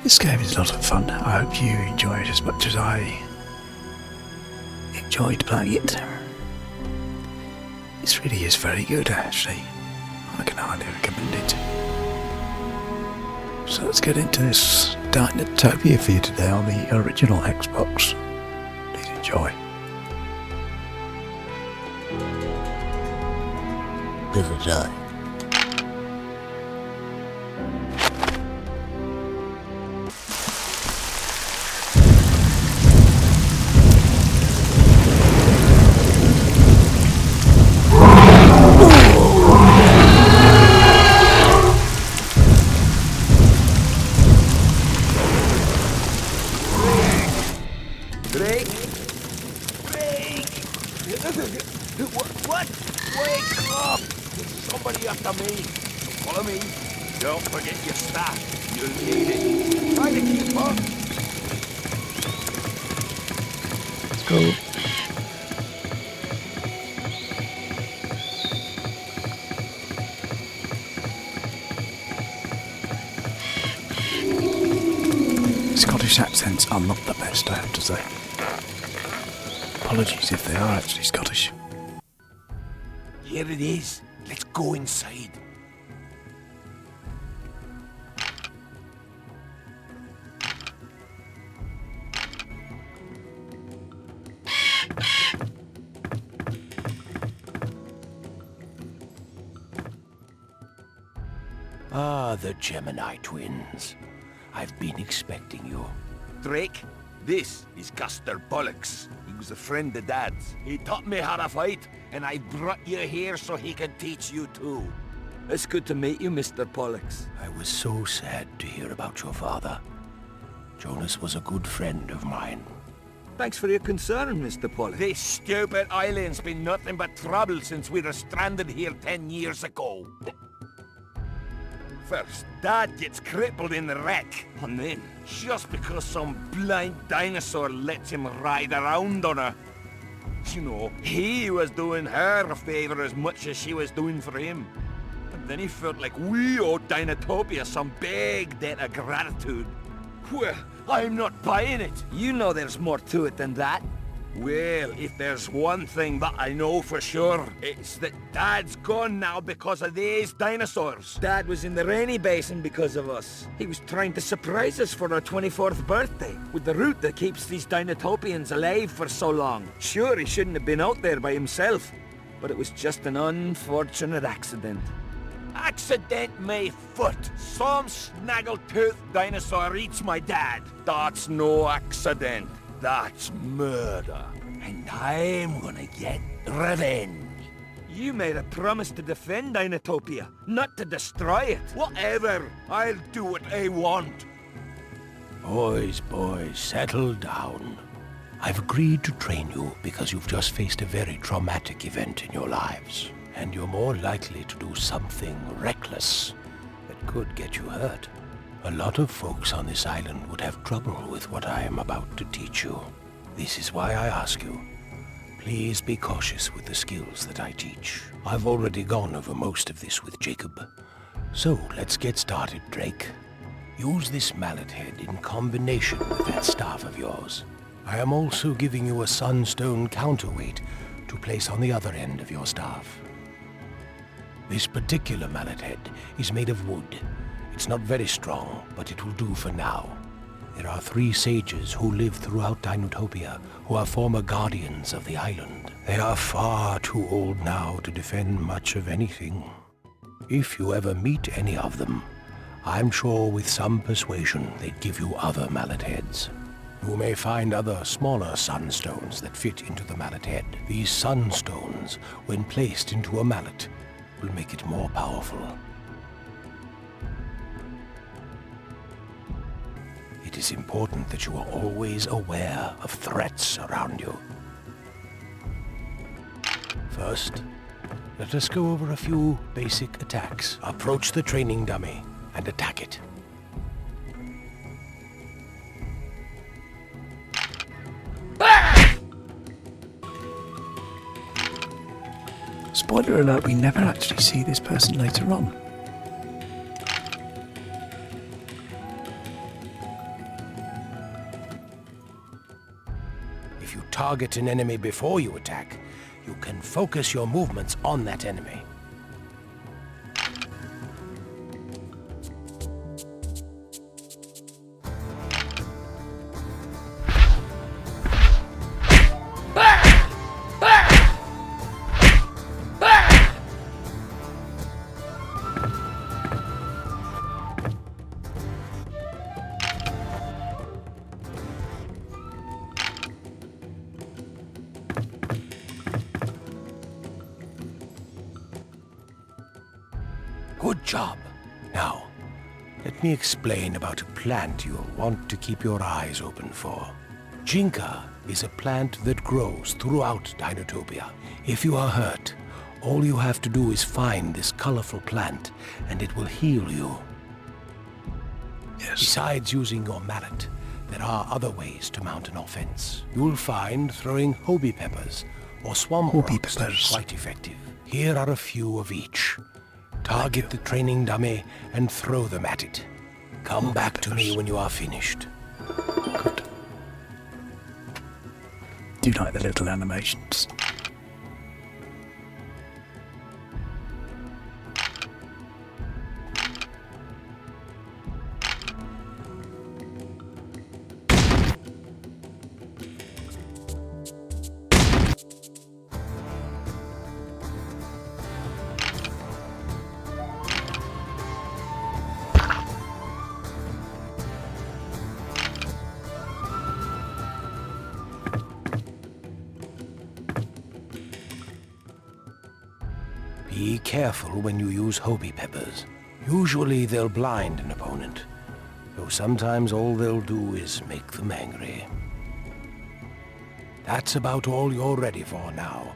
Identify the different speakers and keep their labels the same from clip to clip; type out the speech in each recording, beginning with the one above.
Speaker 1: This game is a lot of fun. I hope you enjoy it as much as I enjoyed playing it. This really is very good, actually. I can highly recommend it. So let's get into this Dinotopia for you today on the original Xbox. Please enjoy.
Speaker 2: Please enjoy.
Speaker 3: What? Wake up! Somebody after me. Follow me. Don't forget your staff. You'll need it. Try to keep up.
Speaker 1: Let's go. Scottish accents are not the best, I have to say. Apologies if they are actually Scottish.
Speaker 3: Here it is. Let's go inside. Ah, the Gemini twins. I've been expecting you. Drake, this is Custer Bollocks. He was a friend of Dad's. He taught me how to fight, and I brought you here so he could teach you too. It's good to meet you, Mr. Pollux. I was so sad to hear about your father. Jonas was a good friend of mine. Thanks for your concern, Mr. Pollux. This stupid island's been nothing but trouble since we were stranded here 10 years ago. First, Dad gets crippled in the wreck, and then, just because some blind dinosaur lets him ride around on her. You know, he was doing her a favor as much as she was doing for him. And then he felt like we owed Dinotopia some big debt of gratitude. Well, I'm not buying it. You know there's more to it than that. Well, if there's one thing that I know for sure, it's that Dad's gone now because of these dinosaurs. Dad was in the rainy basin because of us. He was trying to surprise us for our 24th birthday, with the route that keeps these Dinotopians alive for so long. Sure, he shouldn't have been out there by himself, but it was just an unfortunate accident. Accident my foot. Some snaggletooth dinosaur eats my dad. That's no accident. That's murder. And I'm gonna get revenge. You made a promise to defend Dinotopia, not to destroy it. Whatever. I'll do what I want. Boys, settle down. I've agreed to train you because you've just faced a very traumatic event in your lives. And you're more likely to do something reckless that could get you hurt. A lot of folks on this island would have trouble with what I am about to teach you. This is why I ask you, please be cautious with the skills that I teach. I've already gone over most of this with Jacob. So let's get started, Drake. Use this mallet head in combination with that staff of yours. I am also giving you a Sunstone counterweight to place on the other end of your staff. This particular mallet head is made of wood. It's not very strong, but it will do for now. There are 3 sages who live throughout Dinotopia who are former guardians of the island. They are far too old now to defend much of anything. If you ever meet any of them, I'm sure with some persuasion they'd give you other mallet heads. You may find other smaller sunstones that fit into the mallet head. These sunstones, when placed into a mallet, will make it more powerful. It is important that you are always aware of threats around you. First, let us go over a few basic attacks. Approach the training dummy and attack it.
Speaker 1: Spoiler alert, we never actually see this person later on.
Speaker 2: If you target an enemy before you attack, you can focus your movements on that enemy. Good job. Now, let me explain about a plant you'll want to keep your eyes open for. Jinka is a plant that grows throughout Dinotopia. If you are hurt, all you have to do is find this colorful plant, and it will heal you.
Speaker 1: Yes.
Speaker 2: Besides using your mallet, there are other ways to mount an offense. You'll find throwing hoby peppers or swamp rocks to be quite effective. Here are a few of each. Target the training dummy and throw them at it. Come back to me when you are finished.
Speaker 1: Good. Do you like the little animations?
Speaker 2: Be careful when you use hoby peppers. Usually they'll blind an opponent, though sometimes all they'll do is make them angry. That's about all you're ready for now.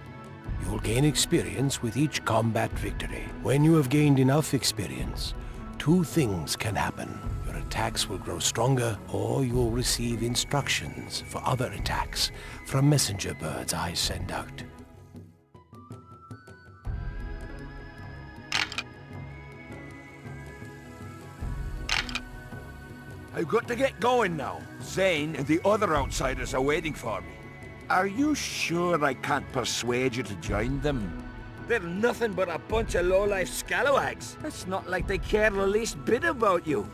Speaker 2: You'll gain experience with each combat victory. When you have gained enough experience, two things can happen. Your attacks will grow stronger, or you'll receive instructions for other attacks from messenger birds I send out.
Speaker 3: I've got to get going now. Zane and the other outsiders are waiting for me. Are you sure I can't persuade you to join them? They're nothing but a bunch of low-life scalawags. It's not like they care the least bit about you.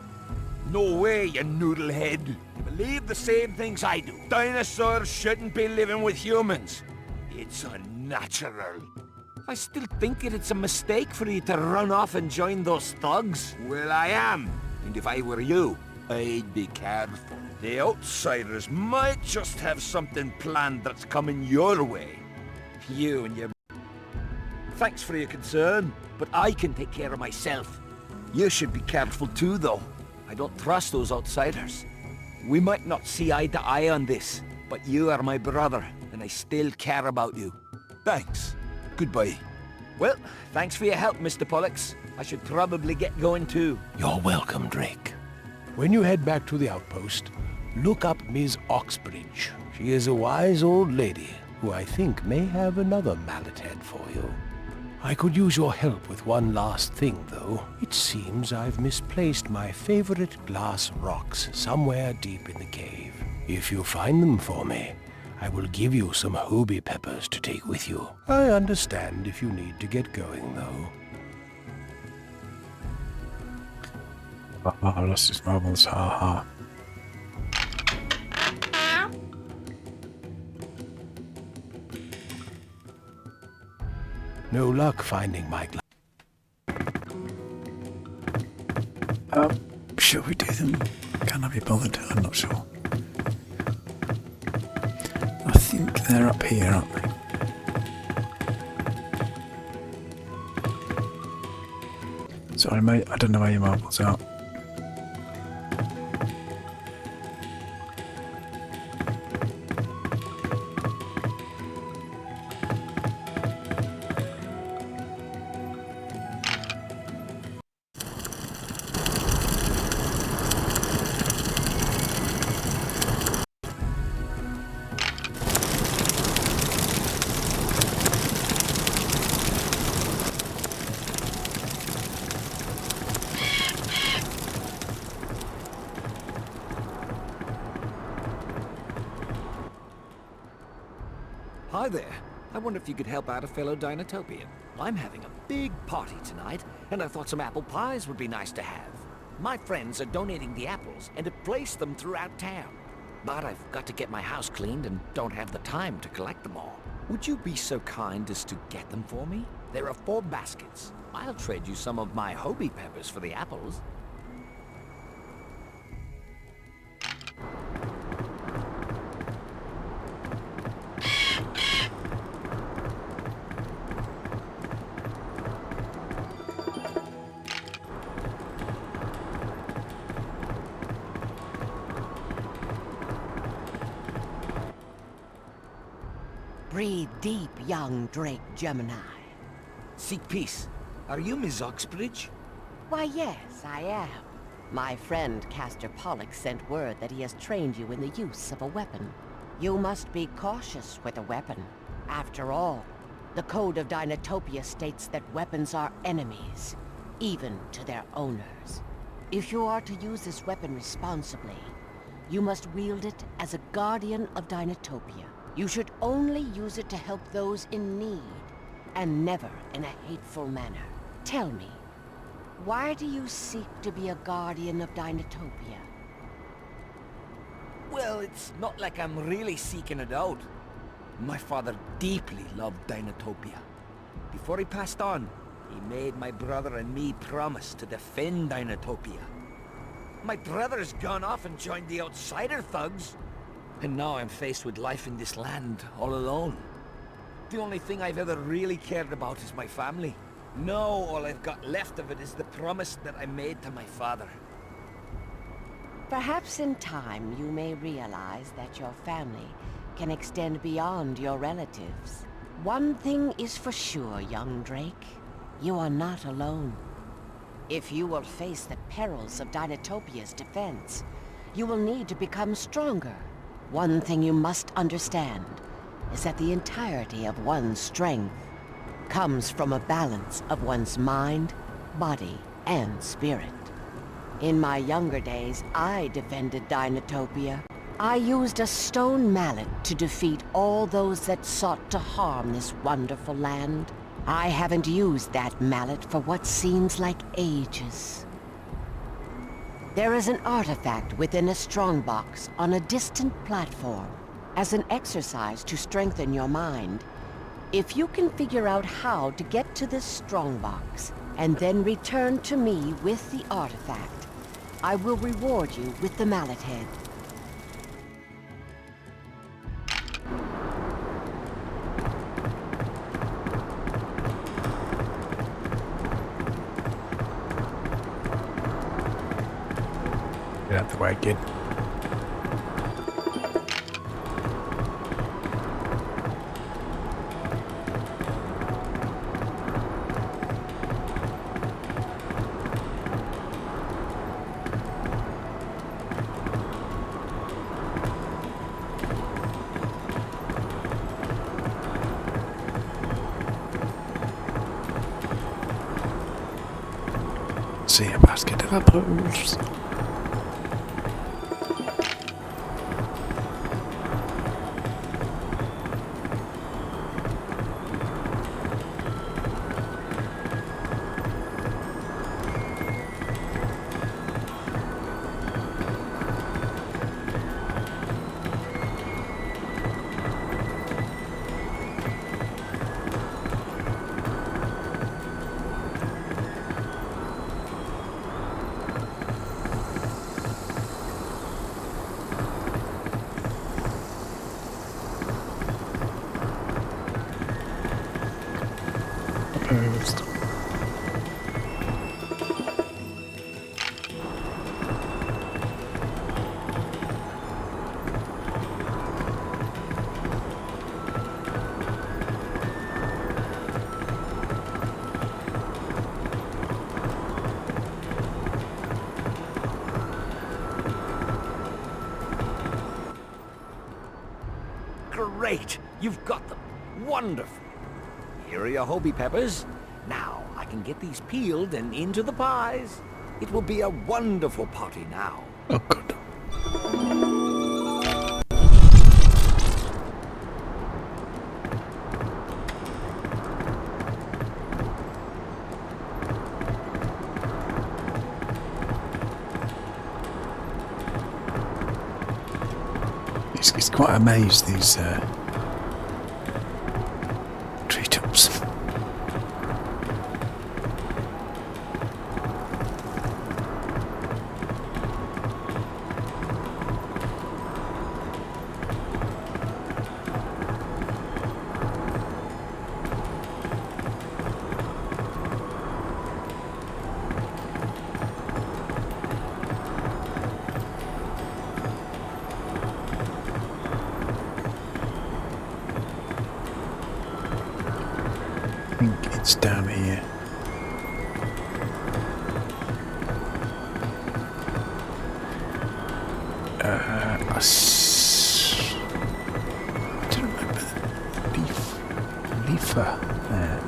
Speaker 3: No way, you noodlehead. You believe the same things I do. Dinosaurs shouldn't be living with humans. It's unnatural. I still think it's a mistake for you to run off and join those thugs. Well, I am. And if I were you, I'd be careful. The outsiders might just have something planned that's coming your way. You and your... Thanks for your concern, but I can take care of myself. You should be careful too, though. I don't trust those outsiders. We might not see eye to eye on this, but you are my brother, and I still care about you. Thanks. Goodbye. Well, thanks for your help, Mr. Pollux. I should probably get going too.
Speaker 2: You're welcome, Drake. When you head back to the outpost, look up Ms. Oxbridge. She is a wise old lady who I think may have another mallet head for you. I could use your help with one last thing, though. It seems I've misplaced my favorite glass rocks somewhere deep in the cave. If you find them for me, I will give you some hoby peppers to take with you. I understand if you need to get going, though.
Speaker 1: I lost his marbles, ha ha.
Speaker 2: No luck finding my glass.
Speaker 1: Shall we do them? Can I be bothered? I'm not sure. I think they're up here, aren't they? Sorry mate, I don't know where your marbles are.
Speaker 4: Hi there. I wonder if you could help out a fellow Dinotopian. I'm having a big party tonight, and I thought some apple pies would be nice to have. My friends are donating the apples and have placed them throughout town. But I've got to get my house cleaned and don't have the time to collect them all. Would you be so kind as to get them for me? There are 4 baskets. I'll trade you some of my Hobie peppers for the apples.
Speaker 5: Breathe deep, young Drake Gemini.
Speaker 4: Seek peace. Are you Miss Oxbridge?
Speaker 5: Why, yes, I am. My friend Castor Pollock sent word that he has trained you in the use of a weapon. You must be cautious with a weapon. After all, the Code of Dinotopia states that weapons are enemies, even to their owners. If you are to use this weapon responsibly, you must wield it as a guardian of Dinotopia. You should only use it to help those in need, and never in a hateful manner. Tell me, why do you seek to be a guardian of Dinotopia?
Speaker 4: Well, it's not like I'm really seeking it out. My father deeply loved Dinotopia. Before he passed on, he made my brother and me promise to defend Dinotopia. My brother's gone off and joined the outsider thugs. And now I'm faced with life in this land, all alone. The only thing I've ever really cared about is my family. Now all I've got left of it is the promise that I made to my father.
Speaker 5: Perhaps in time you may realize that your family can extend beyond your relatives. One thing is for sure, young Drake. You are not alone. If you will face the perils of Dinotopia's defense, you will need to become stronger. One thing you must understand is that the entirety of one's strength comes from a balance of one's mind, body, and spirit. In my younger days, I defended Dinotopia. I used a stone mallet to defeat all those that sought to harm this wonderful land. I haven't used that mallet for what seems like ages. There is an artifact within a strongbox on a distant platform. As an exercise to strengthen your mind, if you can figure out how to get to this strongbox and then return to me with the artifact, I will reward you with the mallet head.
Speaker 1: Get out the way, kid. See a basket of apples. Opposed.
Speaker 4: Great! You've got them. Wonderful. Here are your Hobie peppers. Now I can get these peeled and into the pies. It will be a wonderful party now.
Speaker 1: Oh, good. It's quite a maze, these treetops. I think it's down here. I don't remember the leafer there.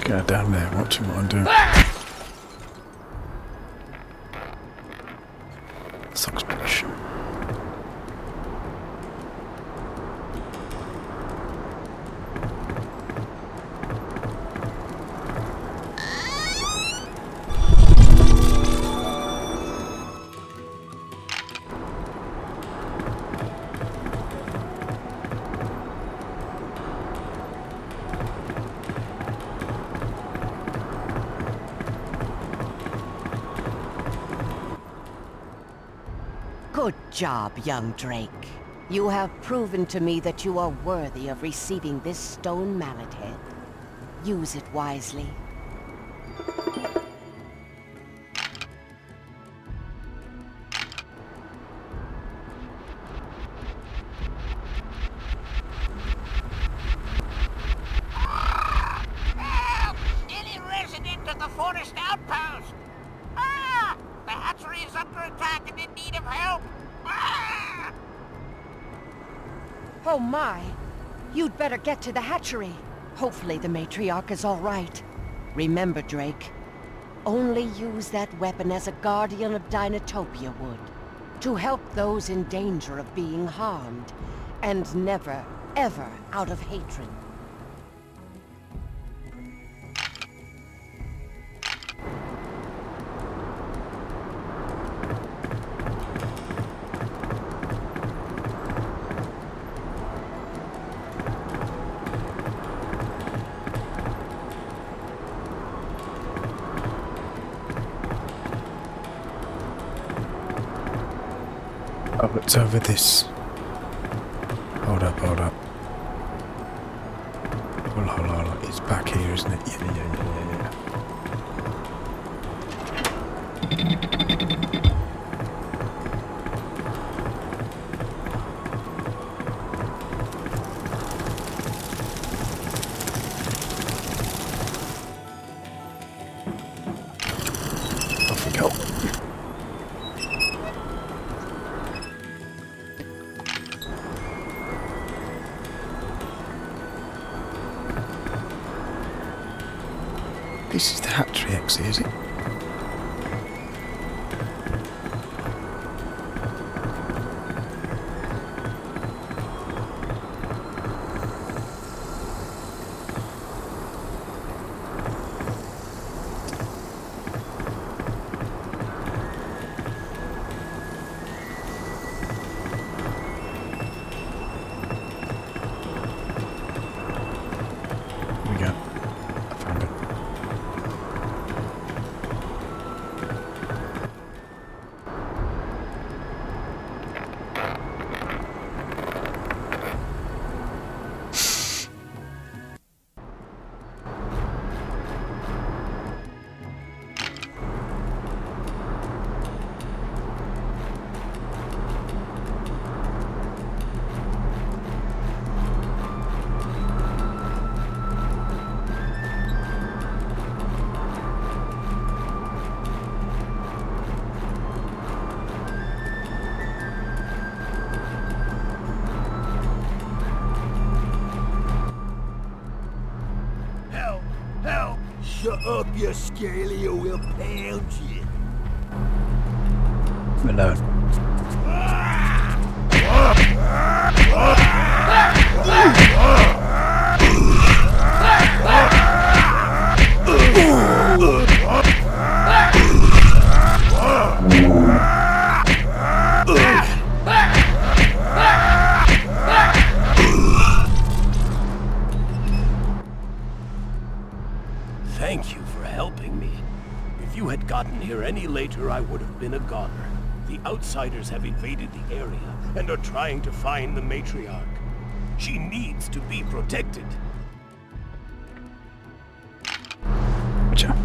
Speaker 1: Go down there, watching what I'm doing. Suspicion.
Speaker 5: Good job, young Drake. You have proven to me that you are worthy of receiving this stone mallet head. Use it wisely.
Speaker 6: Help! Any resident of the forest outpost! Ah! The hatchery is under attack and in need of help! Ah!
Speaker 5: Oh my! You'd better get to the hatchery. Hopefully the matriarch is all right. Remember, Drake, only use that weapon as a guardian of Dinotopia would. To help those in danger of being harmed. And never, ever out of hatred.
Speaker 1: Oh, it's over this. Hold up, hold up. Hold on, hold on. It's back here, isn't it? Yeah. Off we go. This is the hatchery exit, is it? Here we go. I found it.
Speaker 3: Up your scaly or we'll pound you.
Speaker 1: Alone.
Speaker 2: Thank you for helping me. If you had gotten here any later, I would have been a goner. The outsiders have invaded the area and are trying to find the matriarch. She needs to be protected.
Speaker 1: Gotcha.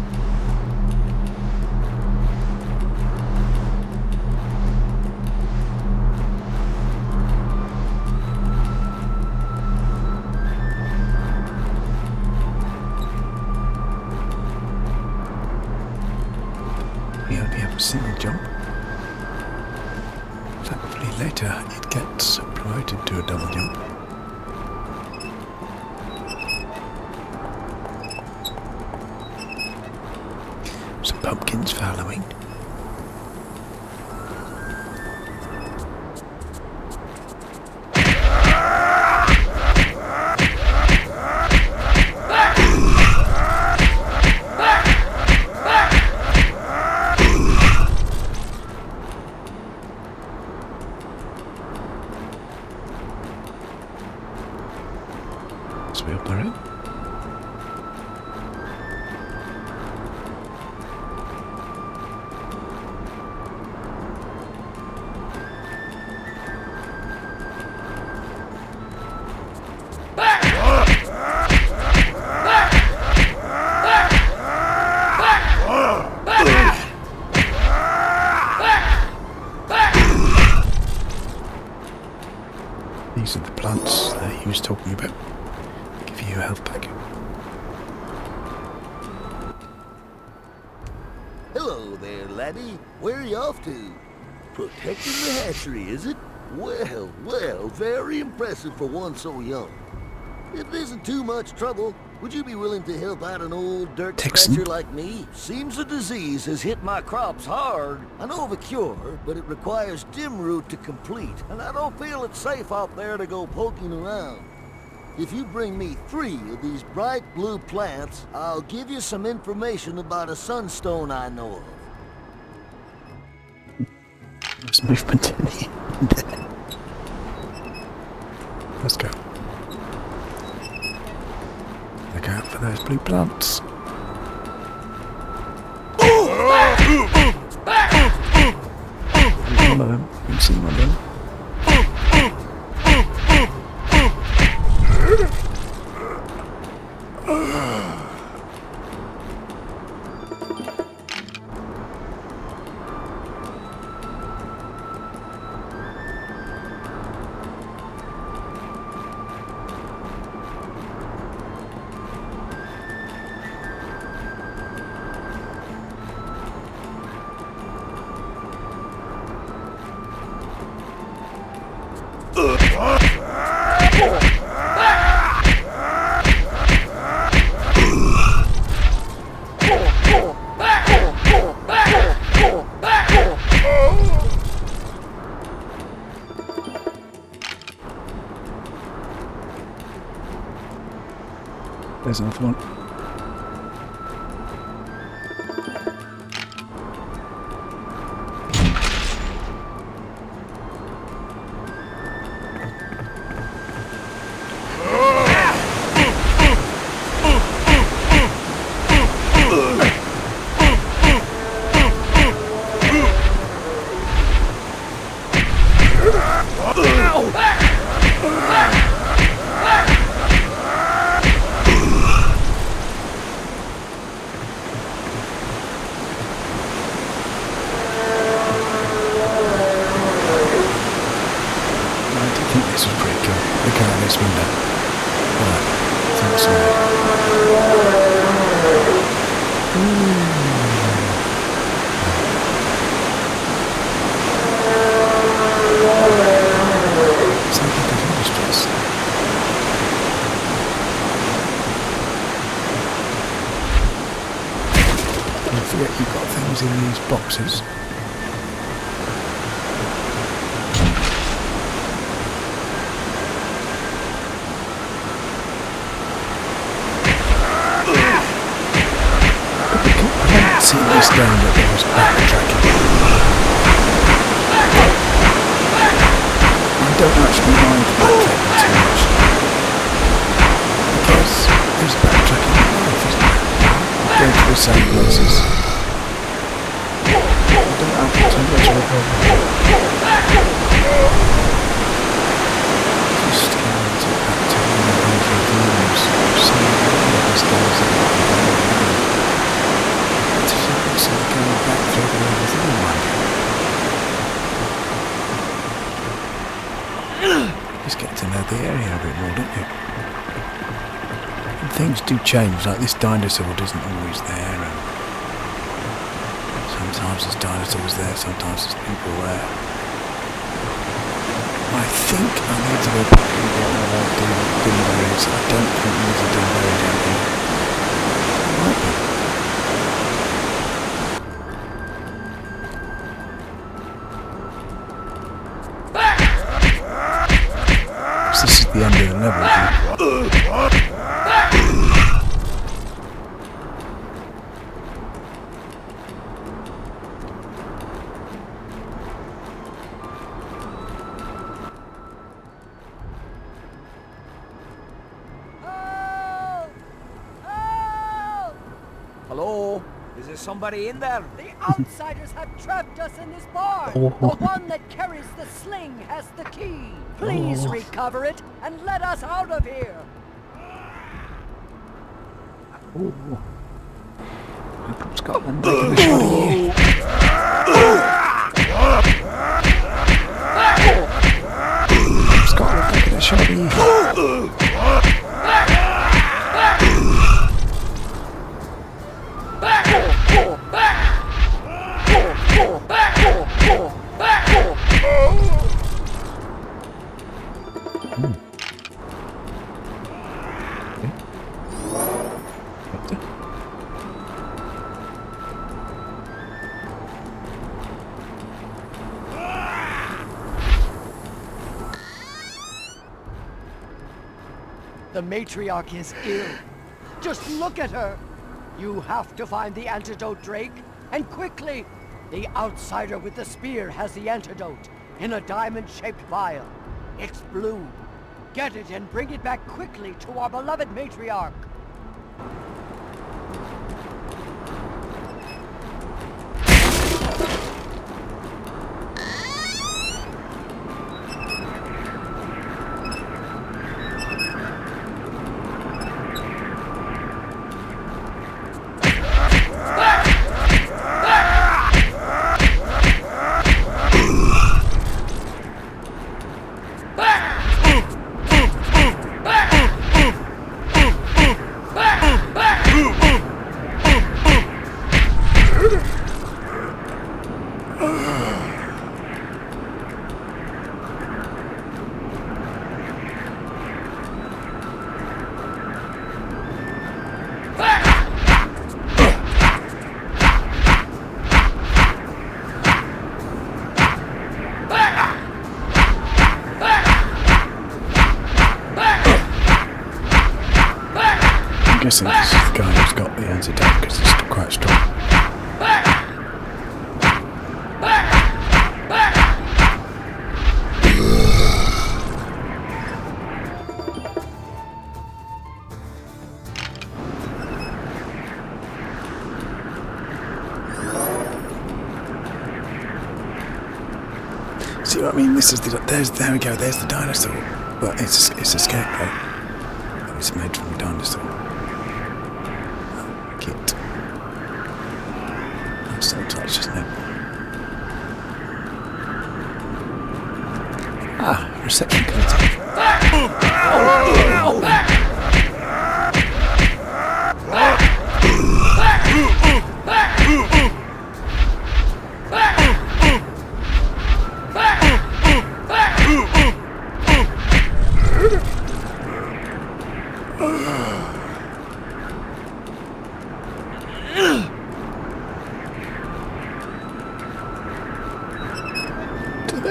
Speaker 1: We only have a single jump. Thankfully later it gets promoted to a double jump. Some pumpkins for Halloween. As we operate. These are the plants that he was talking about. Give you a health pack.
Speaker 3: Hello there, laddie. Where are you off to? Protecting the hatchery, is it? Well, well, very impressive for one so young. If it isn't too much trouble, would you be willing to help out an old dirt scratcher like me? Seems a disease has hit my crops hard. I know of a cure, but it requires dim root to complete, and I don't feel it's safe out there to go poking around. If you bring me 3 of these bright blue plants, I'll give you some information about a sunstone I know of.
Speaker 1: There's movement in there. Let's go. Look out for those blue plants. There's one of them. You can see one of them. There's another one. boxes. I haven't seen this game that there was backtracking. I don't actually mind backtracking too much. Because there's backtracking in life, isn't there? Going to the same places. I don't have too much of a problem. Just going to back to one of those reviews, seeing what this goes about. So going back through the everything like just get to know the area a bit more, don't you? And things do change, like this dinosaur isn't always there, and sometimes there's dinosaurs there, sometimes there's people there. I think I need to go back and get all our Dinberries. I don't think there's a Dinberry down here. Might be. This is the end of the level,
Speaker 4: Hello? Is there somebody in there?
Speaker 7: The outsiders have trapped us in this bar. The one that carries the sling has the key. Please recover it and let us out of here.
Speaker 1: I'm from Scotland, taking a shot at you. Scotland, taking a shot at you.
Speaker 7: The matriarch is ill. Just look at her. You have to find the antidote, Drake, and quickly. The outsider with the spear has the antidote in a diamond-shaped vial. It's blue. Get it and bring it back quickly to our beloved matriarch. I'm guessing this is the guy who's got the antidote because it's quite strong. See what I mean? This is the there we go. There's the dinosaur, but it's a scarecrow. It's made from a dinosaur kit. That's so touch, isn't it? Ah, reception code.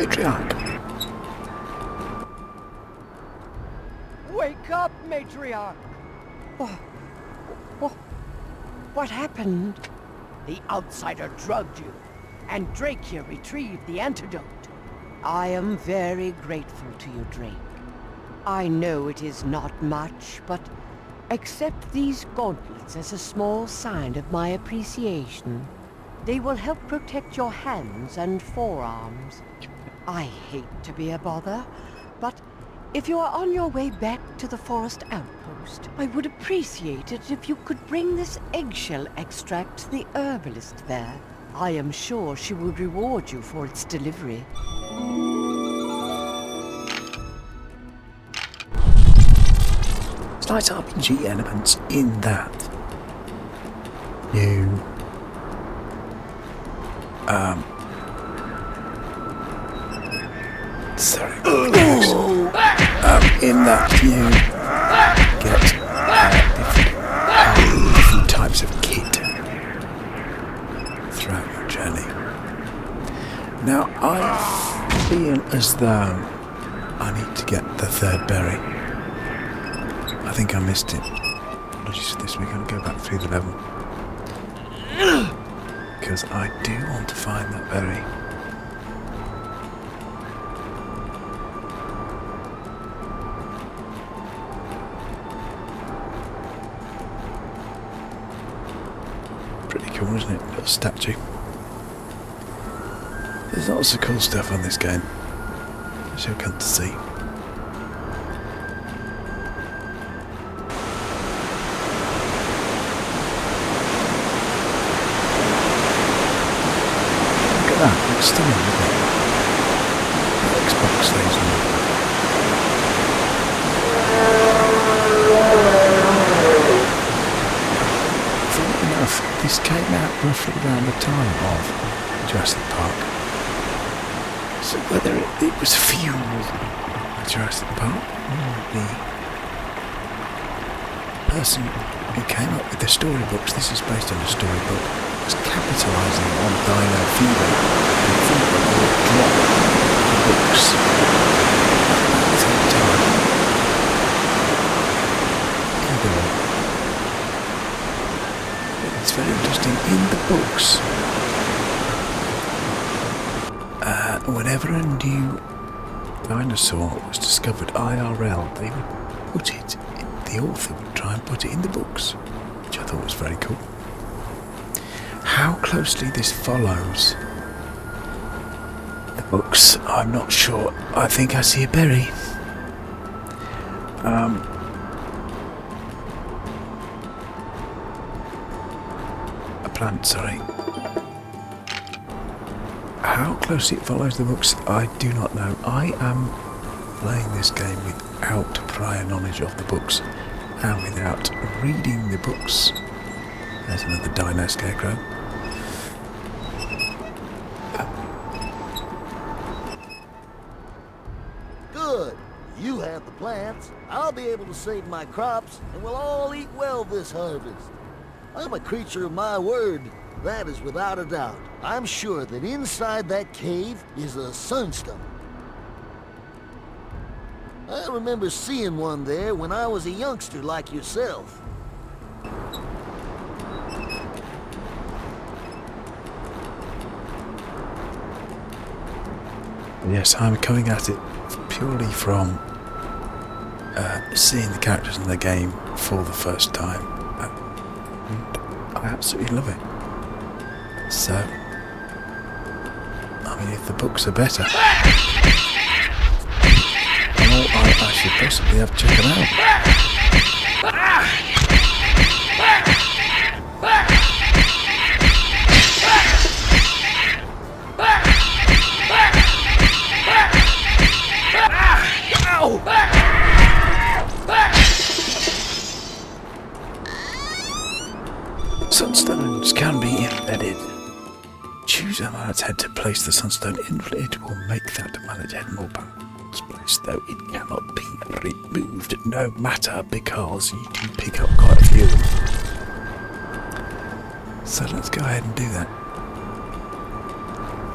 Speaker 1: matriarch.
Speaker 7: Wake up, matriarch!
Speaker 5: What happened?
Speaker 7: The outsider drugged you, and Drake here retrieved the antidote.
Speaker 5: I am very grateful to you, Drake. I know it is not much, but accept these gauntlets as a small sign of my appreciation. They will help protect your hands and forearms. I hate to be a bother, but if you are on your way back to the forest outpost, I would appreciate it if you could bring this eggshell extract to the herbalist there. I am sure she will reward you for its delivery.
Speaker 1: Slight RPG elements in that. You in that you get different types of kit throughout your journey. Now I feel as though I need to get the third berry. I think I missed it. Apologies for this, we're going to go back through the level. Because I do want to find that berry. Pretty cool, isn't it? Little statue. There's lots of cool stuff on this game, as you'll come to see. It's stunning, isn't it? The Xbox stays on. Funny enough, this came out roughly around the time of Jurassic Park. So whether it was fueled by Jurassic Park or the person who came up with the storybooks, this is based on a storybook, was capitalising on Dino Fever and thought that they would drop the books at the same time. Either way. It's very interesting. In the books, whenever a new dinosaur was discovered IRL, they would put it, the author would try and put it in the books, which I thought was very cool. How closely this follows the books, I'm not sure. I think I see a berry. A plant, sorry. How closely it follows the books, I do not know. I am playing this game without prior knowledge of the books and without reading the books. There's another dino scarecrow.
Speaker 8: Good. You have the plants. I'll be able to save my crops, and we'll all eat well this harvest. I'm a creature of my word. That is without a doubt. I'm sure that inside that cave is a Sunstone. I remember seeing one there when I was a youngster like yourself.
Speaker 1: Yes, I'm coming at it purely from seeing the characters in the game for the first time. And I absolutely love it. So, I mean, if the books are better, I should possibly have to check them out. Sunstones can be embedded. Choose a mallet's head to place the sunstone in. It will make that mallet's head more balanced place, though it cannot be removed, no matter, because you do pick up quite a few of them. So let's go ahead and do that.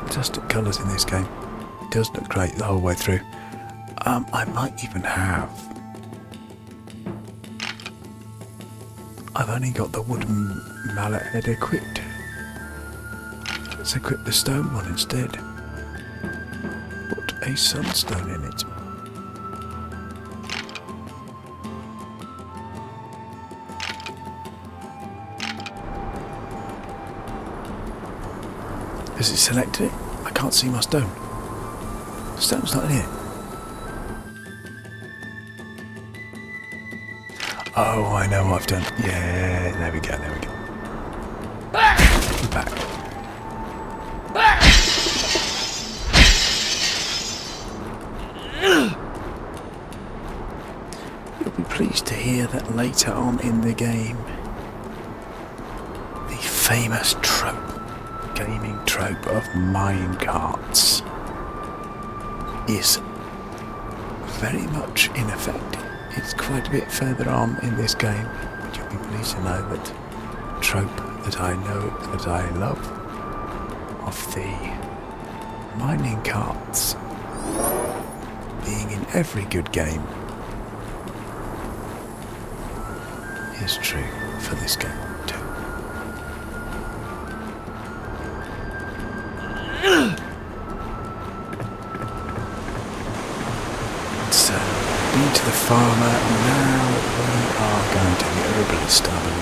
Speaker 1: Fantastic colours in this game. does look great the whole way through. I might even have... I've only got the wooden mallet head equipped. Let's equip the stone one instead. Put a sunstone in it. Has it selected it? I can't see my stone. The stone's not here. Oh, I know what I've done. Yeah, there we go, there we go. Back! You'll be pleased to hear that later on in the game, the famous gaming trope of minecarts is very much in effect. It's quite a bit further on in this game, but you'll be pleased to know that trope that I know, that I love, of the mining carts being in every good game is true for this game too. So, been to the farmer, now we are going to the herbalist, I believe.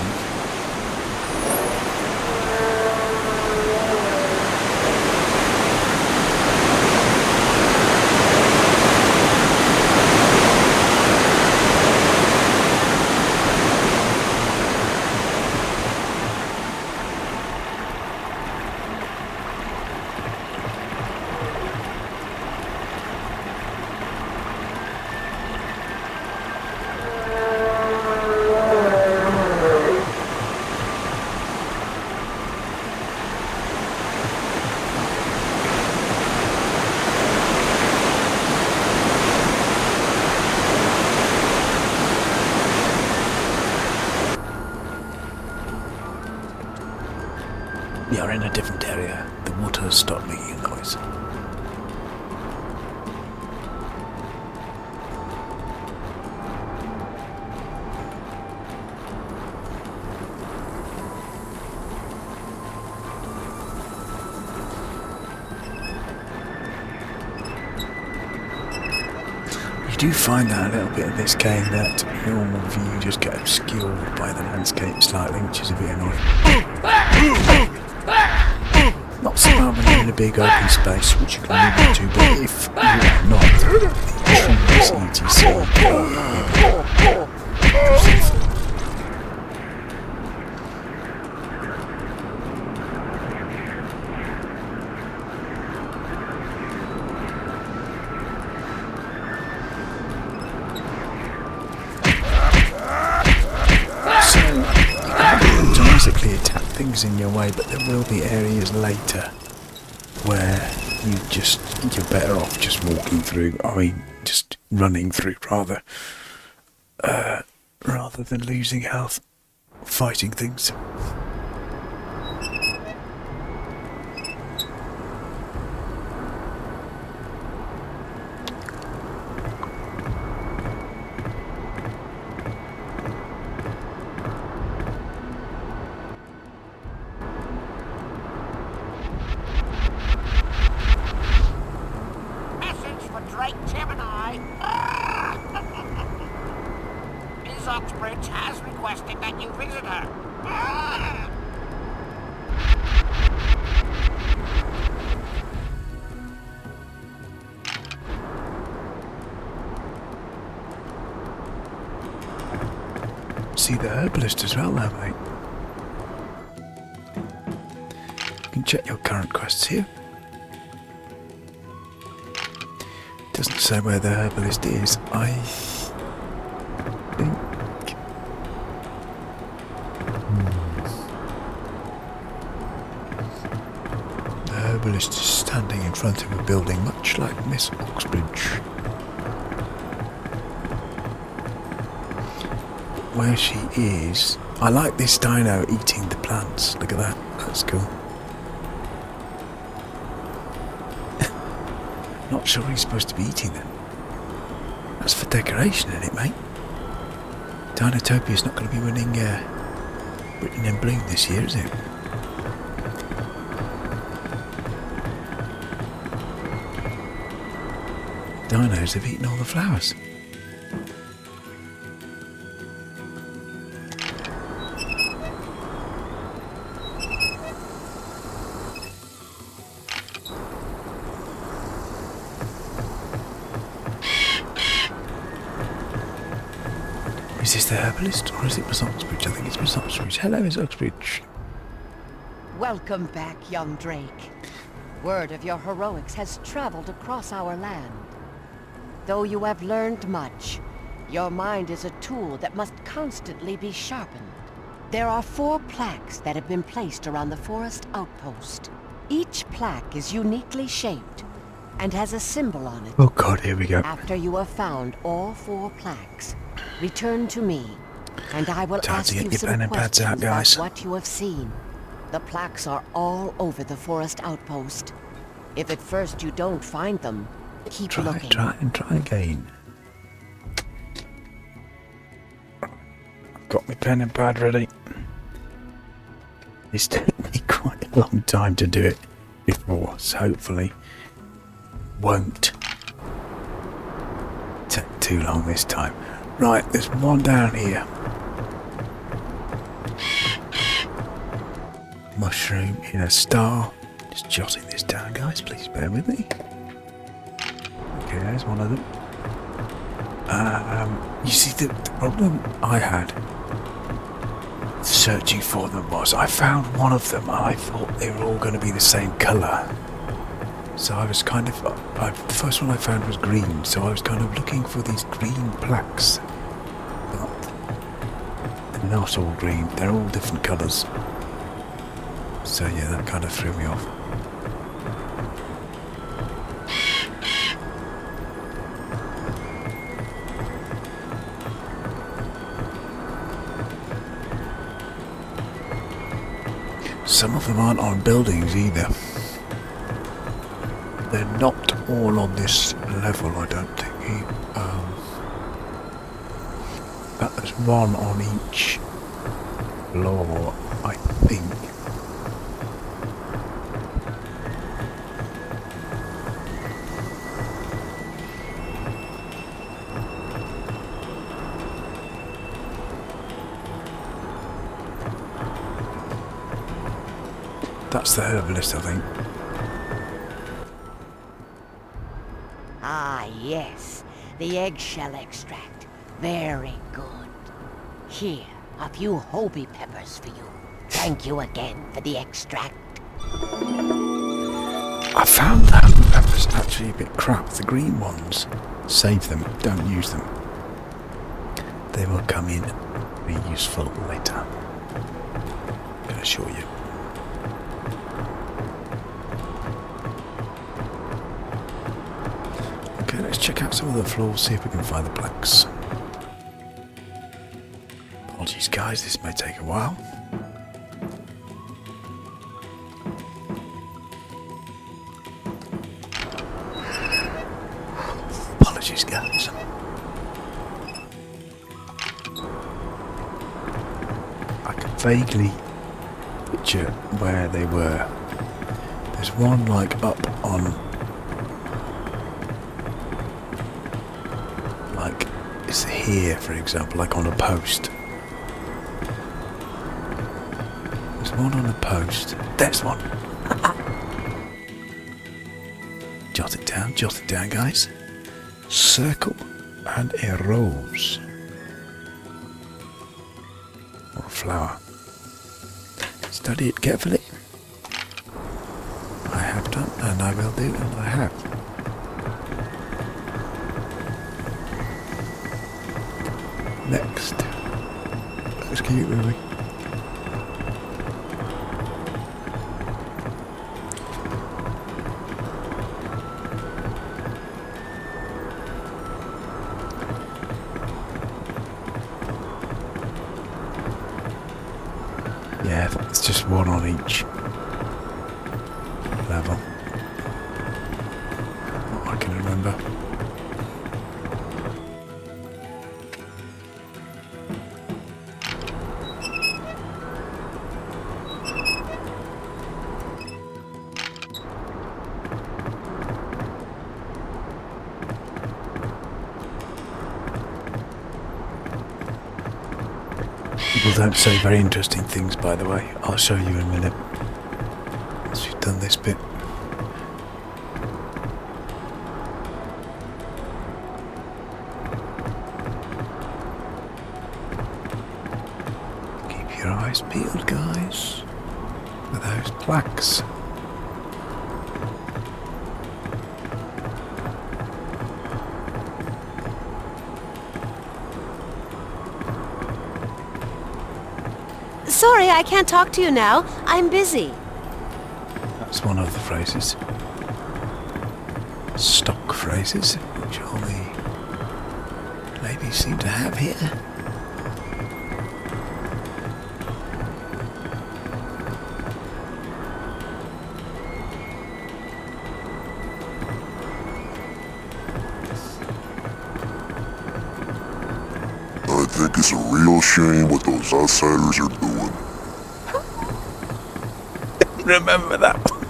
Speaker 1: You're in a different area. The water has stopped making a noise. You do find that a little bit in this game that normal view just get obscured by the landscape slightly, which is a bit annoying. Not so much when you're in a big open space, which you can move into, but if you are not, the trees, etc. Attack things in your way, but there will be areas later where you're better off just walking through. I mean, just running through rather than losing health fighting things.
Speaker 6: Has requested that you visit her.
Speaker 1: See the herbalist as well now, mate. You can check your current quests here. Doesn't say where the herbalist is. I think the herbalist is standing in front of a building, much like Miss Oxbridge. Where she is, I like this dino eating the plants. Look at that, that's cool. Not sure he's supposed to be eating them. That's for decoration, isn't it, mate? Dinotopia's not going to be winning Britain in Bloom this year, is it? Dinos have eaten all the flowers. Is this the herbalist, or is it Miss Oxbridge? I think it's Miss Oxbridge. Hello, Miss Oxbridge.
Speaker 5: Welcome back, young Drake. Word of your heroics has traveled across our land. Though you have learned much, your mind is a tool that must constantly be sharpened. There are 4 plaques that have been placed around the forest outpost. Each plaque is uniquely shaped and has a symbol on it.
Speaker 1: Oh God, here we go.
Speaker 5: After you have found all 4 plaques, return to me, and I will ask you some questions about what you have seen. The plaques are all over the forest outpost. If at first you don't find them, keep looking.
Speaker 1: Try again. I've got my pen and pad ready. It's taken me quite a long time to do it before, so hopefully won't take too long this time. Right, there's one down here. Mushroom in a star. Just jotting this down, guys. Please bear with me. Okay, there's one of them. You see, the problem I had searching for them was I found one of them and I thought they were all going to be the same colour. So I was kind of... the first one I found was green, so I was kind of looking for these green plaques. But they're not all green, they're all different colours. So yeah, that kind of threw me off. Some of them aren't on buildings either. They're not all on this level, I don't think. But there's one on each floor, I think. That's the herbalist, I think.
Speaker 5: Ah, yes. The eggshell extract. Very good. Here, a few Hobie peppers for you. Thank you again for the extract.
Speaker 1: I found that Hobie peppers actually a bit crap. The green ones. Save them. Don't use them. They will come in be useful later. I can assure you. Okay, let's check out some of the floors, see if we can find the plaques. Apologies guys, this may take a while. Apologies guys. I can vaguely picture where they were. There's one like up on, like it's here for example, like on a post. There's one on a post. There's one. Jot it down guys. Circle and a rose. Or a flower. Study it carefully. I have done, and I will do, and I have. Next. Let's keep it moving. Yeah, it's just one on each level. I remember. People don't say very interesting things, by the way. I'll show you in a minute. Once we've done this bit. Keep your eyes peeled, guys, for those plaques.
Speaker 9: Sorry, I can't talk to you now. I'm busy.
Speaker 1: That's one of the phrases. Stock phrases, which all the ladies seem to have here.
Speaker 10: I think it's a real shame what those outsiders are doing.
Speaker 1: Remember that one?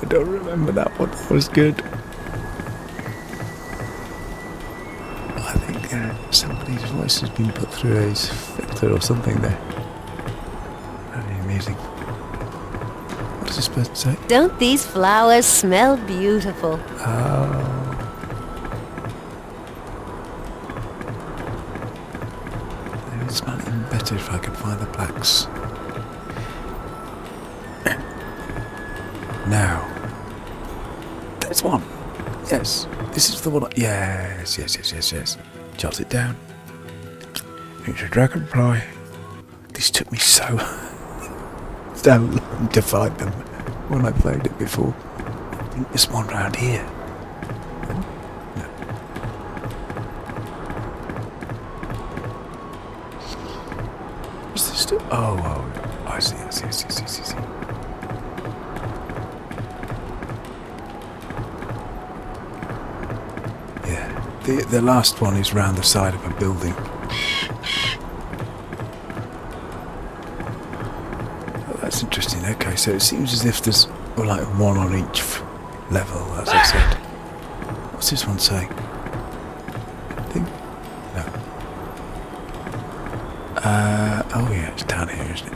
Speaker 1: I don't remember that one. That was good. I think somebody's voice has been put through a filter or something there. Very amusing. What is it supposed to say?
Speaker 9: Don't these flowers smell beautiful?
Speaker 1: Oh. They would smell even better if I could find the plaques. Now, there's one. Yes, this is the one. Yes. Jot it down. It's a dragonfly. This took me so long to find them when I played it before. I think there's one round here. No. What's this? Oh, I see. The last one is round the side of a building. Oh, that's interesting. Okay, so it seems as if there's like one on each level, as I said. What's this one saying? Thing? No. Oh yeah, it's down here, isn't it?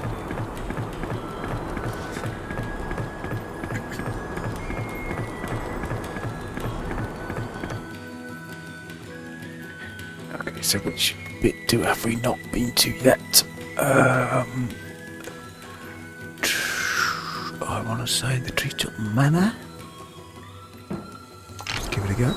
Speaker 1: So which bit have we not been to yet? I want to say the Treetop Manor. Let's give it a go.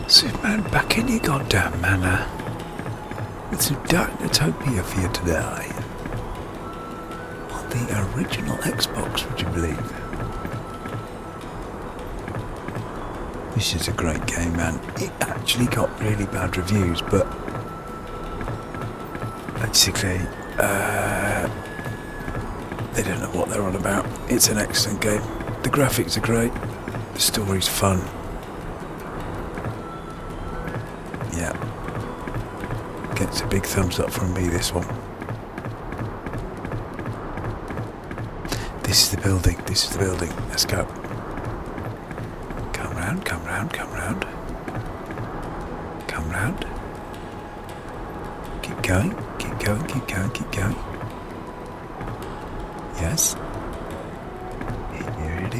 Speaker 1: Superman, back in your goddamn manor. It's a Dinotopia for you today. On the original Xbox, would you believe? This is a great game, man. It actually got really bad reviews, but basically, they don't know what they're on about. It's an excellent game. The graphics are great. The story's fun. Yeah. Gets a big thumbs up from me, this one. This is the building. Let's go. Come round. Come round. Keep going. Yes. Here it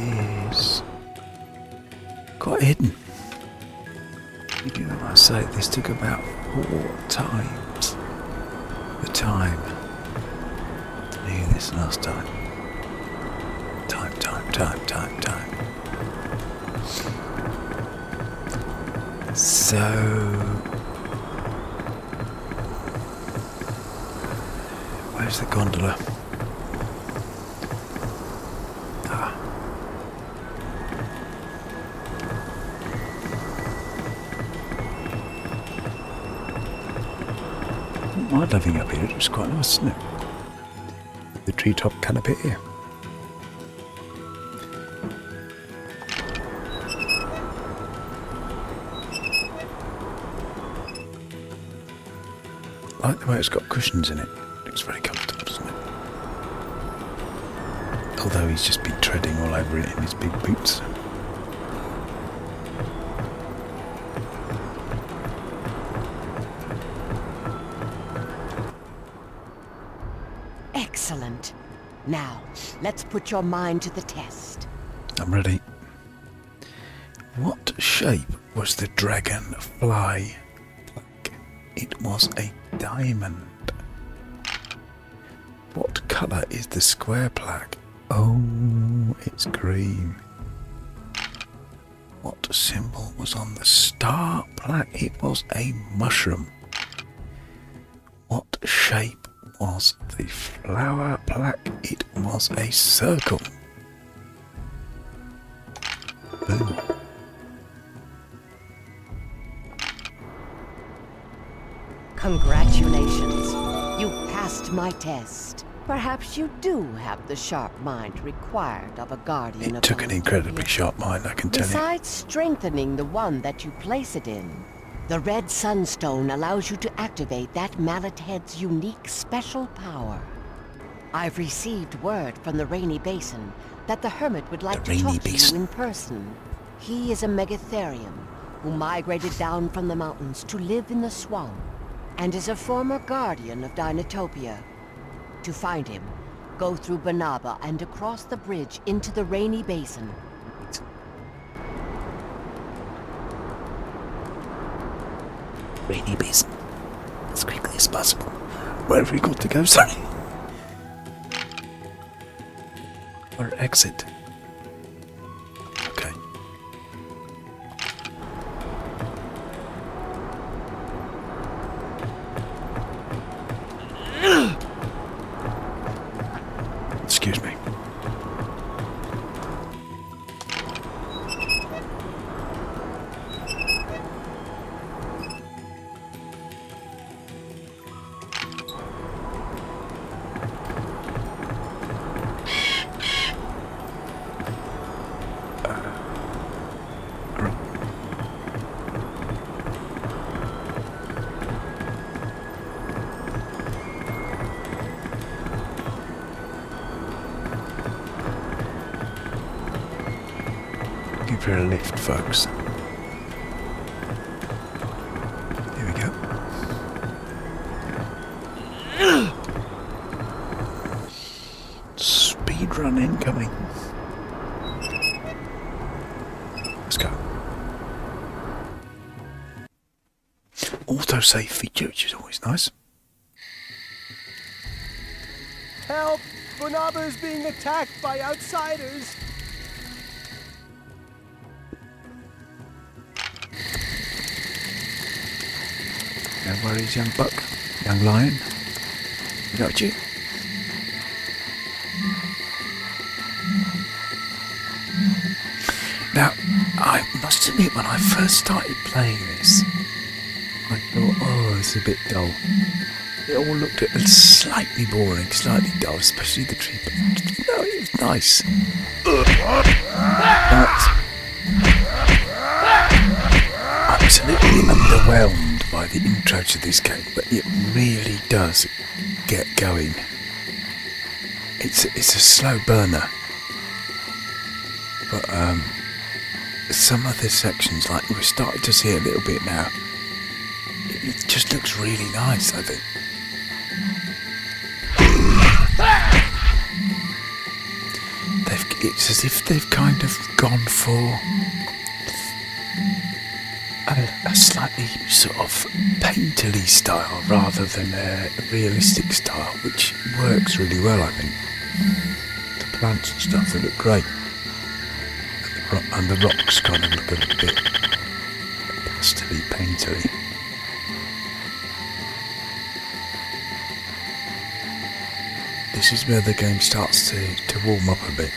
Speaker 1: is. Quite hidden. You do know I say this took about 4 times the time to do this last time. Time. So where's the gondola? mind living up here. It was quite nice, isn't it? The treetop canopy here. I like the way it's got cushions in it. Looks very comfortable, doesn't it? Although he's just been treading all over it in his big boots.
Speaker 5: Excellent. Now, let's put your mind to the test.
Speaker 1: I'm ready. What shape was the dragonfly plaque? It was a diamond. What colour is the square plaque? Oh, it's green. What symbol was on the star plaque? It was a mushroom. What shape was the flower plaque? It was a circle. Boom.
Speaker 5: Congratulations. You passed my test. Perhaps you do have the sharp mind required of a guardian of
Speaker 1: It took an
Speaker 5: Dinotopia.
Speaker 1: incredibly sharp mind, I can tell you.
Speaker 5: Besides strengthening the one that you place it in, the red sunstone allows you to activate that mallet head's unique special power. I've received word from the Rainy Basin that the hermit would like to talk to you in person. He is a Megatherium who migrated down from the mountains to live in the swamp and is a former guardian of Dinotopia. To find him, go through Banaba and across the bridge into the Rainy Basin.
Speaker 1: Rainy Basin. As quickly as possible. Where have we got to go, sorry? Or exit. Okay. Excuse me. Looking for a lift, folks. Here we go. Speed run incoming. Let's go. Autosave feature, which is always nice.
Speaker 2: Help! Banaba is being attacked by outsiders!
Speaker 1: No worries, young buck, young lion. We got you. Now, I must admit, when I first started playing this, I thought, oh, it's a bit dull. It all looked slightly boring, slightly dull, especially the tree. But no, it was nice. But absolutely underwhelmed by the intro to this game, but it really does get going. It's a slow burner, but some of the sections, like we're starting to see a little bit now, it just looks really nice, I think. It's as if they've kind of gone for a slightly sort of painterly style rather than a realistic style, which works really well, I think. The plants and stuff, they look great. And the rocks kind of look a little bit pastely, painterly. This is where the game starts to warm up a bit.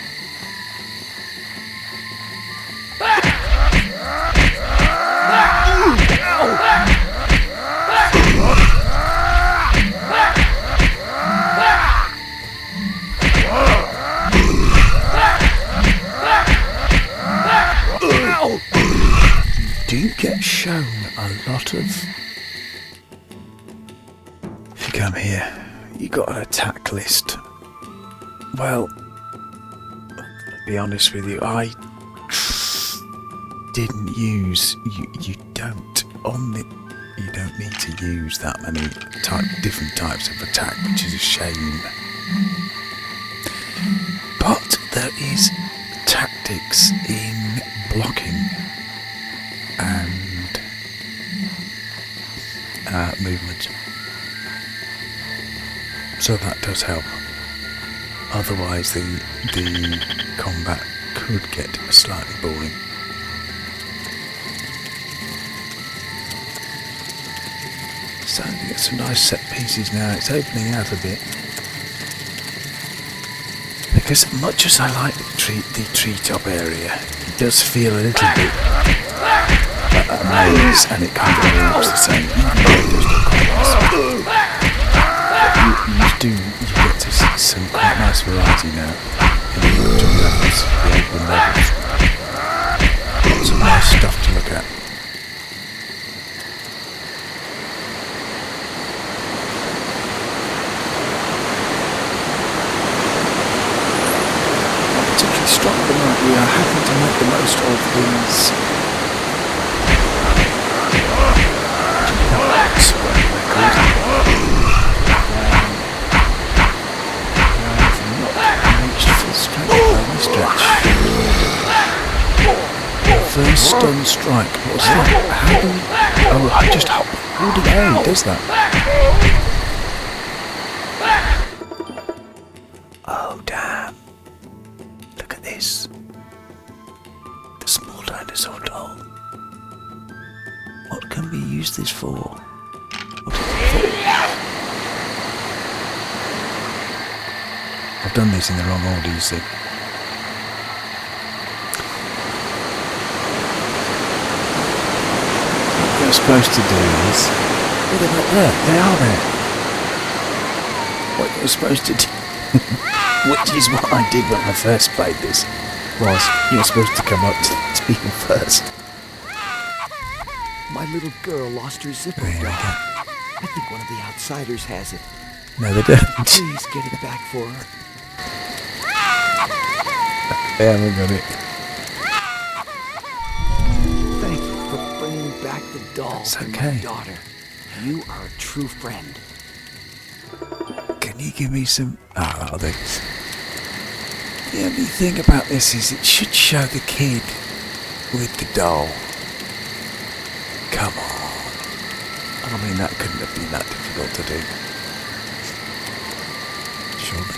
Speaker 1: do get shown a lot of... If you come here, you got an attack list. Well, to be honest with you, I didn't use... You don't need to use that many different types of attack, which is a shame. But there is tactics in blocking and movement, so that does help. Otherwise the combat could get slightly boring. Starting to get some nice set pieces now. It's opening out a bit. Because much as I like the treetop area, it does feel a little bit a maze, and it kind of looks the same. Even though it does look quite nice. You get to see some quite nice variety now in the open levels. Lots of nice stuff to look at. Strong at the moment. We are having to make the most of these knocks, whatever they're called. I've not reached full strength by any stretch. First stun strike. What's that? How do we... Oh, I just hold it A. It does that. Oh, damn. Look at this. The small dinosaur doll. What can we use this for? What is it for? I've done this in the wrong order, you see. What you're supposed to do is... Oh, they're not there. They are there. What you're supposed to do... Which is what I did when I first played this, was you're supposed to come up to people first.
Speaker 4: My little girl lost her zipper
Speaker 1: There we go.
Speaker 4: I think one of the outsiders has it.
Speaker 1: No, they don't.
Speaker 4: Please get it back for her.
Speaker 1: They haven't got it.
Speaker 4: Thank you for bringing back the doll
Speaker 1: It's
Speaker 4: to
Speaker 1: okay.
Speaker 4: my daughter. You are a true friend.
Speaker 1: Can you give me some... Ah, that'll do. The only thing about this is it should show the kid with the doll. Come on. I mean, that couldn't have been that difficult to do. Surely.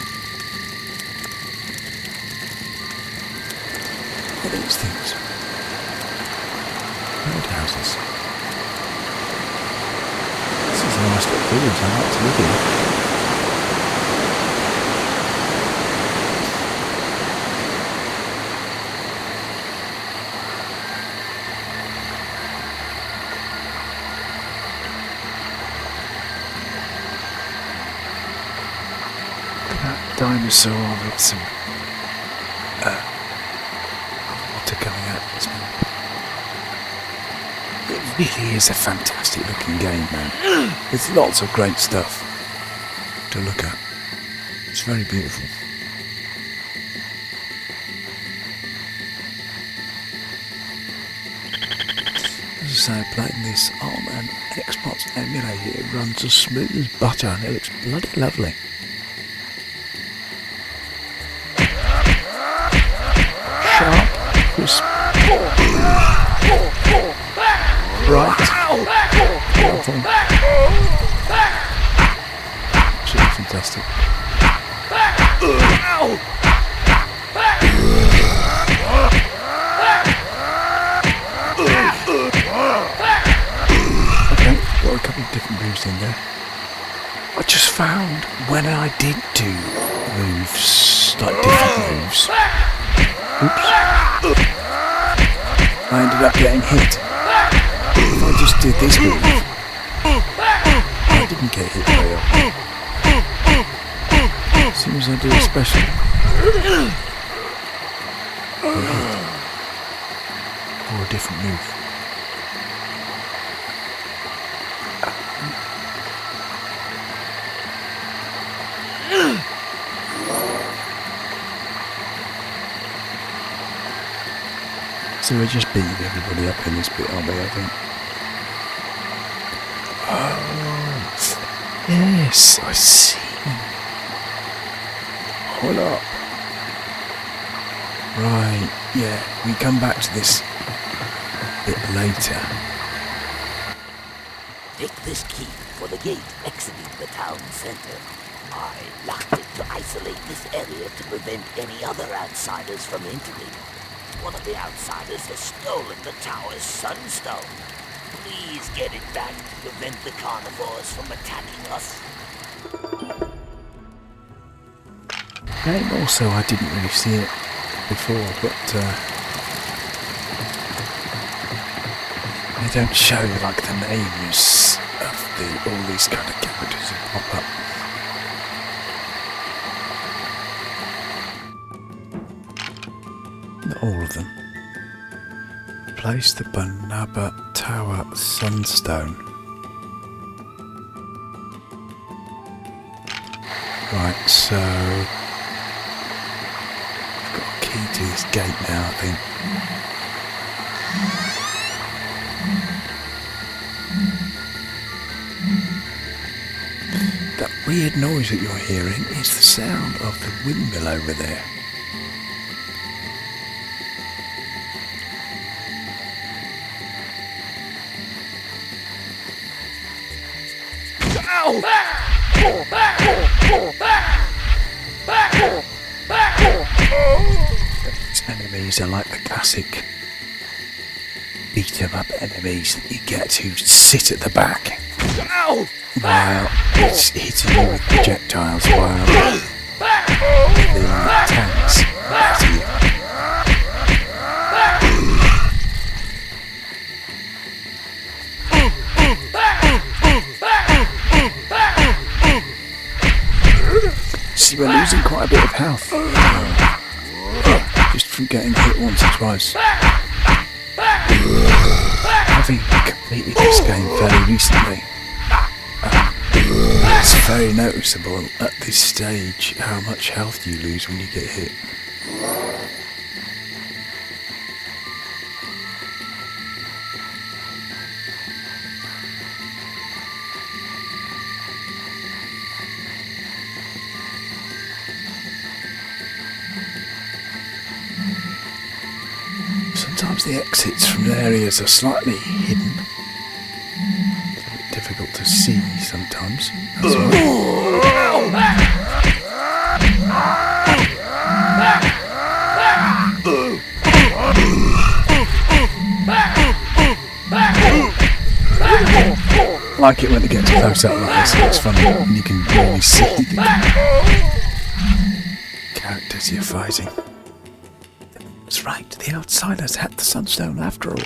Speaker 1: What are these things? Roadhouses. This is a nice little village. I like to live in. Dinosaur with some water coming out of his mouth. It really is a fantastic looking game, man. There's lots of great stuff to look at. It's very beautiful. As I say, playing this on an Xbox emulator, it runs as smooth as butter and it looks bloody lovely. Sharp, crisp, bright, powerful. Absolutely fantastic. Okay, got a couple of different moves in there. I just found when I did do moves, like different moves, oops, I ended up getting hit. If I just did this move, I didn't get hit very often. As soon as I do a special, or a different move. So we're just beating everybody up in this bit, aren't we, I think? Oh, yes, I see. Hold up. Right, yeah, we come back to this bit later.
Speaker 11: Take this key for the gate exiting the town center. I locked it to isolate this area to prevent any other outsiders from entering. One of the outsiders has stolen the tower's Sunstone. Please get it back to prevent the carnivores from attacking us.
Speaker 1: And also, I didn't really see it before, but they don't show like the names of all these kind of characters that pop up. Not all of them. Place the Banaba Tower Sunstone. Right, so I've got a key to this gate now, I think. That weird noise that you're hearing is the sound of the windmill over there. These enemies are like the classic beat-em-up enemies that you get who sit at the back while it's hitting you with projectiles while the tanks at you. See, we're losing quite a bit of health just from getting hit once or twice. Having completed this game fairly recently, it's very noticeable at this stage how much health you lose when you get hit. Sometimes the exits from the areas are slightly hidden. It's a bit difficult to see sometimes. That's I like it when it gets close up like this. It's funny when you can really see the characters you're fighting. That's right, the outsiders had the Sunstone after all.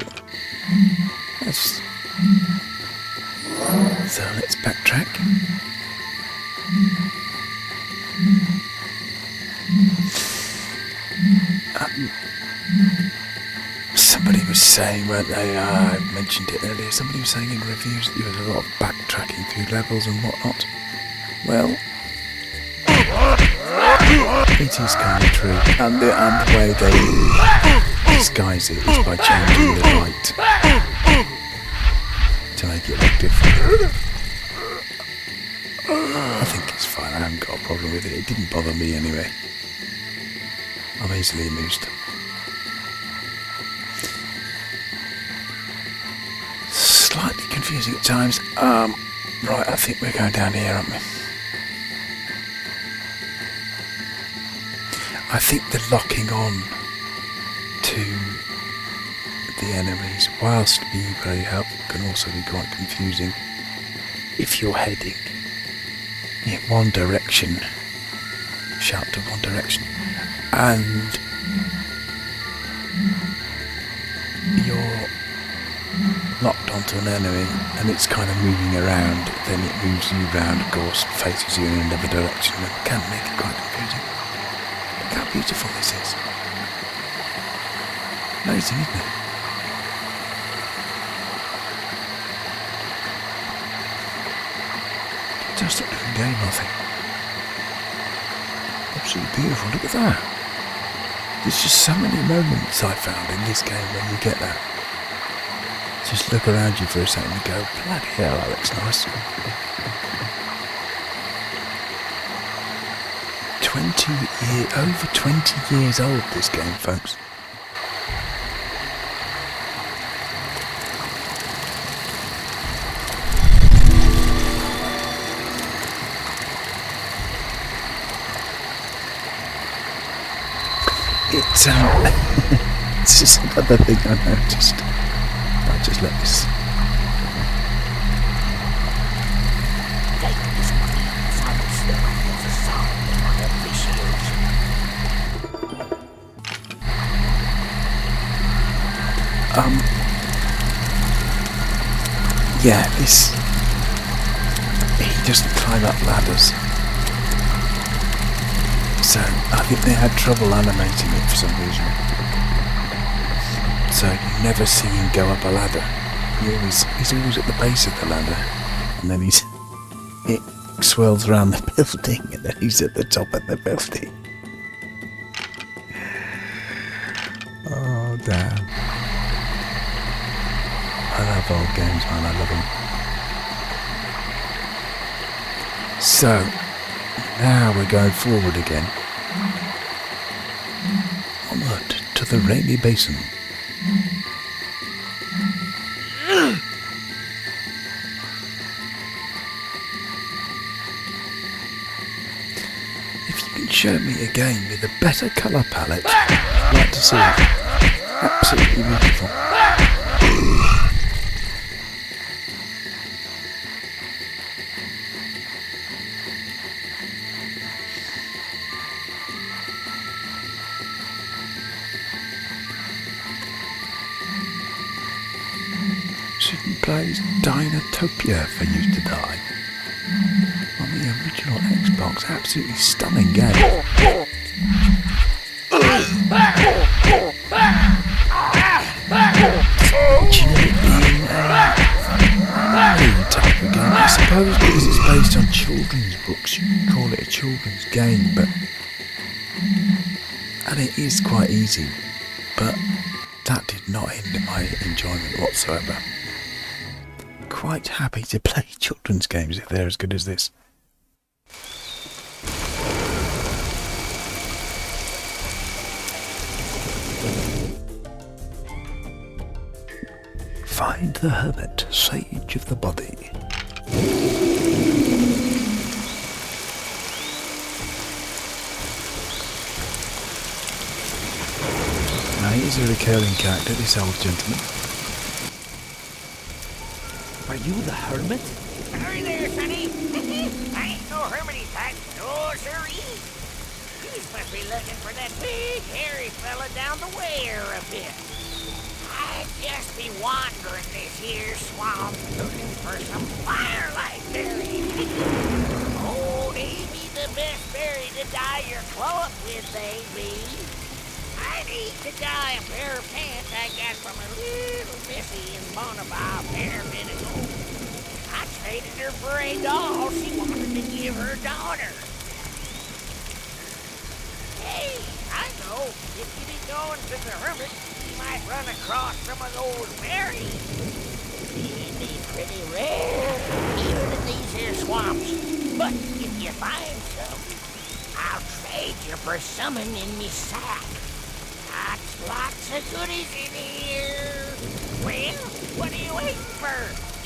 Speaker 1: Yes. So let's backtrack. Somebody was saying, weren't they, I mentioned it earlier, somebody was saying in reviews that there was a lot of backtracking through levels and whatnot. Well, it is kind of true, and the way they disguise it is by changing the light to make it look different. I think it's fine, I haven't got a problem with it. It didn't bother me anyway. I'm easily amused. Slightly confusing at times. Right, I think we're going down here, aren't we? I think the locking on to the enemies, whilst being very helpful, can also be quite confusing if you're heading in one direction, sharp to one direction, and you're locked onto an enemy and it's kind of moving around, then it moves you round, of course, faces you in another direction, and can make it quite confusing. Look how beautiful this is. Amazing, isn't it? Fantastic looking game, I think. Absolutely beautiful, look at that. There's just so many moments I found in this game when you get that. Just look around you for a second and go, bloody hell, that looks nice. over 20 years old, this game, folks. It's just another thing I noticed. I'll just let this.
Speaker 11: Take this Sunstone as a sign of my appreciation.
Speaker 1: Yeah, this. He doesn't climb up ladders. So, I think they had trouble animating it for some reason. So, you never see him go up a ladder. He's always at the base of the ladder. And then it swirls around the building, and then he's at the top of the building. Oh, damn. I love old games, man. I love them. So, now we're going forward again. Onward to the rainy basin. If you can show me a game with a better colour palette, I'd like to see it. Absolutely beautiful. Plays Dinotopia for You to Die on the original Xbox. Absolutely stunning game. Originally being a type of game, I suppose, because it's based on children's books, you can call it a children's game, and it is quite easy, but that did not hinder my enjoyment whatsoever. Quite happy to play children's games if they're as good as this. Find the hermit, sage of the body. Now here's a recurring character, this old gentleman.
Speaker 4: Are you the hermit?
Speaker 6: Sorry there, sonny. I ain't no hermity type, no siree. You must be looking for that big, hairy fella down the way here a bit. I'd just be wandering this here swamp looking for some firelight berries. Oh, they be the best berry to dye your cloth with, they be. I'd eat to dye a pair of pants I got from a little missy in Bonavile a fair bit ago. I traded her for a doll she wanted to give her daughter. Hey, I know, if you be going to the hermit, you might run across some of those berries. They'd be pretty rare, even in these here swamps. But if you find some, I'll trade you for something in me sack. Lots of goodies in here. Well, what are you waiting for?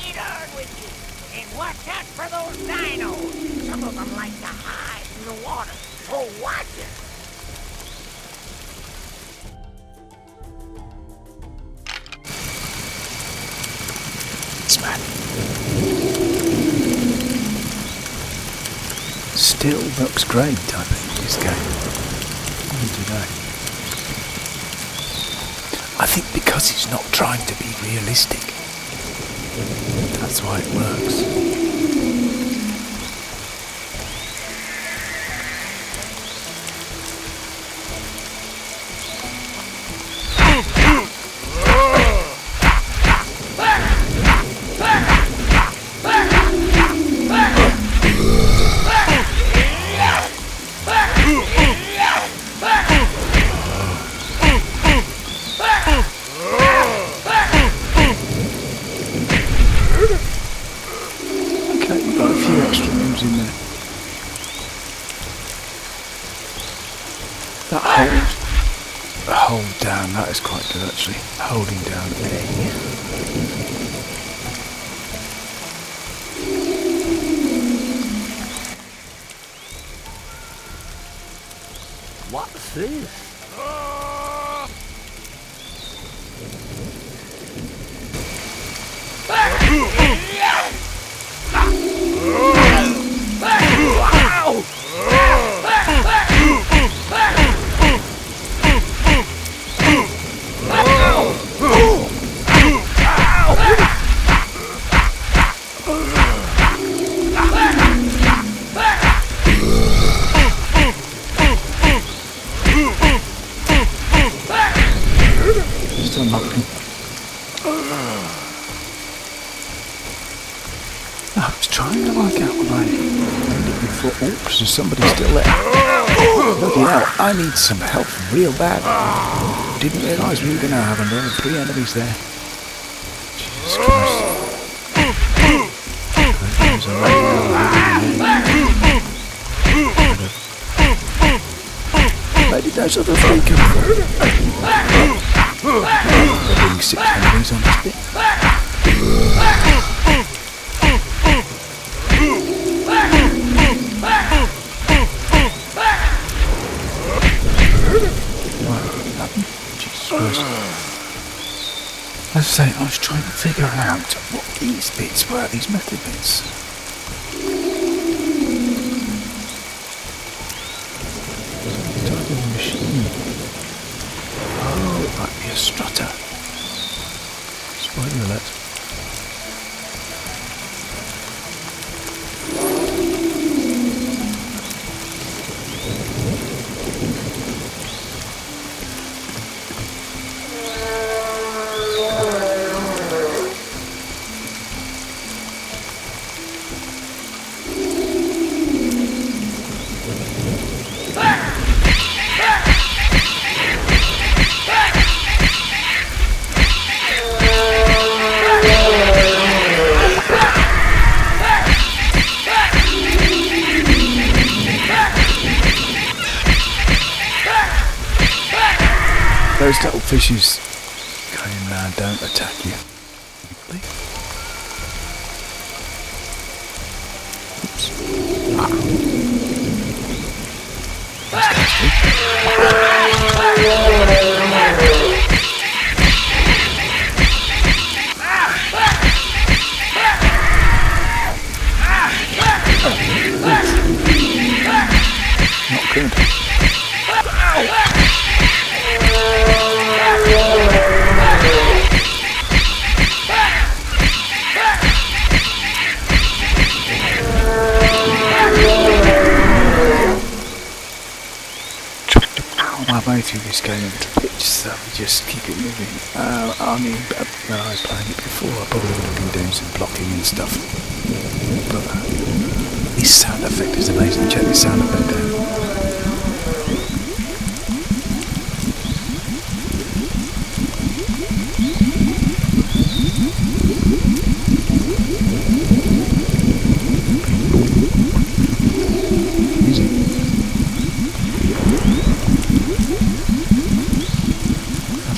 Speaker 6: Get on with you. And watch out for those dinos. Some of them like to hide in the water. So watch it.
Speaker 1: This man still looks great, I think, this game. Even today. I think because it's not trying to be realistic. That's why it works. that is quite good actually. Holding down A.
Speaker 11: What's this?
Speaker 1: Still knocking. I was trying to work out what I ended before. Oops, there's somebody still there. Bloody hell, I need some help real bad. Didn't realise we were going to have another 3 enemies there. Jesus Christ. Where did those other 3 come from? There being 6 enemies on this bit. Jesus Christ. As I say, I was trying to figure out what these bits were, these method bits. Type of machine. Oh, it might be a strutter. Spoiler alert. Those little fishes going round don't attack you. Oops. Ah. Not good. My way through this game a little bit, so we just keep it moving. I mean, when I was playing it before, I probably would have been doing some blocking and stuff. But this sound effect is amazing. Check this sound effect out.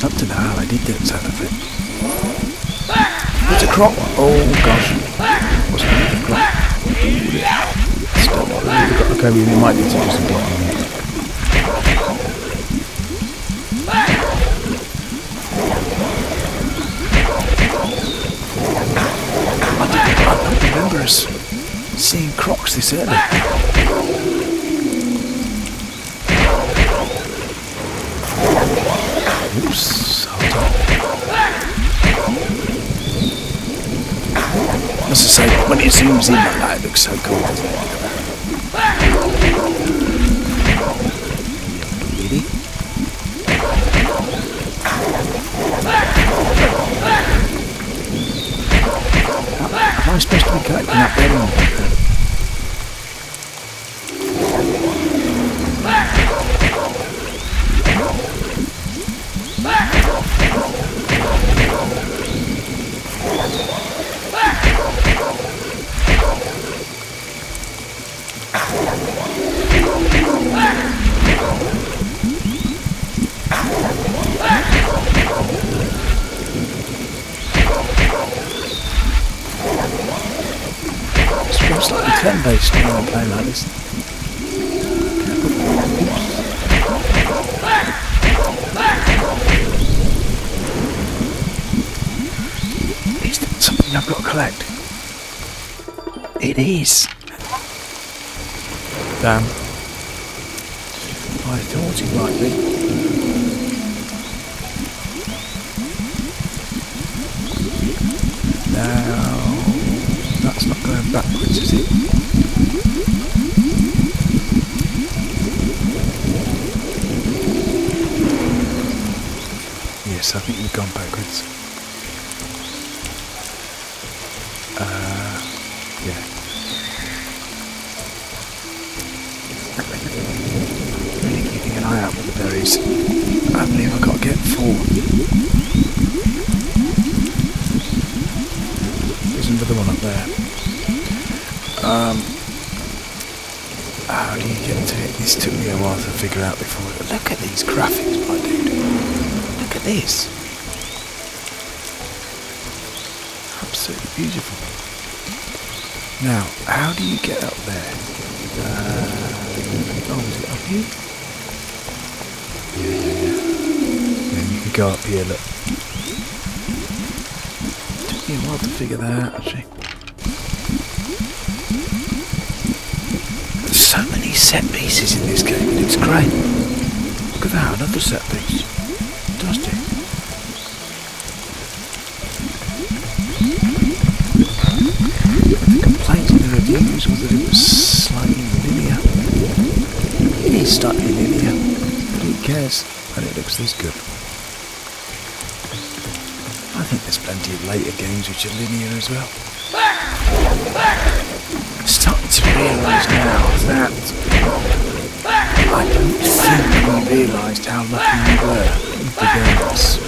Speaker 1: Up to now, I did that sound effect. It's a croc. Oh gosh. What's the croc? Stop. Okay, we might need to do some blocking here. I don't remember us seeing crocs this early. Oops, hold on. As I say, when it zooms in like that, it looks so cool. Really? Am I supposed to be collecting that there? turn-based play like this. Is that something I've got to collect? It is. Damn. I thought it might be. Now, that's not going backwards, is it? Yes, I think we've gone backwards. Yeah. Really keeping an eye out for the berries. I believe I've got to get 4. There's another one up there. How do you get to it? This took me a while to figure out before. Look at these graphics, my dude. Look at this. Absolutely beautiful. Now, how do you get up there? Oh, is it up here? Yeah. Then you can go up here, look. Took me a while to figure that out, actually. There's so many set pieces in this game, and it's great. Look at that, another set piece. Fantastic. The complaints in the reviews was that it was slightly linear. It is slightly linear, but who cares when it looks this good? I think there's plenty of later games which are linear as well. I'm starting to realise now that I don't think we realised how lucky we were with the games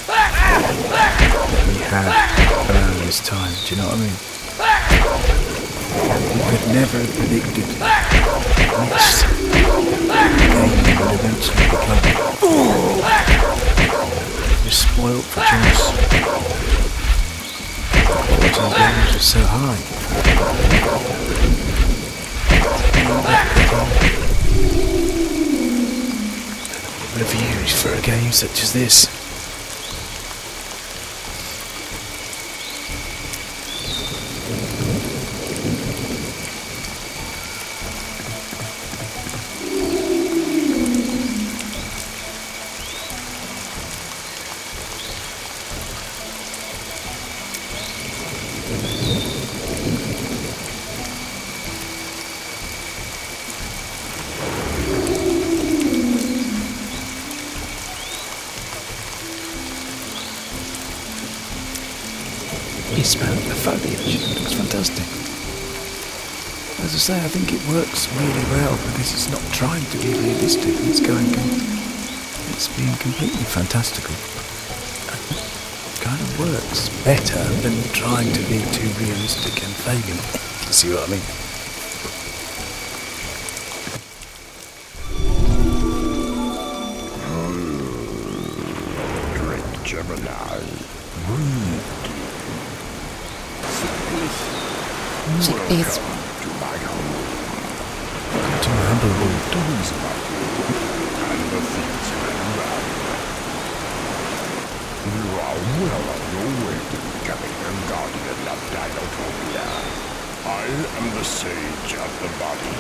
Speaker 1: that we had around this time. Do you know what I mean? We could never have predicted which game would eventually become. We're spoiled for choice. The quality of games was so high. Reviews for a game such as this. Smell the foliage, it looks fantastic. As I say, I think it works really well because it's not trying to be realistic, it's being completely fantastical. It kind of works better than trying to be too realistic and failing. You see what I mean?
Speaker 2: Drink Gemini. Breathe.
Speaker 9: Sick beats.
Speaker 2: To my home.
Speaker 1: To my humble home.
Speaker 2: Toys about you and the things around. You are well on your way to becoming a guardian of Dinotopia. I am the sage of the body.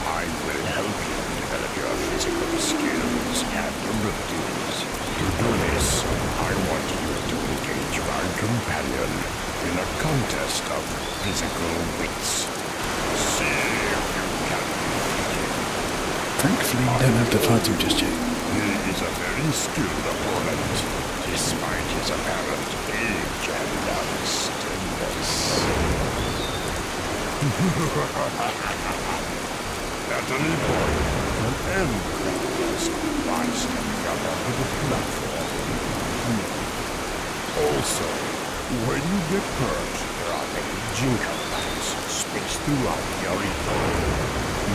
Speaker 2: I will help you develop your physical skills and abilities. To do this, I want you to engage my companion in a contest of physical wits. See if you can defeat him.
Speaker 1: Thankfully, you don't have to fight him just yet.
Speaker 2: He is a very skilled opponent, despite his apparent age and unsteadiness. At any point, an end is advised to come onto the platform. Also, when you get hurt, there are many jingle lights spaced throughout the arena.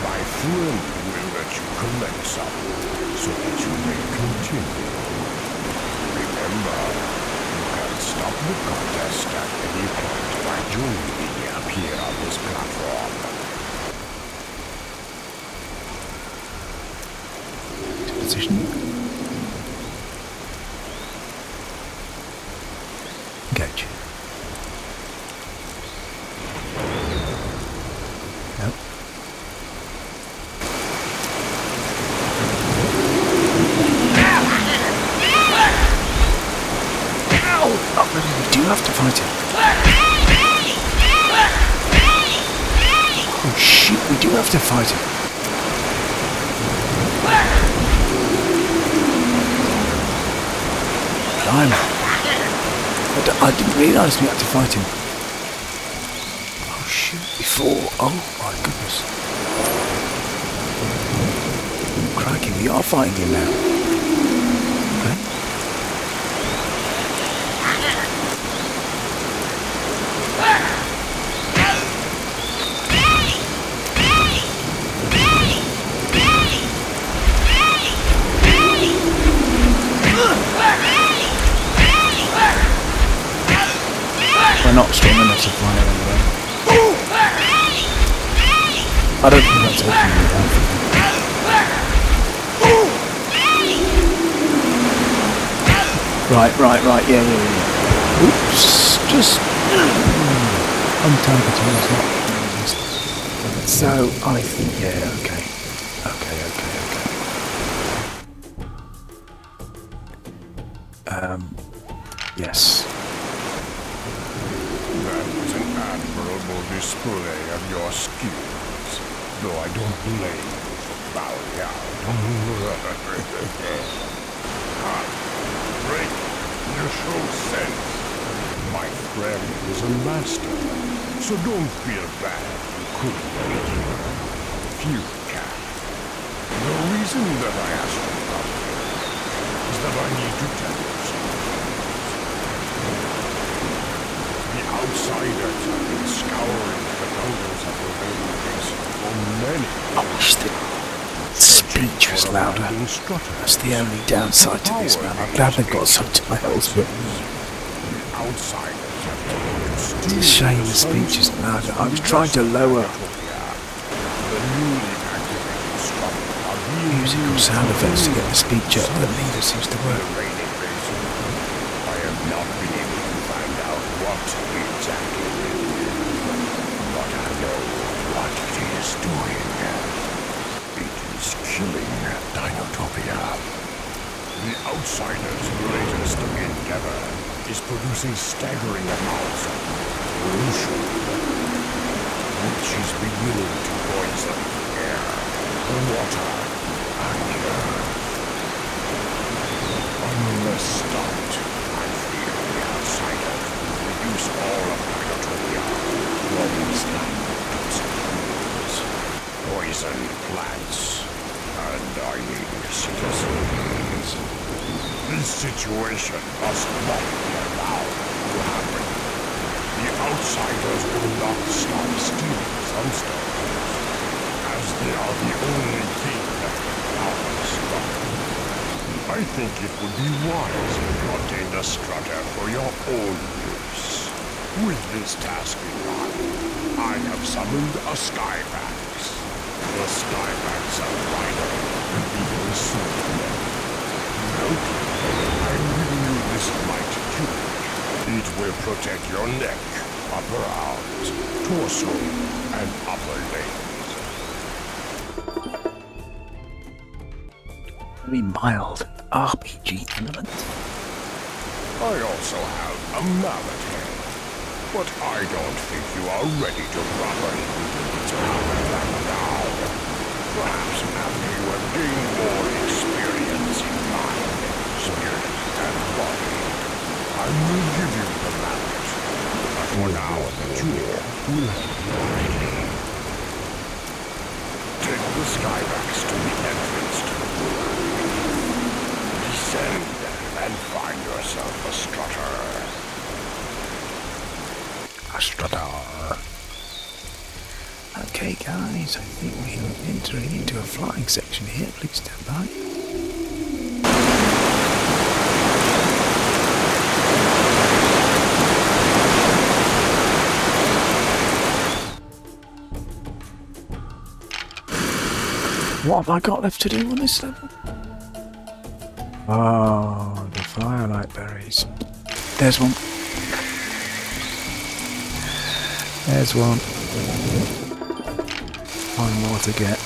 Speaker 2: My friend will let you collect some, so that you may continue. Remember, you can stop the contest at any point by joining the here on this platform.
Speaker 1: Position. Engage. Nope. Oh, we do have to fight him. Oh shit, we do have to fight him. I didn't realise we had to fight him. Oh shoot, before. Oh my goodness. Crikey, we are fighting him now. Okay. We're not strong enough to fight him anyway. I don't think that's opening me down for him. Right, yeah. Oops, just untargeting is not easy. So I think, yeah, okay. Yes.
Speaker 2: That was an admirable display of your skills, though I don't blame you for bowing out. Drake, you show sense. My friend is a master, so don't feel bad you couldn't beat him. Few can. The reason that I asked you about him is that I need to tell you something. The outsiders have been scouring the jungles of the Golden Basin for many years.
Speaker 1: I wish the speech was louder. That's the only downside to this, man. I'm glad they've got subtitles, but it's a shame the speech isn't louder. I was trying to lower musical sound effects to get the speech up, but neither seems to work.
Speaker 2: I have not been able to find out what exactly it is, but I know what it is doing. It is killing Dinotopia. The Outsider's latest endeavor is producing staggering amounts of pollution, which is beginning to poison the air, the water, and the earth. Unless stopped, I fear the Outsiders will reduce all of Dinotopia to a wasteland of toxic fuels, poison plants, and dying citizens. This situation must not be allowed to happen. The Outsiders will not stop stealing Sunstone, as they are the only thing that can power Strutter. I think it would be wise if you obtained a Strutter for your own use. With this task in mind, I have summoned a Skyfax. The Skyfax Rider will be very soon. Note, I'm giving you this light tunic. It will protect your neck, upper arms, torso, and upper legs.
Speaker 1: Very mild RPG element.
Speaker 2: I also have a mallet head, but I don't think you are ready to properly use its power right now. Perhaps after you have gained more experience in mind, spirit, and body, I will give you the mallet. But for now, the tunic will help you greatly. Take the Skyvax to the entrance to the pool. Descend and find yourself a Strutter.
Speaker 1: A Strutter. Okay guys, I think we are entering into a flying section here. Please stand by. What have I got left to do on this level? Oh, the firelight berries. There's one. There's one. One more to get.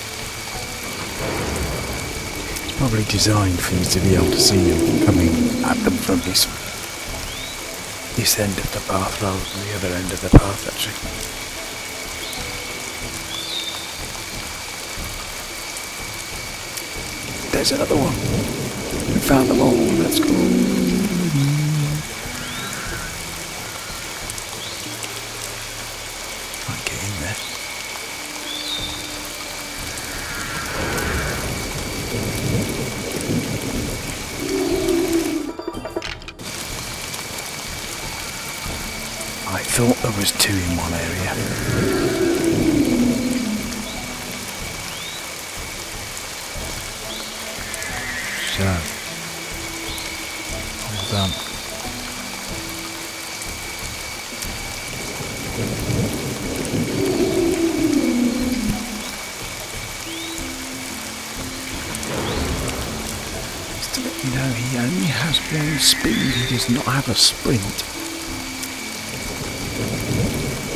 Speaker 1: It's probably designed for you to be able to see them coming at them from this end of the path rather than the other end of the path, actually. There's another one. We found them all. Let's go. Can't get in there. I thought there was two in one area. So, all done. Just to let you know, he only has one speed, he does not have a sprint.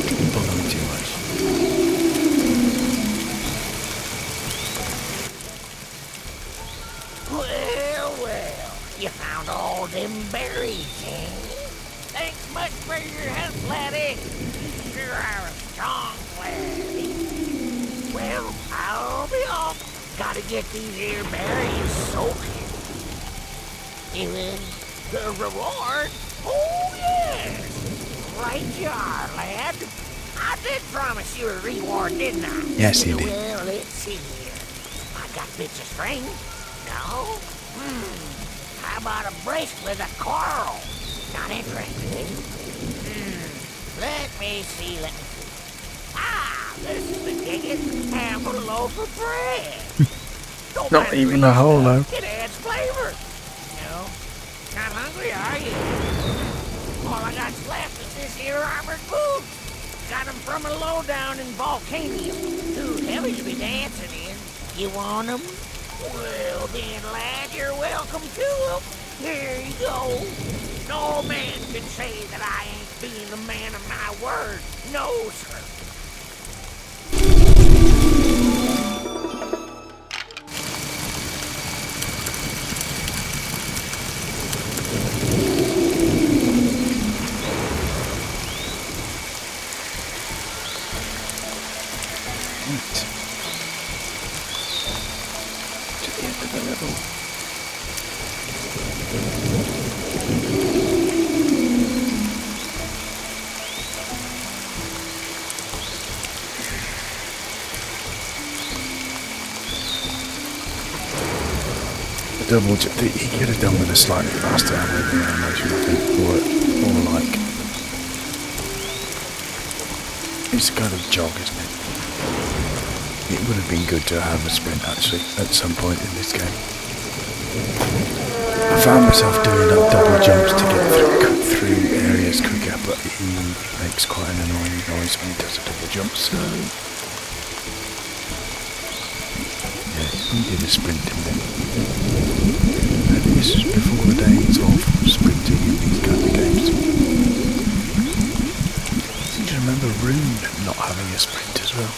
Speaker 1: Didn't bother me too much.
Speaker 6: You found all them berries, eh? Thanks much for your help, laddie. You sure are a strong laddie. Well, I'll be off. Gotta get these here berries soaking. Even the reward? Oh, yes. Right you are, lad. I did promise you a reward, didn't I?
Speaker 1: Yes, you did.
Speaker 6: Well, let's see here. I got bits of string. No? How about a bracelet of coral? Not interested. Let me see. Ah, this is the ticket. Have a loaf of bread. Don't
Speaker 1: Not even a whole loaf.
Speaker 6: It adds flavor. No? Not hungry, are you? All I got's left is this here armored boot. Got 'em from a lowdown in Volcanium. Too heavy to be dancing in. You want 'em? Well then, lad, you're welcome to 'em. Here you go. No man can say that I ain't being a man of my word. No, sir.
Speaker 1: To the end of the level. The double jump that he could have done with a slightly faster animation, I think, or like it's a kind of jog, isn't it? It would have been good to have a sprint actually at some point in this game. I found myself doing up double jumps to get through areas quicker, but he makes quite an annoying noise when he does a double jump, so yeah, he did a sprint in there. And this is before the days of sprinting in these kind of games. I seem to remember Rune not having a sprint as well.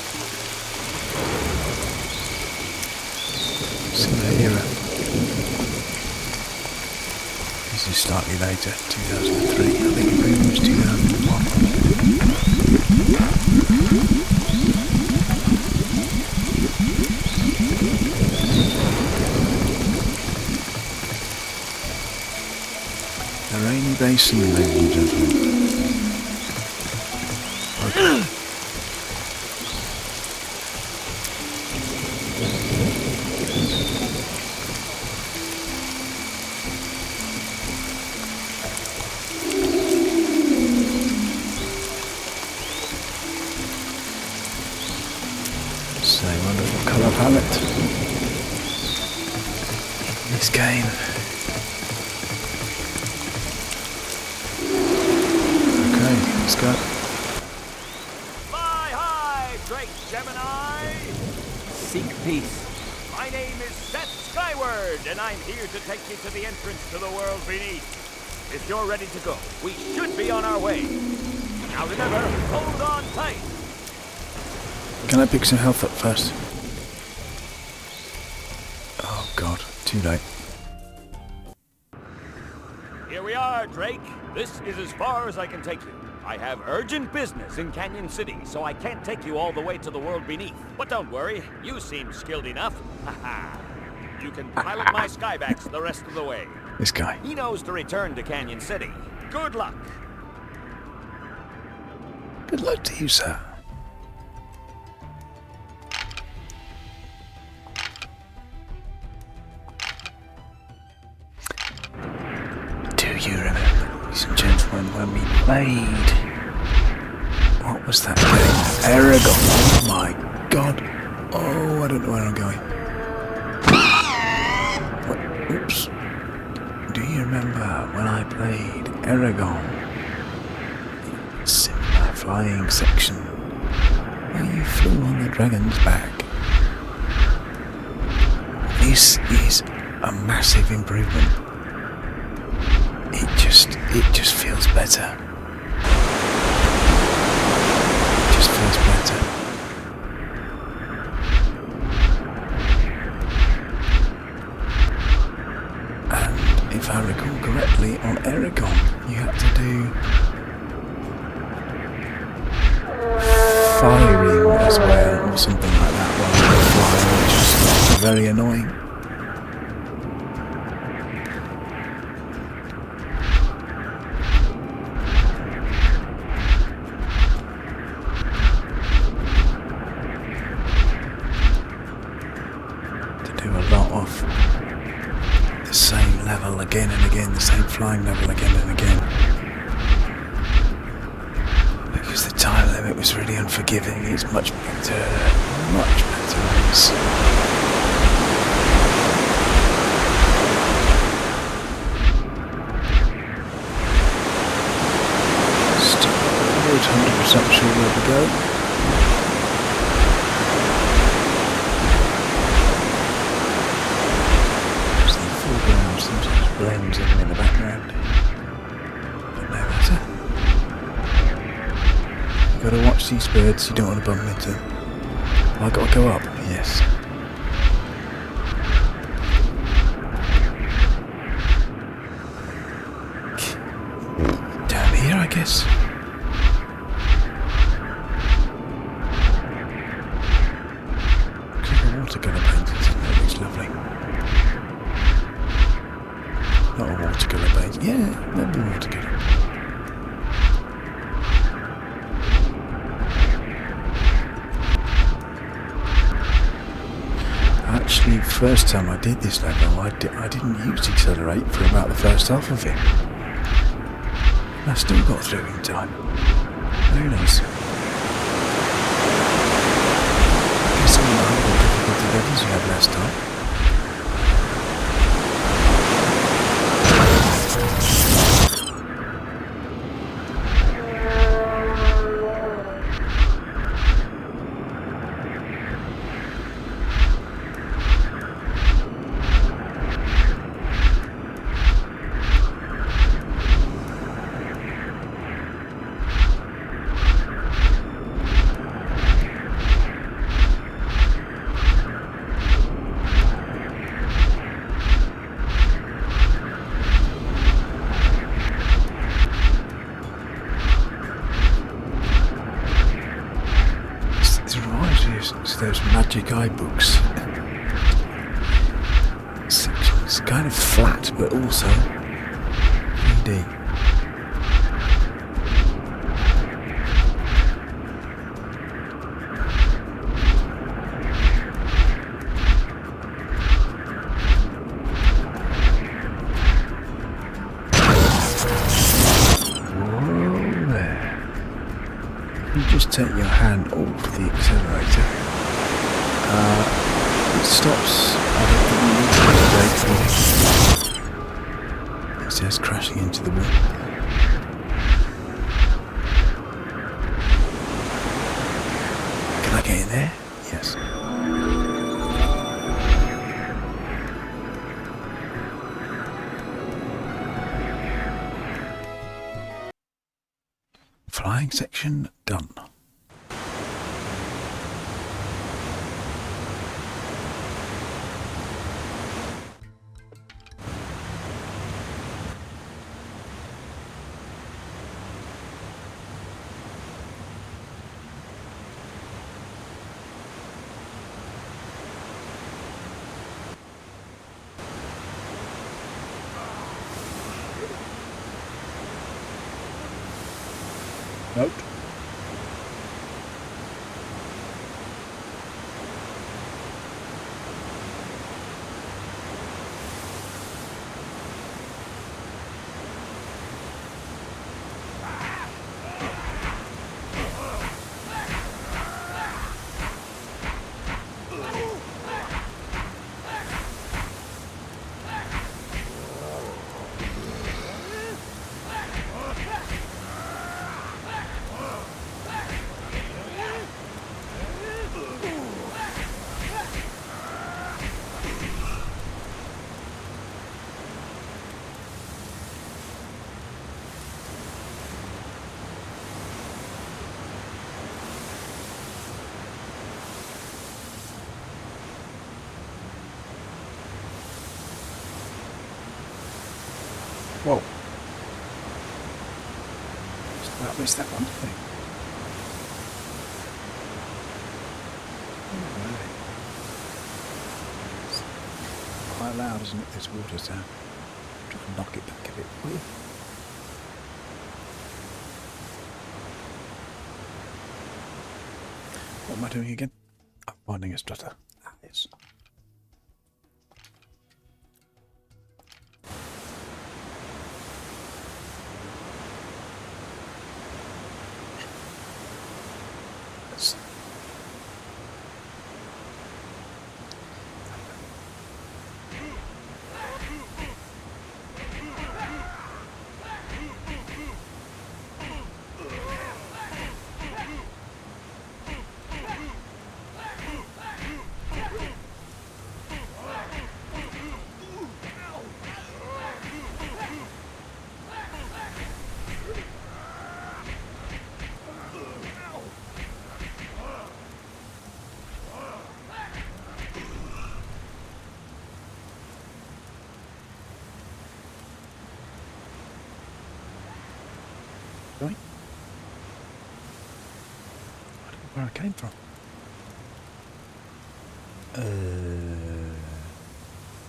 Speaker 1: Similar era. This is slightly later, 2003. I think Rune was 2001. The rainy basin, ladies and gentlemen. Okay. Same wonderful colour palette. This game. Let's go.
Speaker 3: Fly high, Drake Gemini!
Speaker 4: Seek peace.
Speaker 3: I My name is Seth Skyward, and I'm here to take you to the entrance to the world beneath. If you're ready to go, we should be on our way. Now remember, hold on tight.
Speaker 1: Can I pick some health up first? Oh god, too late.
Speaker 3: Here we are, Drake. This is as far as I can take you. I have urgent business in Canyon City, so I can't take you all the way to the world beneath. But don't worry, you seem skilled enough. Haha. You can pilot my Skybacks the rest of the way.
Speaker 1: This guy.
Speaker 3: He knows to return to Canyon City. Good luck.
Speaker 1: Good luck to you, sir. Do you remember, ladies and gentlemen, when we played? What was that game? Aragon. Oh my god. Oh, I don't know where I'm going. What? Oops. Do you remember when I played Aragon? Similar flying section where you flew on the dragon's back. This is a massive improvement. It just feels better. It just feels better. And if I recall correctly, on Aragon you had to do firing as well, or something like that, while you were flying, which was very annoying. Again and again, the same flying level again and again. Because the time limit was really unforgiving. It's much better. Much better. Still not 100% sure where we go. Blends in the background. But no matter. You've got to watch these birds, you don't want to bump into them. I've got to go up, yes. Down here, I guess. Look at the watercolour paintings, isn't it? It's lovely. Not a watercolour paint. Yeah, maybe watercolour. Actually, first time I did this level, I didn't use accelerate for about the first half of it. And I still got through in time. Very nice. I guess I'm not having difficulty levels you had last time. Those magic eye books. It's kind of flat, but also 3D. Whoa there. You just take your hand off the accelerator. It stops. I don't think you need to brake for it. It says crashing into the wall. Can I get in there? Yes. Flying section done. Note. Whoa. Just about missed that one, didn't I? It's quite loud, isn't it, this water sound? Try to knock it back a bit, will you? What am I doing again? I'm finding a strutter. Ah, yes. Going? I don't know where I came from.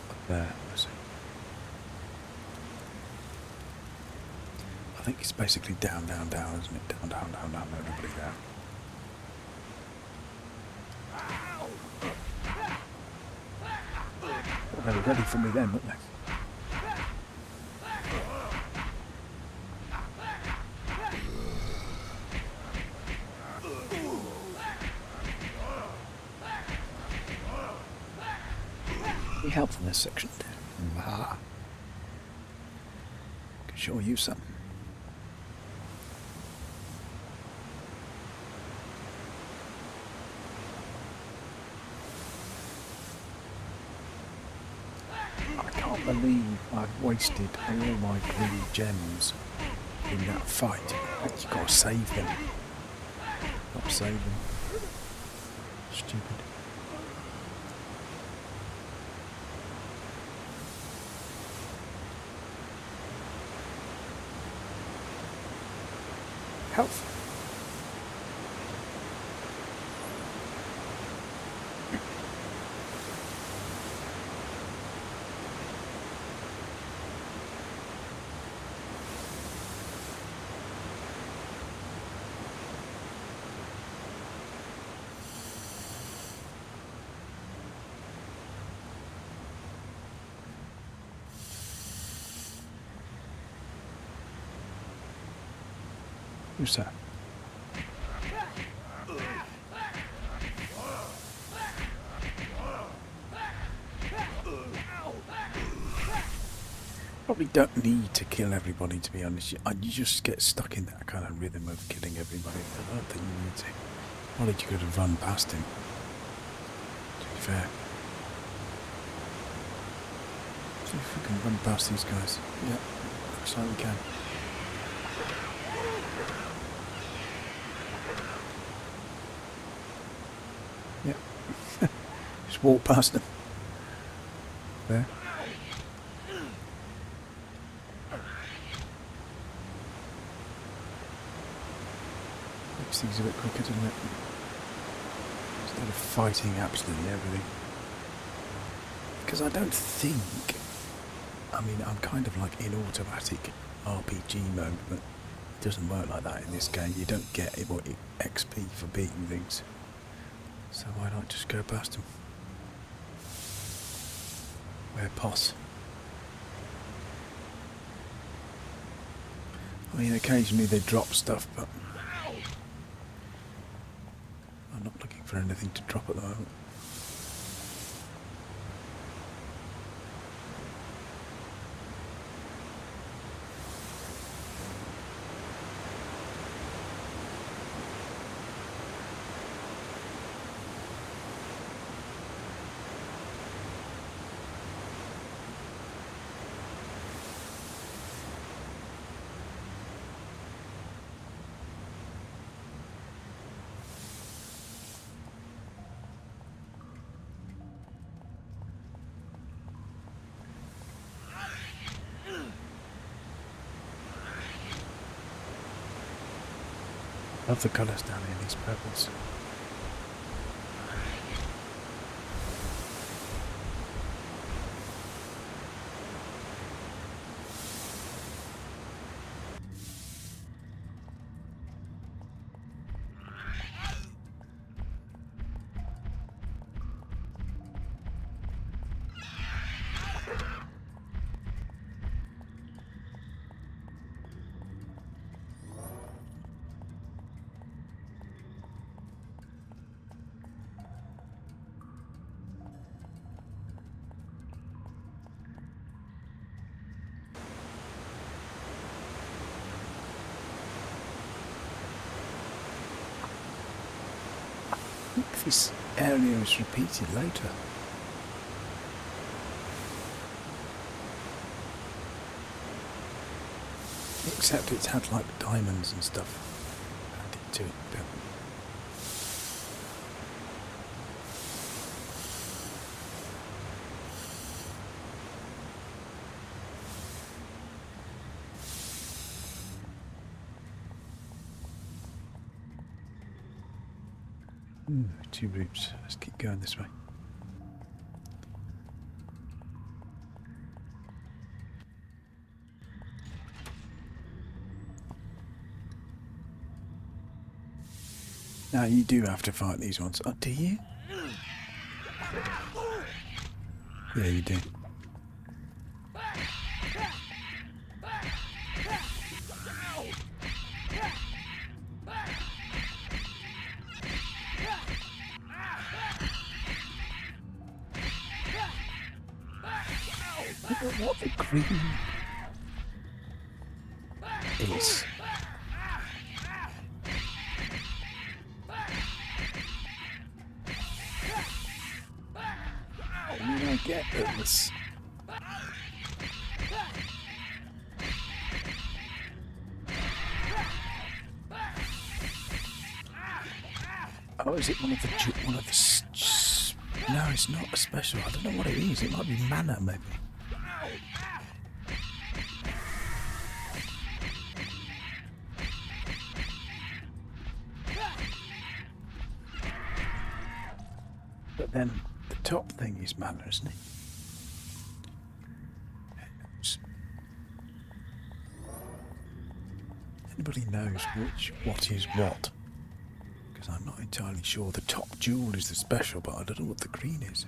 Speaker 1: Up there, I see. I think it's basically down, down, down, isn't it? Down, down, down, down, everybody down. Well, they were ready for me then, weren't they? Helpful in this section. Ah. Can sure use some. I can't believe I've wasted all my green gems in that fight. You've got to save them. Got to save them. Stupid. Health. Who's that? Probably don't need to kill everybody, to be honest. You just get stuck in that kind of rhythm of killing everybody. I don't think you need to. Why did you could have run past him? To be fair. See if we can run past these guys. Yeah, looks like we can. walk past them. There. Makes things a bit quicker, doesn't it? Instead of fighting absolutely everything. Because I don't think... I mean, I'm kind of like in automatic RPG mode, but it doesn't work like that in this game. You don't get XP for beating things. So why not just go past them? Where pos? I mean, occasionally they drop stuff, but I'm not looking for anything to drop at the moment. Love the colours down here, these purples. I think this area is repeated later. Except it's had like diamonds and stuff added to it. Two routes. Let's keep going this way. Now you do have to fight these ones. Oh, do you? Yeah, you do. What the green is. You don't get this. Oh, is it one of the? No, it's not a special. I don't know what it is. It might be mana, maybe. But then the top thing is mana, isn't it? Anybody knows what is what? Because I'm not entirely sure. The top jewel is the special, but I don't know what the green is.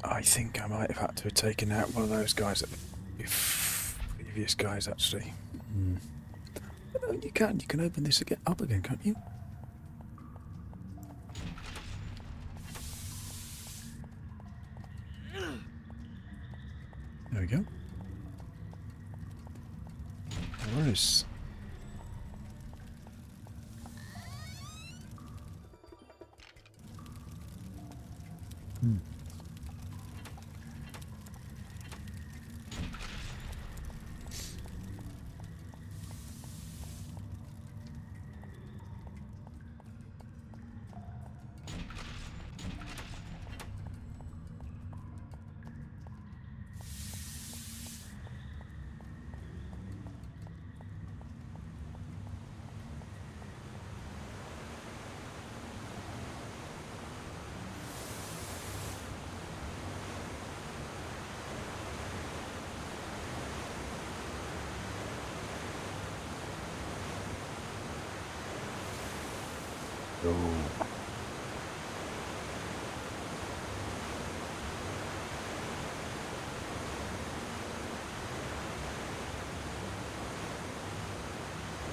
Speaker 1: I think I might have had to have taken out one of those guys at the previous guys, actually. Oh, you can open this again, up again, can't you? There we go. Where is... go.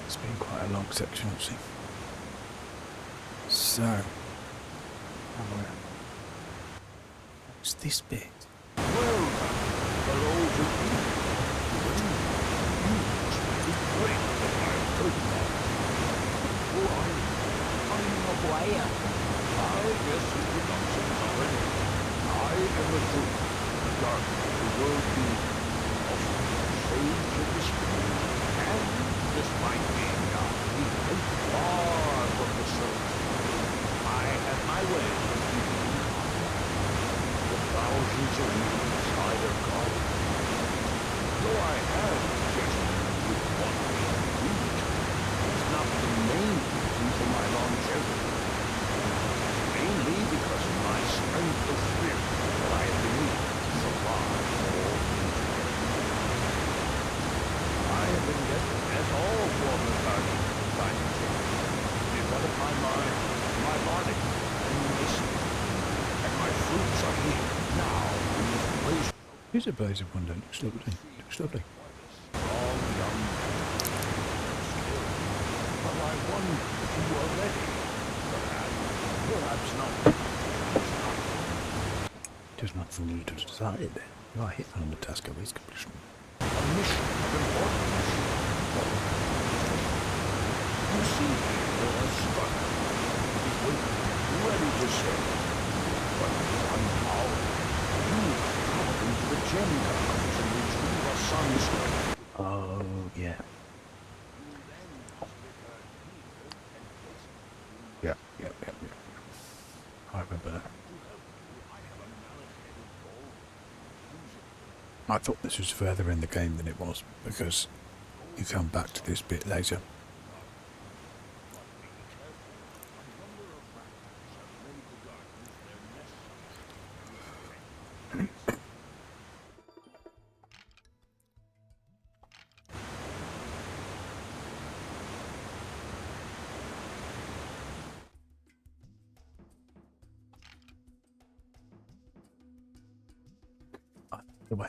Speaker 1: It's been quite a long section, actually. So, what's this bit? Here's a blaze of wonder. Looks lovely. Looks lovely.
Speaker 2: But I wonder if you are ready. Perhaps not.
Speaker 1: There's nothing new to decide then. You are hit on the task of his completion.
Speaker 2: A mission of importance. You see here a struggle. He's waiting, ready to serve. But somehow, you come into the gem towns and retrieve a Sunstone.
Speaker 1: Oh, yeah. Yeah. I remember that. I thought this was further in the game than it was, because you come back to this bit later.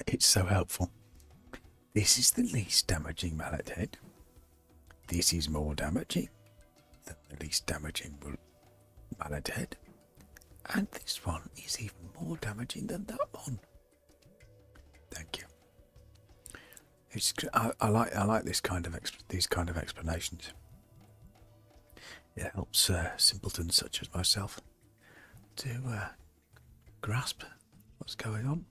Speaker 1: It's so helpful. This is the least damaging mallet head. This is more damaging than the least damaging mallet head. And this one is even more damaging than that one. Thank you. It's I like this kind of these kind of explanations. It helps simpletons such as myself to grasp what's going on.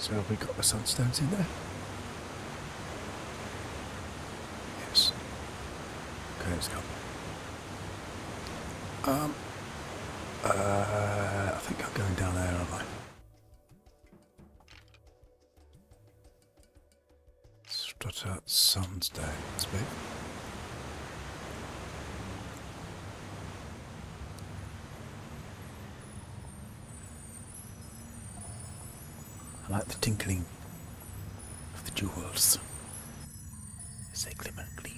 Speaker 1: So have we got the Sunstones in there? Yes. Okay, let's go. I think I'm going down there, aren't I? Strut out Sunstone, let's move. I like the tinkling of the jewels as they glimmer and gleam.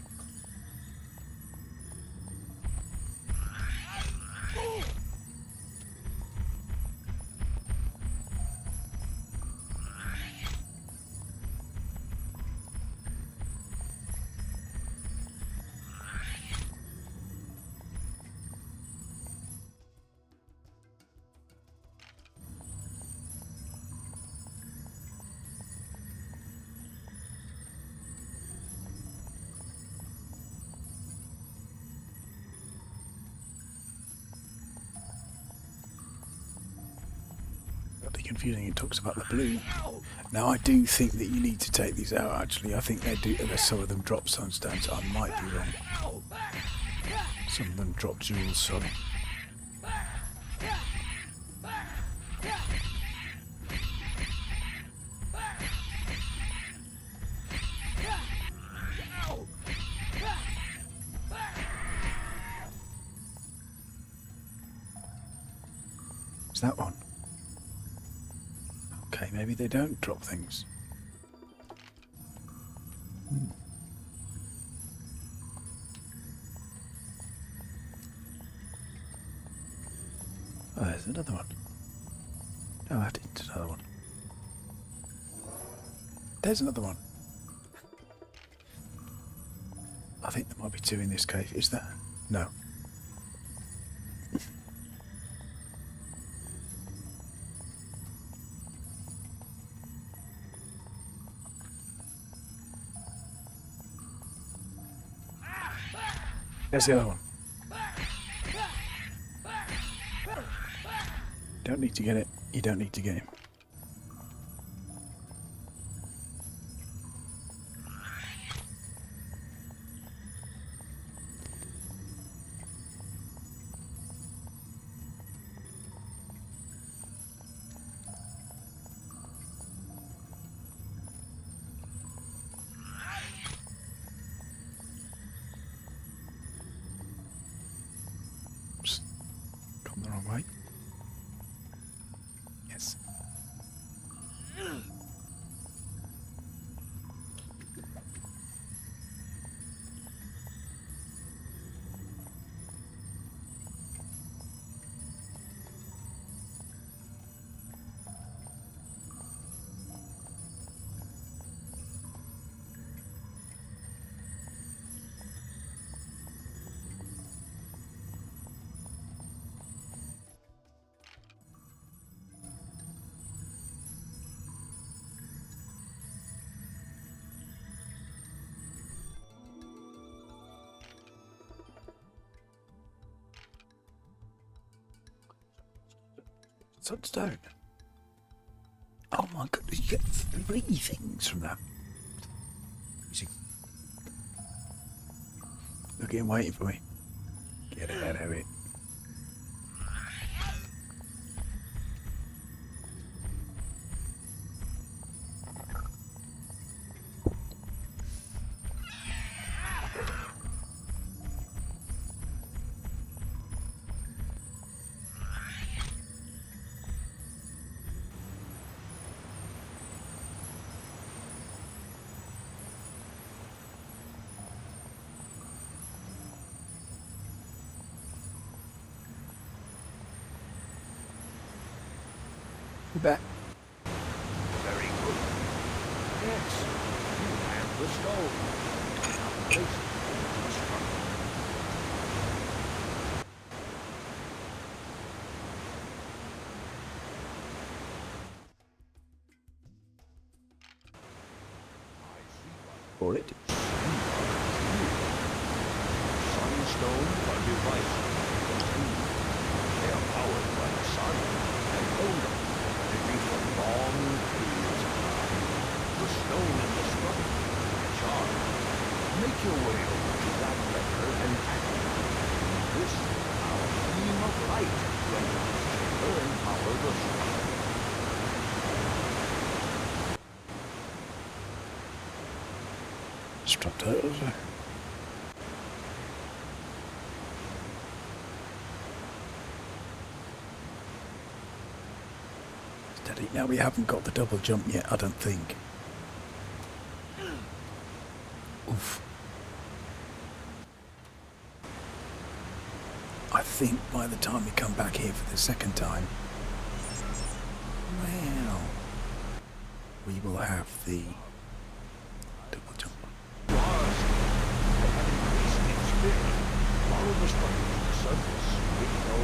Speaker 1: Confusing. It talks about the blue. Now I do think that you need to take these out. Actually, I think they do. Some of them drop sunstones. I might be wrong. Some of them drop jewels. Sorry. Is that one? Okay, maybe they don't drop things. Oh, there's another one. No, that is another one. There's another one. I think there might be two in this cave. Is there? No. There's the other one. Don't need to get it. You don't need to get him. Oops. Gone the wrong way. Yes. Sunstone. Oh my god, you get 3 things from that. You see? Look at him waiting for me. Get out of it. You back?
Speaker 2: Very good. Yes, you have the stone. Now place it in the struggle.
Speaker 1: For it.
Speaker 2: Sunstone are devices continue. They are powered by the sun and hold up energy for long periods of time. The stone in the struggle charge. Make your way over to that letter and activate. This is our beam of light to enter this chamber and power the struggle.
Speaker 1: Strapped over. Steady. Now we haven't got the double jump yet, I don't think. Oof. I think by the time we come back here for the second time, well, we will have the double jump.
Speaker 2: Follow the struggle to the surface with no...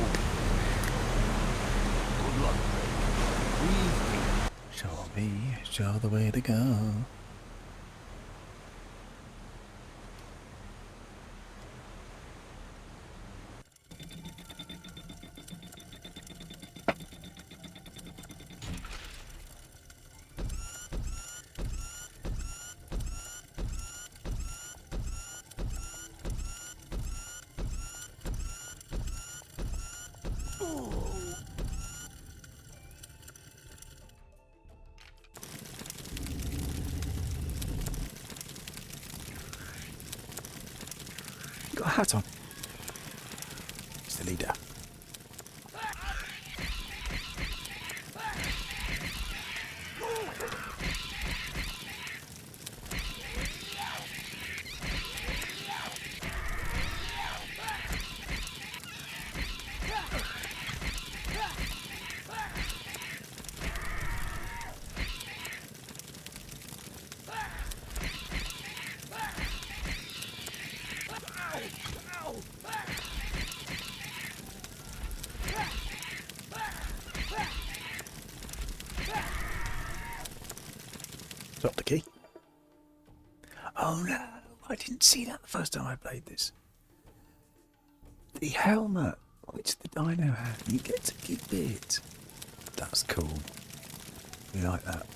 Speaker 2: Good luck, Drake. Breathe deep.
Speaker 1: Show the way to go. Got a hat on. He's the leader. Oh no, I didn't see that the first time I played this. The helmet, which the dino had, you get to keep it. That's cool. We like that.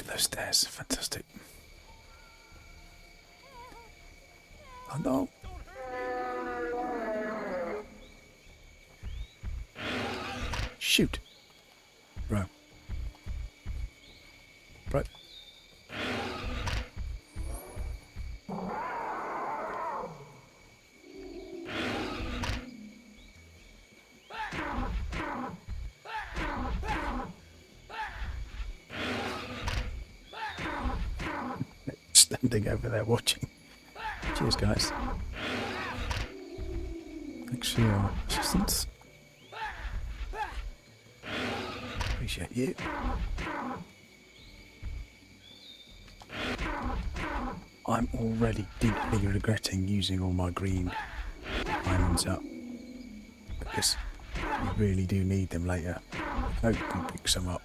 Speaker 1: Those stairs, fantastic. Oh no. Shoot. Bro. Bro. Standing over there watching. Cheers, guys. Thanks for your assistance. Appreciate you. I'm already deeply regretting using all my green diamonds up, because we really do need them later. I hope we can pick some up.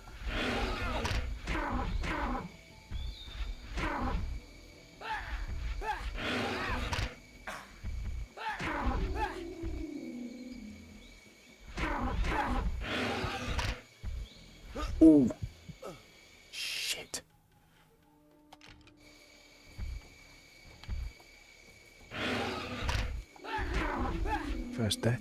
Speaker 1: Oh, shit. First death.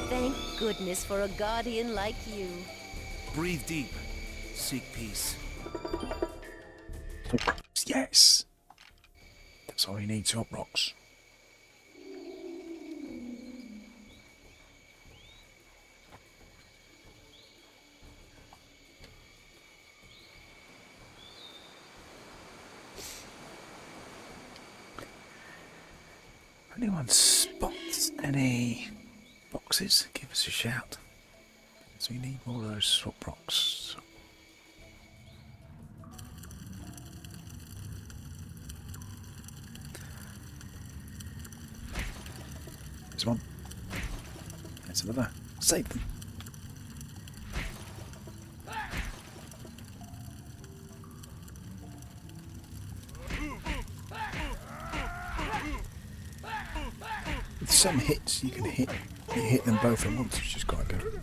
Speaker 12: Thank goodness for a guardian like you.
Speaker 2: Breathe deep. Seek peace.
Speaker 1: Yes! That's all you need, top rocks. If anyone spots any boxes, give us a shout. So we need more of those swap rocks. There's one. There's another. Save them. With some hits, you can hit them both at once, which is quite good.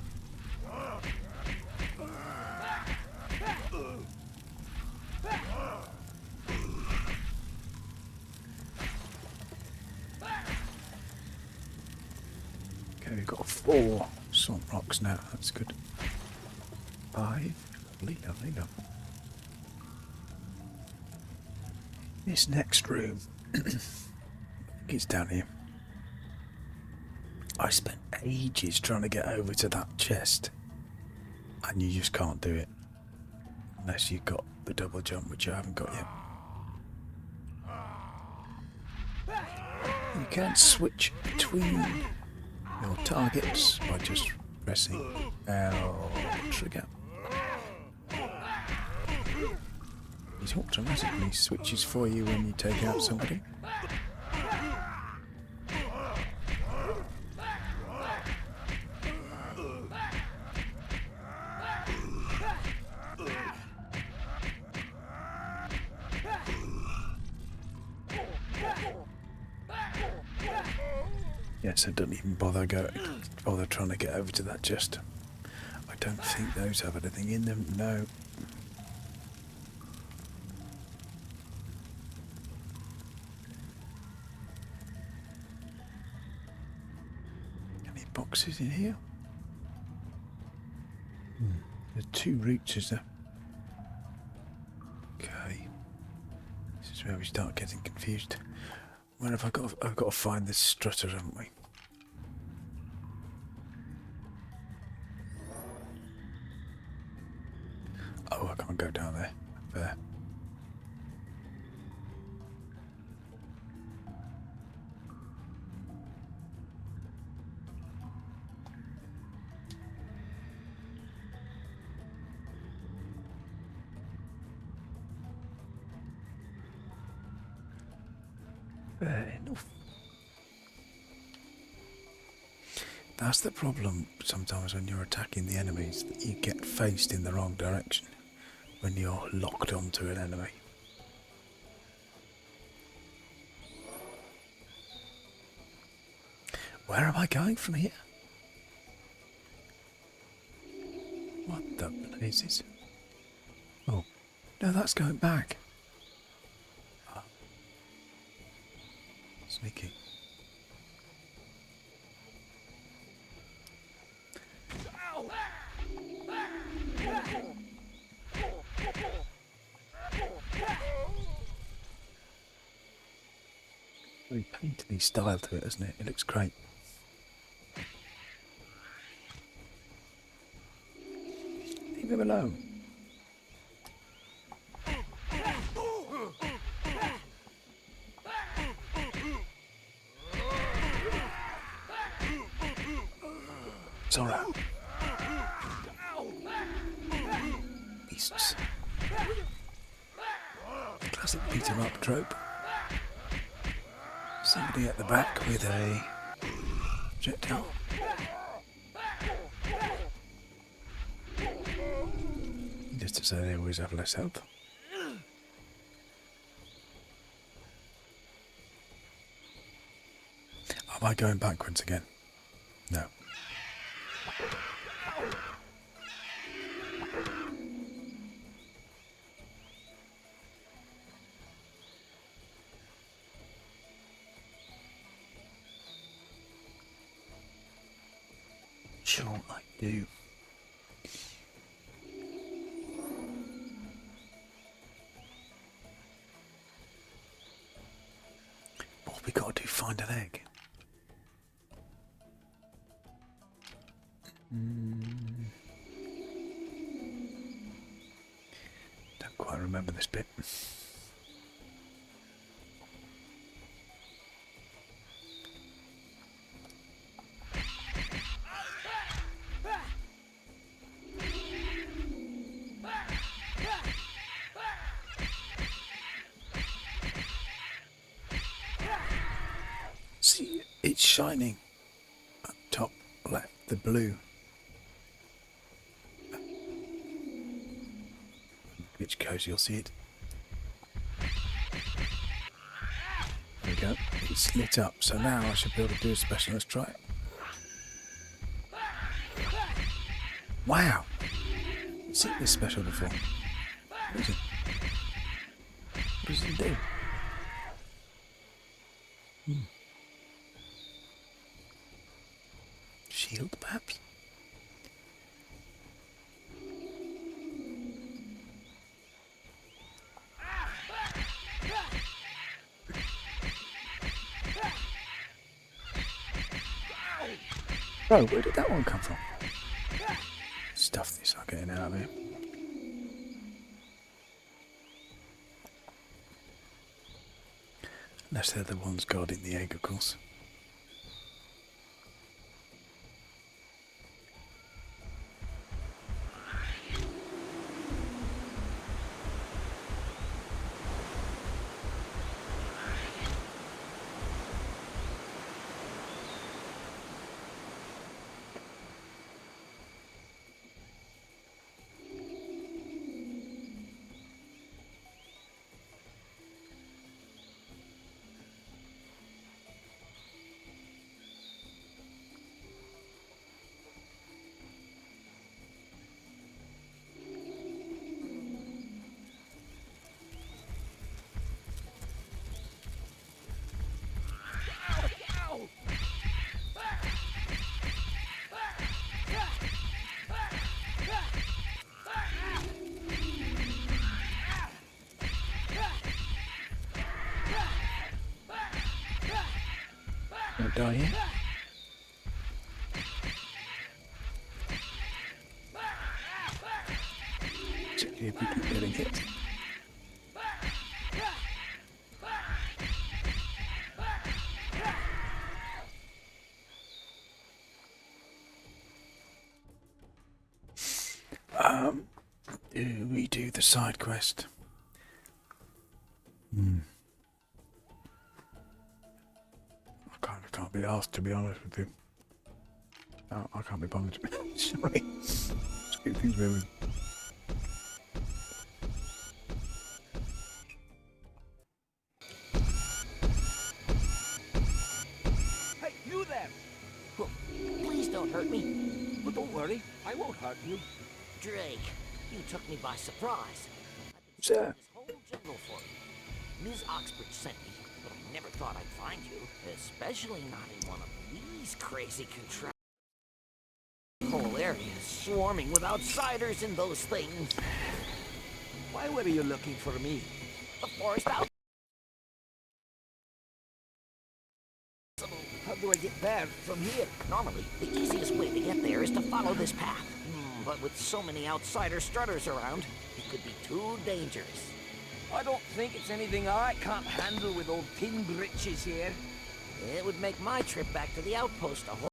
Speaker 1: Okay, we've got 4 swamp rocks now. That's good. 5. Lovely, lovely, lovely. This next room, it's down here. I spent ages trying to get over to that chest, and you just can't do it unless you've got the double jump, which I haven't got yet. You can switch between your targets by just pressing L trigger. It automatically switches for you when you take out somebody. Yes, I don't even bother trying to get over to that chest. I don't think those have anything in them. No. Any boxes in here? There's 2 routes, is there? Okay. This is where we start getting confused. Where have I got? I've got to find this strutter, haven't we? Oh, I can't go down there. There. Fair enough. That's the problem sometimes when you're attacking the enemies, that you get faced in the wrong direction when you're locked onto an enemy. Where am I going from here? What the blazes? Oh, no, that's going back. Oh. Sneaky. Very painterly style to it, isn't it? It looks great. Leave him alone. Zorro. Beasts. Classic beat 'em up trope. Somebody at the back with a projectile. Just to say they always have less health. Am I going backwards again? No. Sure, I do. What we got to do? Find an egg. Don't quite remember this bit. See, it's shining up top left, the blue. Which goes, you'll see it. There we go. It's lit up, so now I should be able to do a special. Let's try it. Wow! I've seen this special before. What is it? What does it do? Shield, perhaps? Oh, where did that one come from? Stuff this, I'm getting out of here. Unless they're the ones guarding the egg, of course. die here. Particularly if we keep getting hit. Do we do the side quest? I can't be asked, to be honest with you. No, I can't be bothered. Sorry. Let's keep things moving.
Speaker 4: Hey, you there!
Speaker 11: Oh, please don't hurt me.
Speaker 4: But don't worry, I won't hurt you.
Speaker 11: Drake, you took me by surprise.
Speaker 1: Sir.
Speaker 11: This whole jungle for you. Ms. Oxbridge sent me, but I never thought I'd find you, especially not in one of these crazy contraptions. The whole area is swarming with outsiders and those things.
Speaker 4: Why were you looking for me?
Speaker 11: The forest out.
Speaker 4: How do I get there from here?
Speaker 11: Normally, the easiest way to get there is to follow this path. But with so many outsider strutters around, it could be too dangerous.
Speaker 4: I don't think it's anything I can't handle with old tin britches here.
Speaker 11: It would make my trip back to the outpost a whole...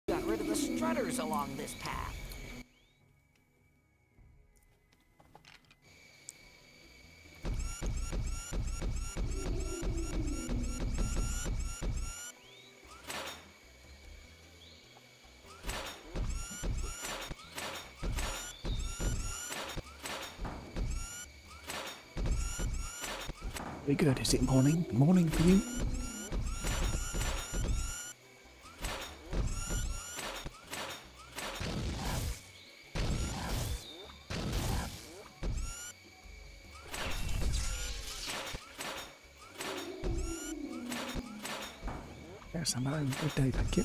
Speaker 11: Got rid of the strutters along this path.
Speaker 1: Very good. Is it morning? Morning for you? Yes, I'm having a good day, thank you.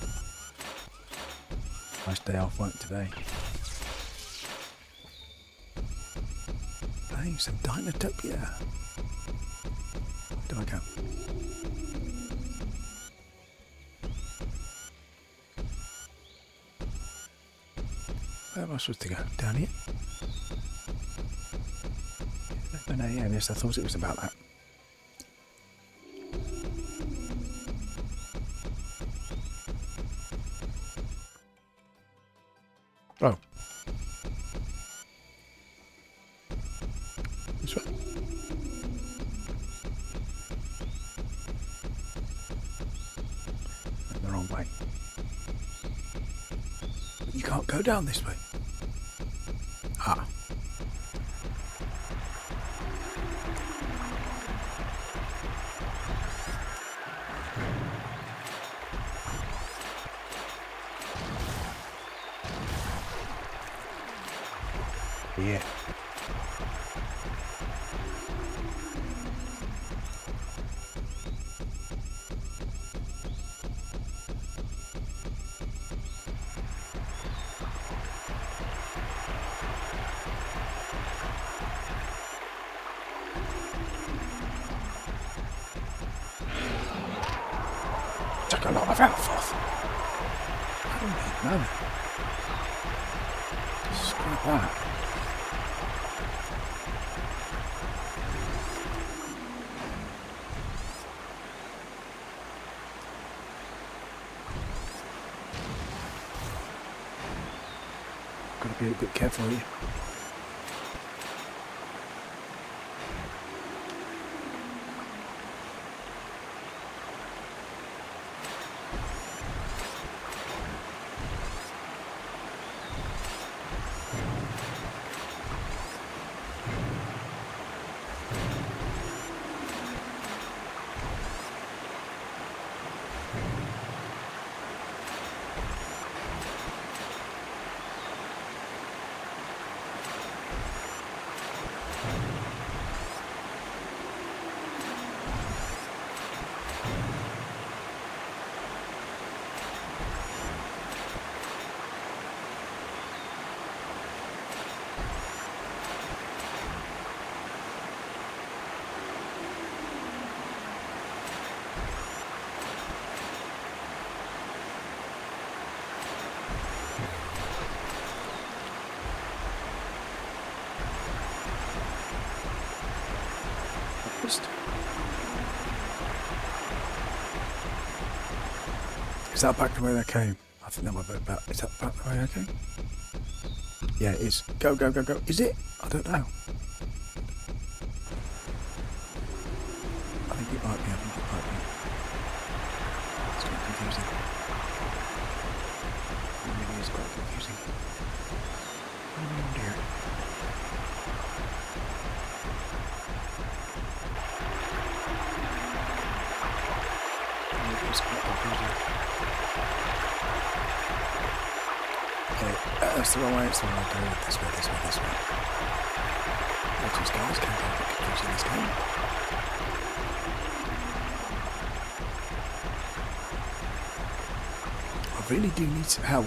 Speaker 1: Nice day off work today. Playing some Dinotopia. Do I go? Where am I supposed to go? Down here? No, yeah, yes, I thought it was about that. Oh. This way. Went the wrong way. But you can't go down this way. Ah. Yeah. Took a lot of Alpha. I don't even know. Scrap that. Got to be a bit careful here. first. Is that back the way they came? I think that might be about. Is that back the way I came? Yeah, it is. Go, go, go, go. Is it? I don't know. I think it might be. It's quite confusing. It really is quite confusing. Oh dear. It is quite confusing. Okay, that's the wrong way. It's the wrong way. Go this way, this way, this way. What these guys can be a bit confusing in this game. I really do need some help.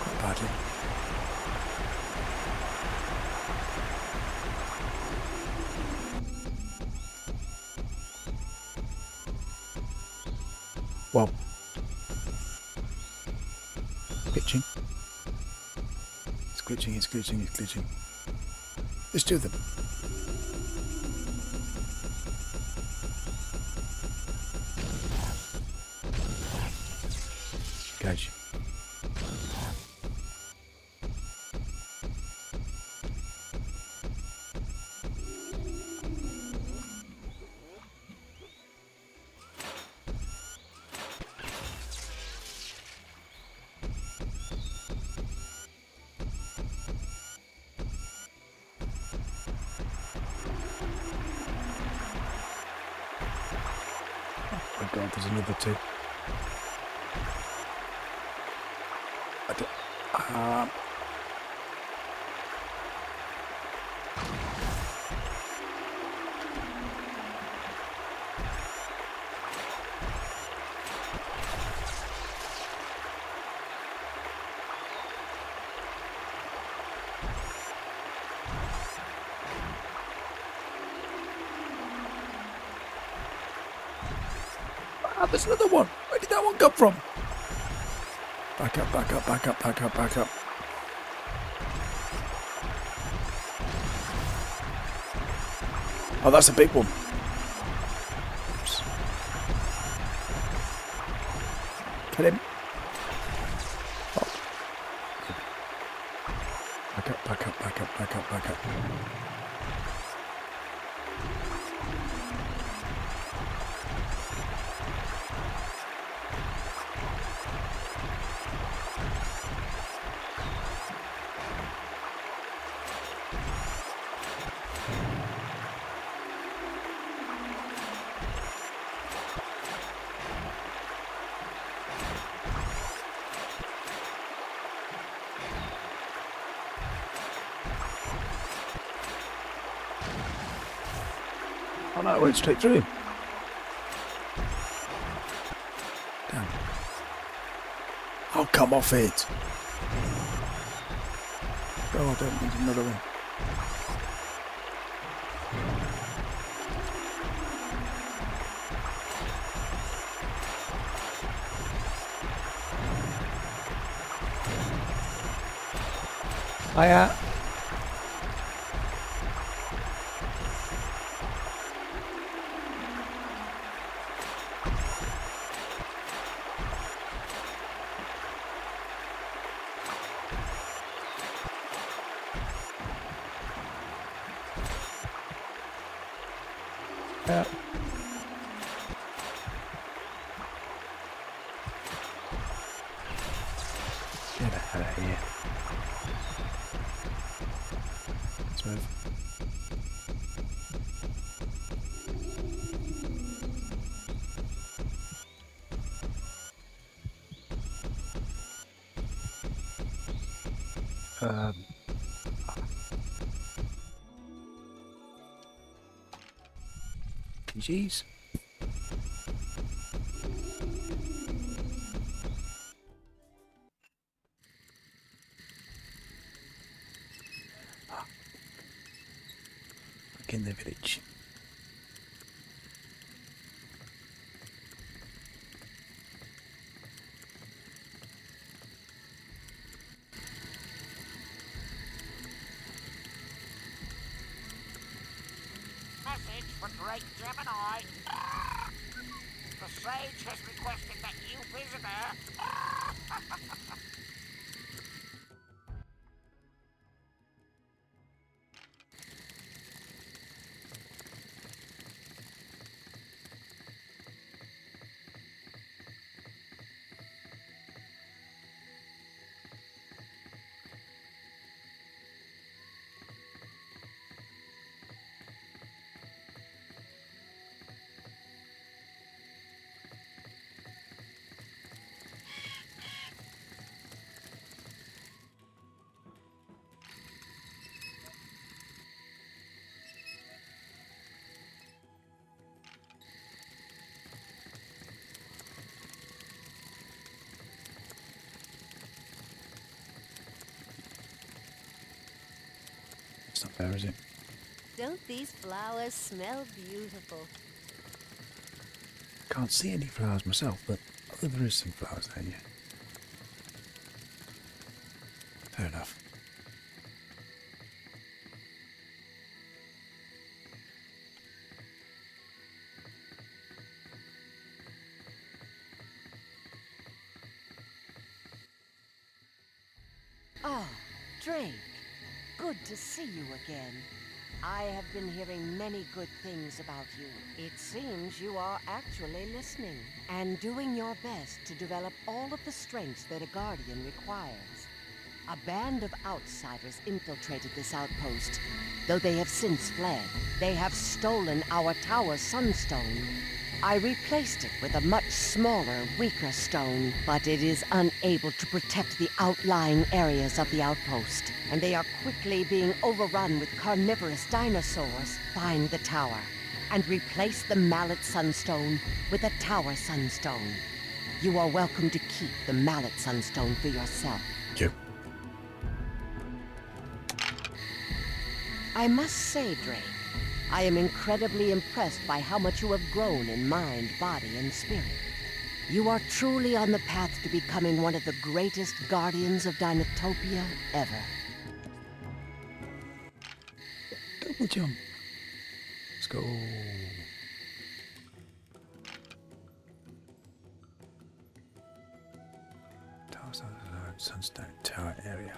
Speaker 1: Quite badly. Well, glitching. It's glitching, it's glitching, it's glitching. Let's do them. Gauge. Oh my god, there's another two. I don't, there's another one. Where did that one come from? Back up, back up, back up, back up, back up. Oh, that's a big one. Oops. Get him. Oh. Back up, back up, back up, back up, back up. Oh no, it went straight through him. Damn. Oh, come off it. Oh, I don't need another one. Hiya. Yeah. Get the hell out of here. Let's move. Jeez. Back in the village.
Speaker 6: for Drake Gemini. The sage has requested that you visit her.
Speaker 1: It's not there, is it?
Speaker 12: Don't these flowers smell beautiful?
Speaker 1: Can't see any flowers myself, but I think there is some flowers there, yeah. Fair enough.
Speaker 5: Ah, Drake. Good to see you again. I have been hearing many good things about you. It seems you are actually listening and doing your best to develop all of the strengths that a guardian requires. A band of outsiders infiltrated this outpost. Though they have since fled, they have stolen our tower Sunstone. I replaced it with a much smaller, weaker stone, but it is unable to protect the outlying areas of the outpost, and they are quickly being overrun with carnivorous dinosaurs. Find the tower, and replace the Mallet Sunstone with a Tower Sunstone. You are welcome to keep the Mallet Sunstone for yourself.
Speaker 1: Thank you.
Speaker 5: I must say, Drake, I am incredibly impressed by how much you have grown in mind, body, and spirit. You are truly on the path to becoming one of the greatest guardians of Dinotopia ever.
Speaker 1: Double jump. Let's go. Sunstone Tower area.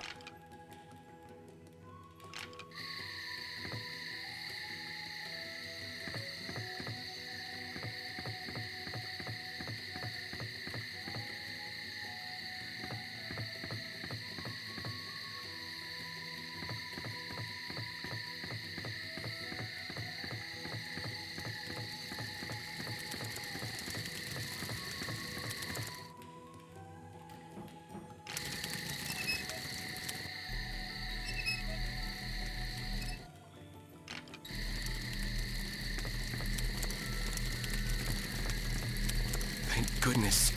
Speaker 2: Thank goodness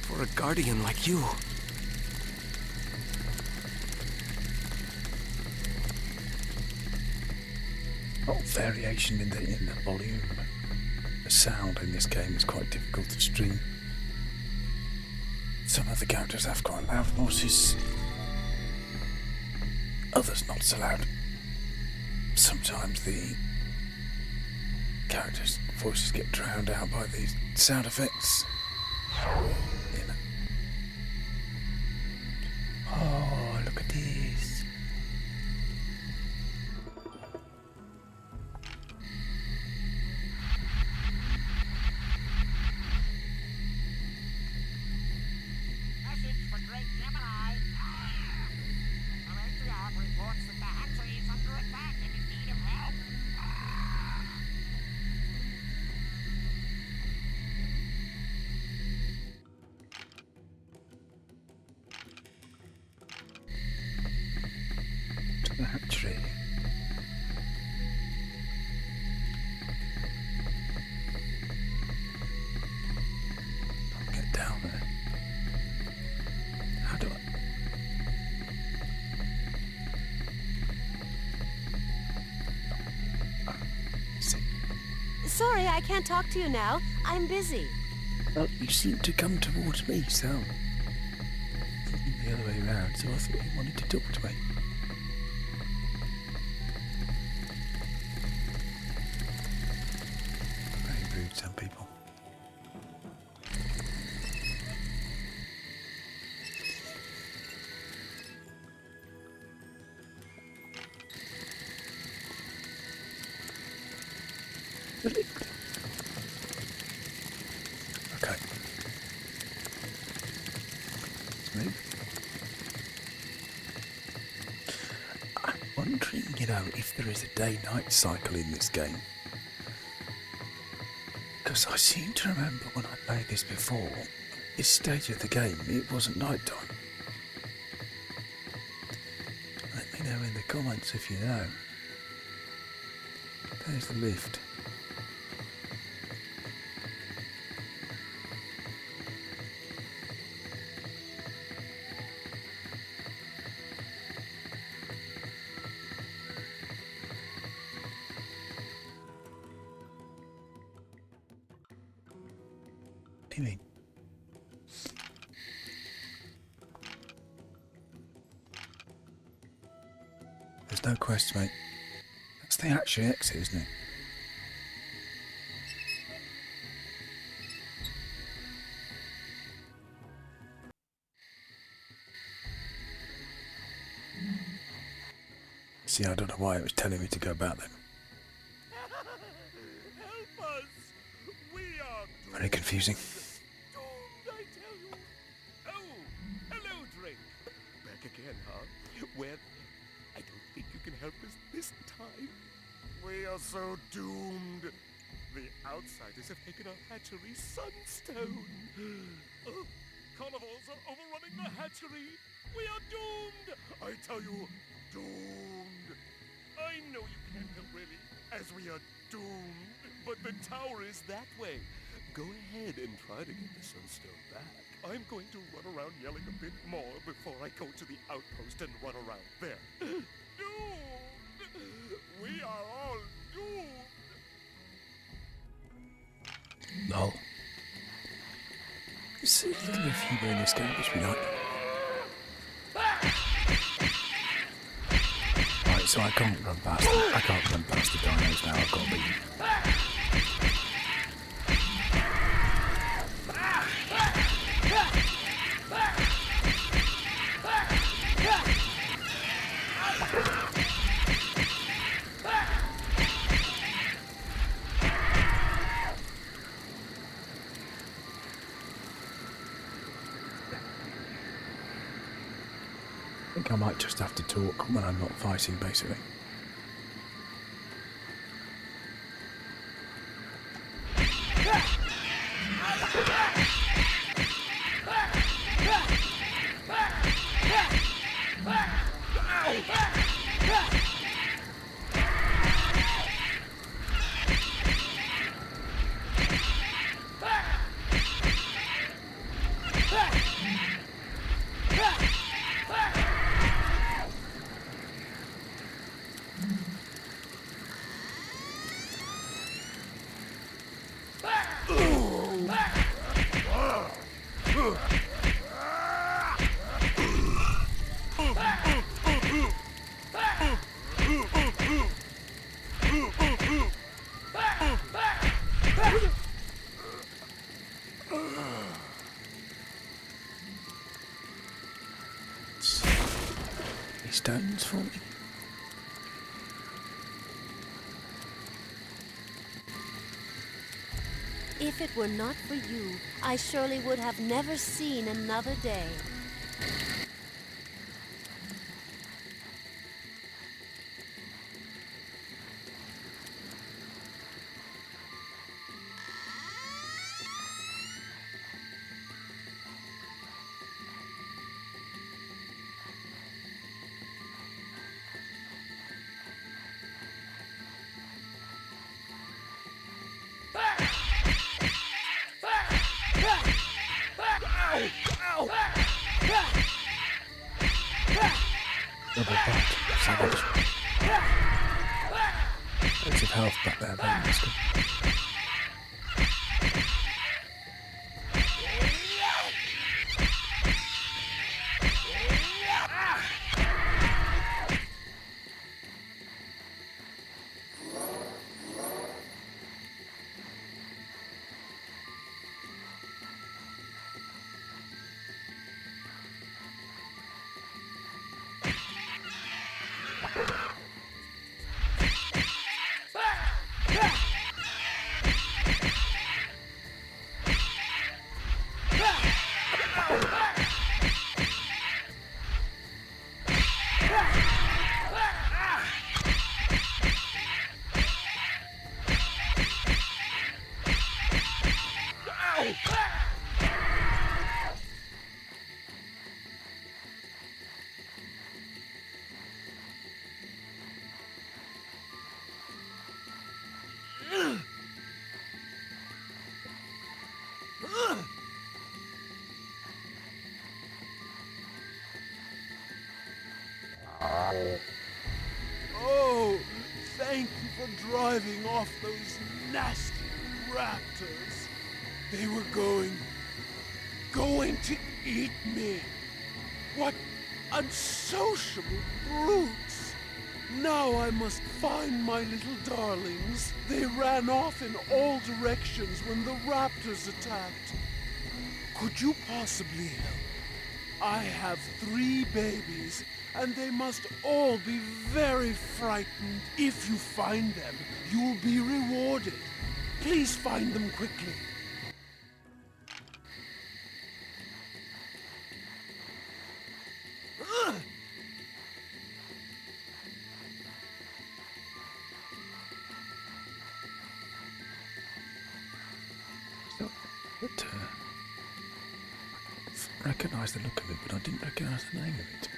Speaker 2: for a guardian like you.
Speaker 1: Oh, variation in the volume. The sound in this game is quite difficult to stream. Some of the characters have quite loud voices. Others not so loud. Sometimes the characters' voices get drowned out by these sound effects. You know. Oh, look at this.
Speaker 6: Message for Drake Gemini. The matriarch reports that the hatchery is under attack and in need of help.
Speaker 1: To the hatchery. I'll get down there. How do I? See.
Speaker 12: Sorry, I can't talk to you now. I'm busy.
Speaker 1: Well, you seem to come towards me, so the other way around. So I thought you wanted to talk to me. Really? Okay. Let's move. I'm wondering, if there is a day-night cycle in this game. Because I seem to remember when I played this before, this stage of the game, it wasn't night time. Let me know in the comments if you know. There's the lift. What do you mean? There's no quest, mate. That's the actual exit, isn't it? See, I don't know why it was telling me to go back then.
Speaker 3: Help us! We are
Speaker 1: Very confusing.
Speaker 3: doomed, I tell you. Oh, hello, Drake. Back again, huh? Well, I don't think you can help us this time. We are so doomed. The outsiders have taken our hatchery, Sunstone. Oh, carnivores are overrunning the hatchery. We are doomed. I tell you, doomed. I know you can't help really, as we are doomed. But the tower is that way. Go ahead and try to get the Sunstone back. I'm going to run around yelling a bit more before I go to the outpost and run around there. Doomed! We are all doomed!
Speaker 1: Lol. See, you can be fewer in this game, which we like. Right, so I can't run past the dinos now, I've got to leave. I think I might just have to talk when I'm not fighting, basically. Stones for me.
Speaker 12: If it were not for you, I surely would have never seen another day.
Speaker 1: Double butt, savage. Loads of health back there, though. That's good.
Speaker 2: Oh, thank you for driving off those nasty raptors. They were going to eat me. What unsociable brutes. Now I must find my little darlings. They ran off in all directions when the raptors attacked. Could you possibly help? I have 3 babies, and they must all be very frightened. If you find them, you'll be rewarded. Please find them quickly.
Speaker 1: But, I recognised the look of it, but I didn't recognise the name of it.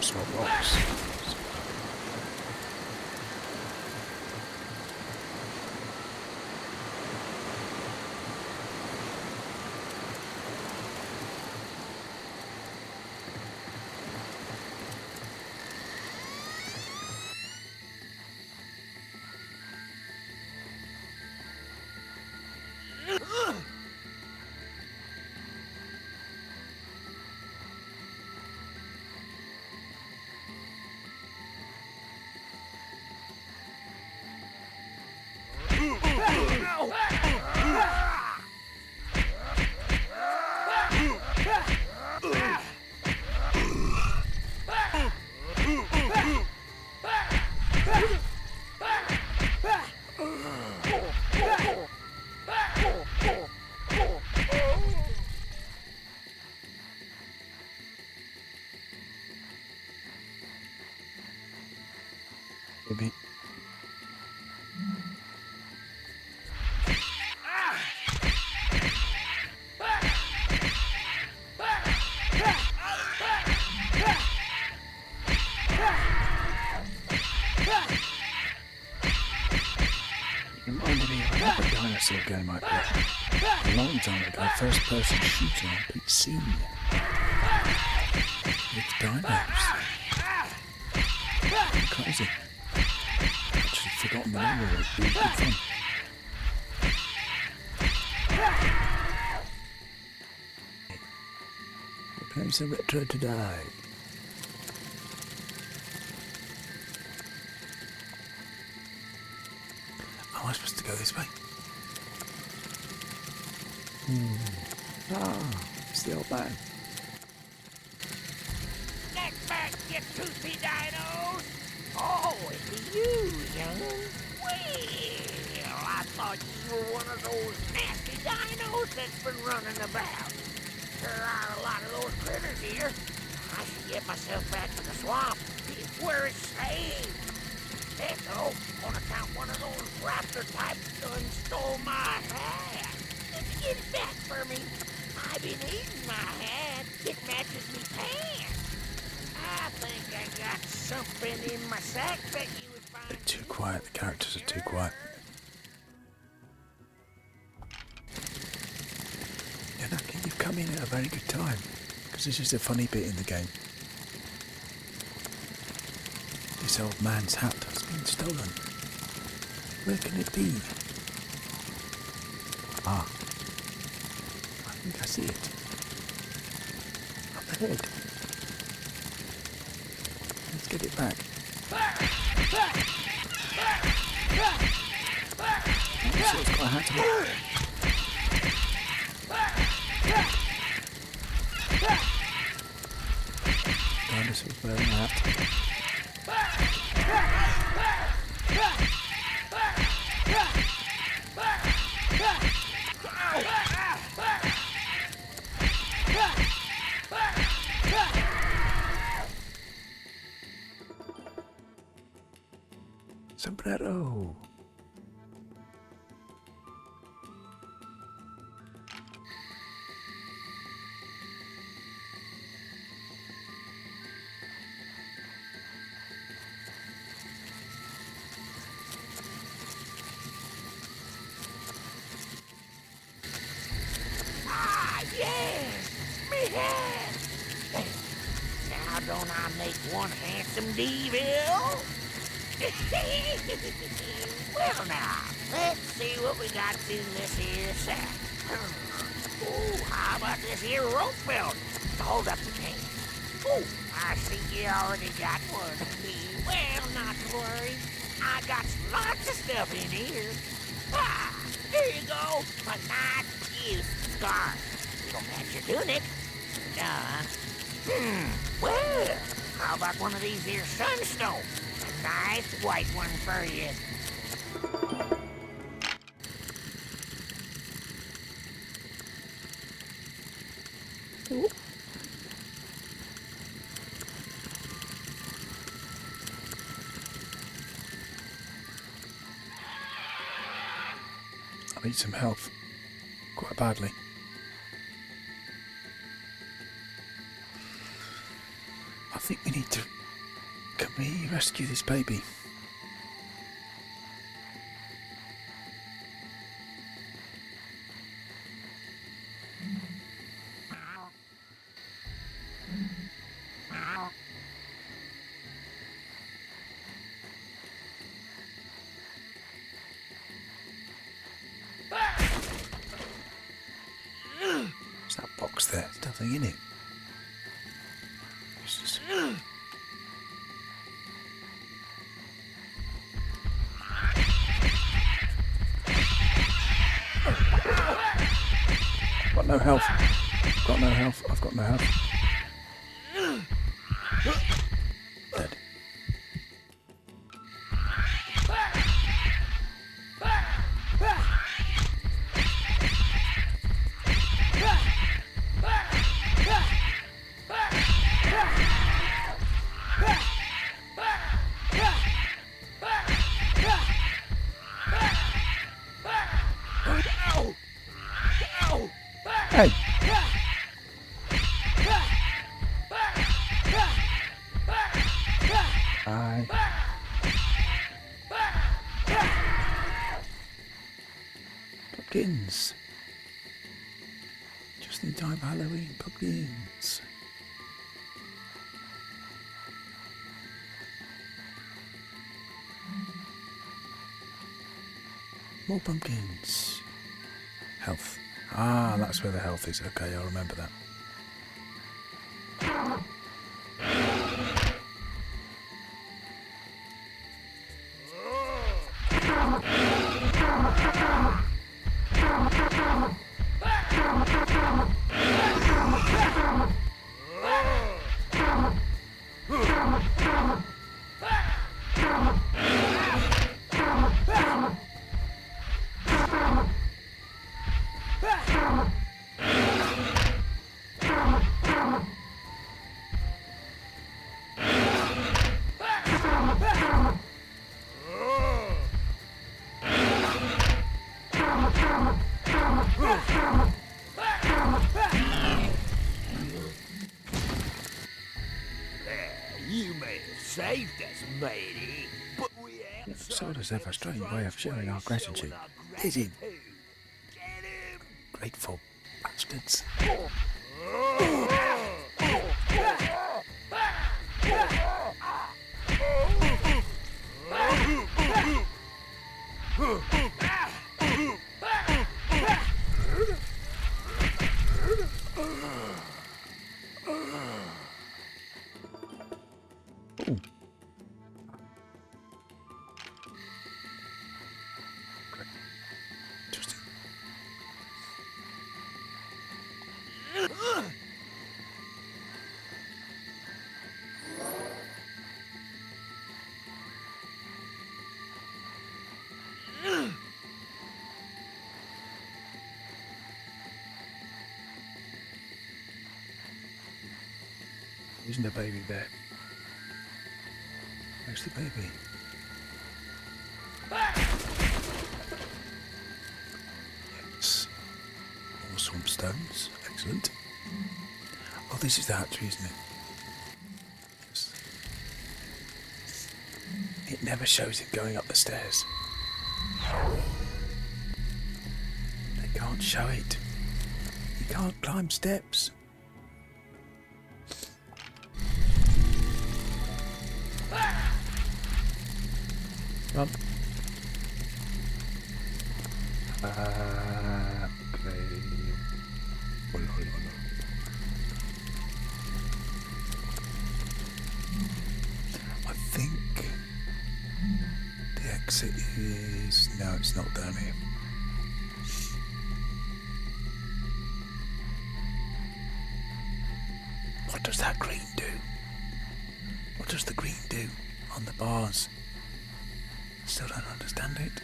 Speaker 1: Small rocks. Maybe. dinosaur game I played a long time ago. First person shooter on PC. With dinos. Crazy. Actually forgotten the name of it. Really good fun. We're playing some retro today. Am I supposed to go this way? It's the old man.
Speaker 6: Get back, you toothy dinos! Oh, it's you, young'un. Well, I thought you were one of those nasty dinos that's been running about. There are a lot of those critters here. I should get myself back to the swamp, where it's safe. Echo, on account one of those raptor types done stole my hat. Could you get it back for me? I've been eating my hat. It matches me pants. I think I got something in my sack that you would find.
Speaker 1: They're too quiet. The characters are too quiet. Yeah, you've come in at a very good time, because this is a funny bit in the game. This old man's hat has been stolen. Where can it be? Ah. I think I see it. Up ahead. Let's get it back. So it's got a hat on it. Dinosaurs wearing a hat. Sombrero.
Speaker 6: Yes! Me hat! Now don't I make one handsome devil? Well now, let's see what we got in this here sack. Oh, how about this here rope belt to hold up the can? Oh, I see you already got one. Well, not to worry. I got lots of stuff in here. Ah, here you go. A nice cute scarf. It'll match your tunic. Well, how about one of these here Sunstone? A nice white one for you.
Speaker 1: Ooh. I need some health. Quite badly. I think we need to... Can we rescue this baby? What's that box there? There's nothing in it. It's just... Got no health. Got no health. I've got no health. Dead. Hey! Aye. pumpkins. Just in time for Halloween, pumpkins. More pumpkins. Health. Ah, that's where the health is. Okay, I'll remember that.
Speaker 3: You may have saved us, matey, but we ain't
Speaker 1: So does have a strange way of showing our gratitude. Is it? Grateful bastards. Interesting. Isn't a baby there? Where's the baby? Yes. More swamp stones. Excellent. Oh, this is the hatchery, isn't it? Yes. It never shows it going up the stairs. They can't show it. You can't climb steps. Run. Okay. Oh, no. I think the exit is... No, it's not down here. What does that green do? What does the green do on the bars? Still don't understand it.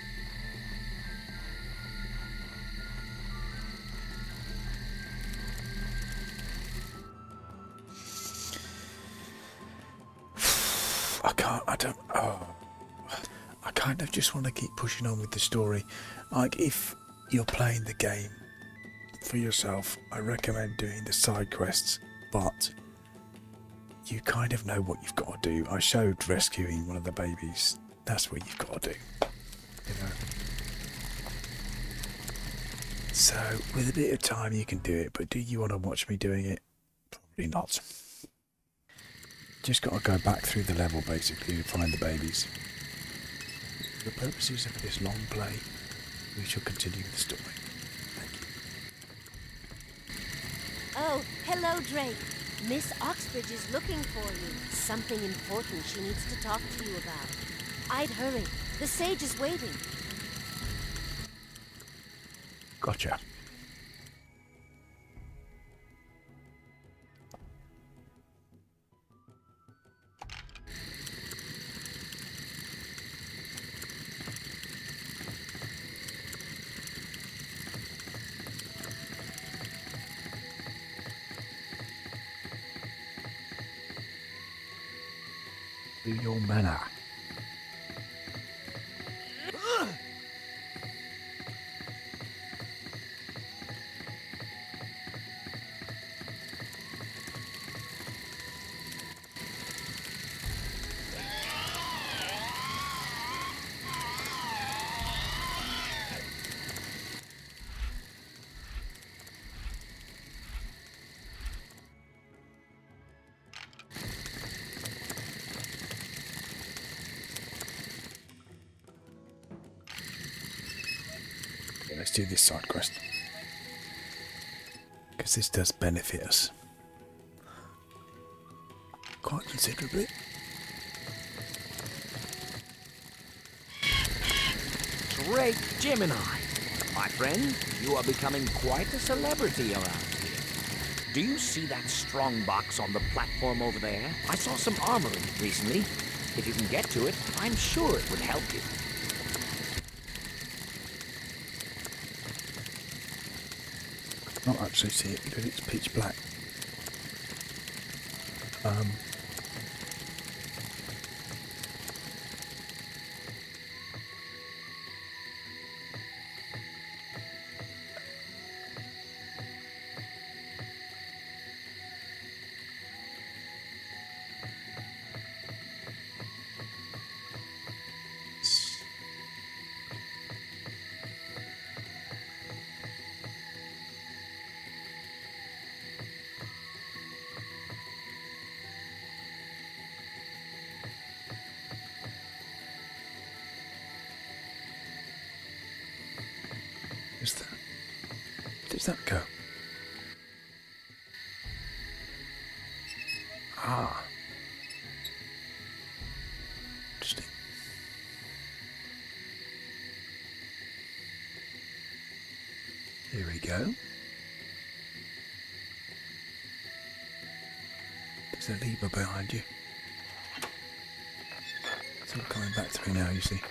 Speaker 1: I kind of just want to keep pushing on with the story. Like, if you're playing the game for yourself, I recommend doing the side quests, but you kind of know what you've got to do. I showed rescuing one of the babies. That's what you've got to do, you know. So, with a bit of time you can do it, but do you want to watch me doing it? Probably not. Just got to go back through the level, basically, to find the babies. For the purposes of this long play, we shall continue the story. Thank you.
Speaker 12: Oh, hello, Drake. Miss Oxbridge is looking for you. Something important she needs to talk to you about. I'd hurry. The sage is waiting.
Speaker 1: Gotcha. Do your manner. let's do this side quest. Because this does benefit us. Quite considerably.
Speaker 4: Drake Gemini. My friend, you are becoming quite a celebrity around here. Do you see that strong box on the platform over there? I saw some armor in it recently. If you can get to it, I'm sure it would help you.
Speaker 1: Not actually see it because it's pitch black. Does that go? Ah. Interesting. Here we go. There's a lever behind you. It's all coming back to me now, you see.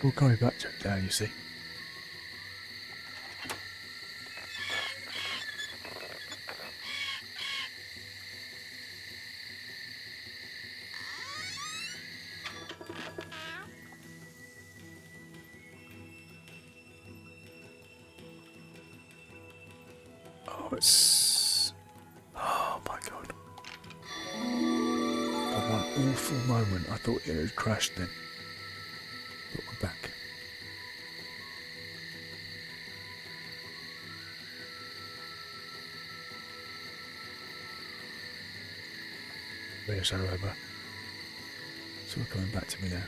Speaker 1: We'll go back to it now, you see. Oh, it's... Oh my god. For one awful moment I thought it had crashed then. But we're back. Where's our over? So we're coming back to me now.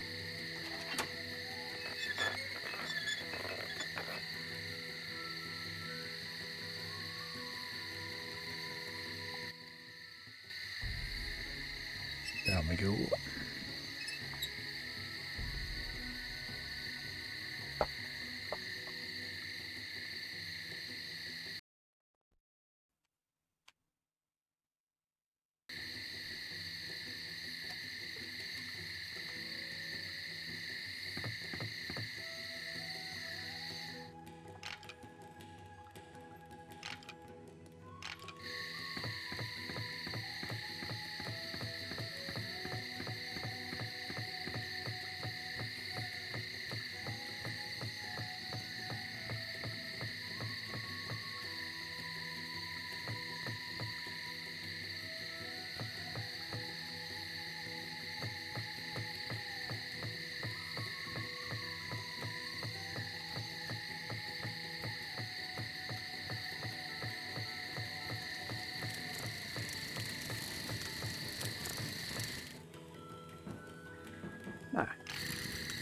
Speaker 1: Down we go.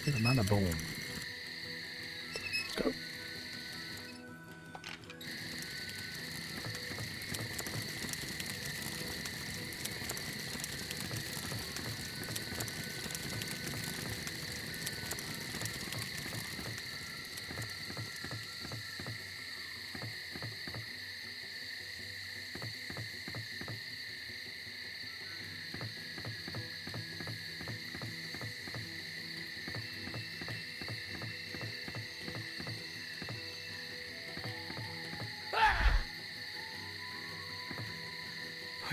Speaker 1: The mana bomb. Let's go.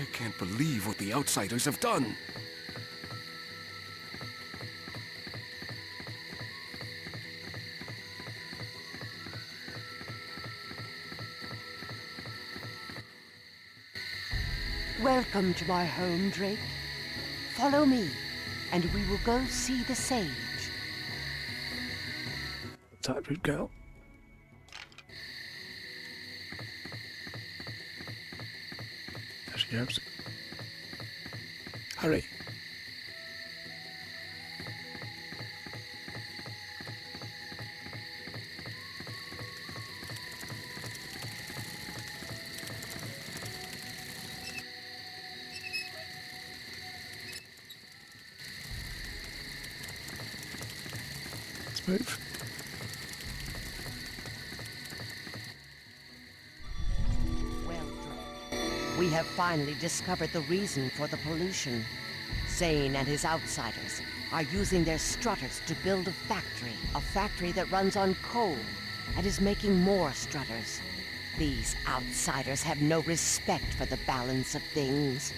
Speaker 2: I can't believe what the outsiders have done.
Speaker 5: Welcome to my home, Drake. Follow me, and we will go see the sage.
Speaker 1: Tightrope girl. There she goes. Hurry. Let's move.
Speaker 5: Well, Drake, we have finally discovered the reason for the pollution. Zane and his outsiders are using their strutters to build a factory that runs on coal and is making more strutters. These outsiders have no respect for the balance of things.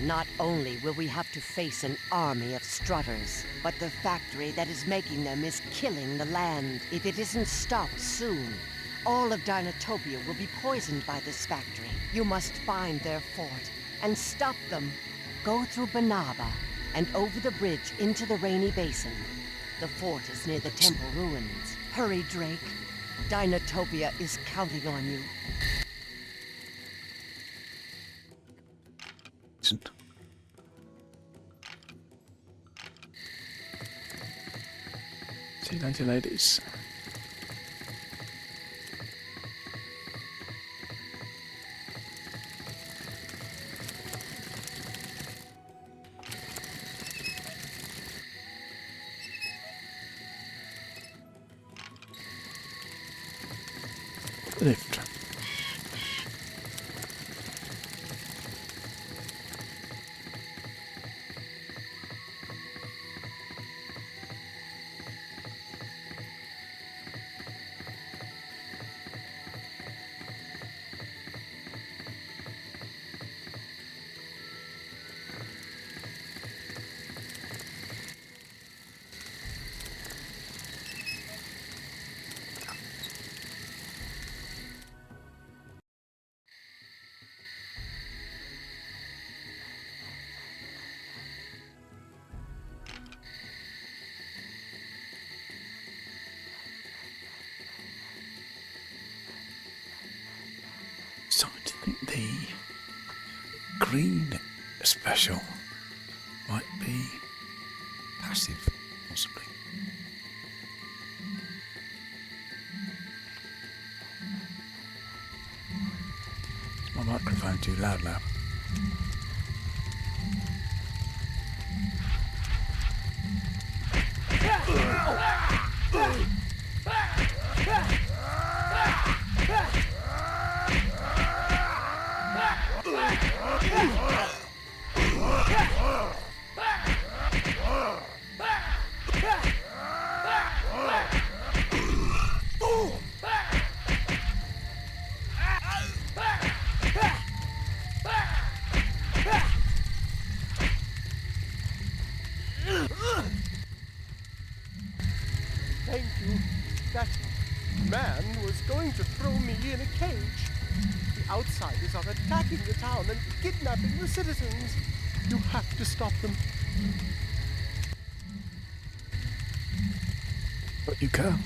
Speaker 5: Not only will we have to face an army of strutters, but the factory that is making them is killing the land. If it isn't stopped soon, all of Dinotopia will be poisoned by this factory. You must find their fort and stop them. Go through Banaba and over the bridge into the rainy basin. The fort is near the temple ruins. Hurry, Drake. Dinotopia is counting on you.
Speaker 1: See you later, ladies. Lift. Starting to think the green special might be passive, possibly. Is my microphone too loud now?
Speaker 2: Thank you. That man was going to throw me in a cage. The outsiders are attacking the town and kidnapping the citizens. You have to stop them.
Speaker 1: But you can.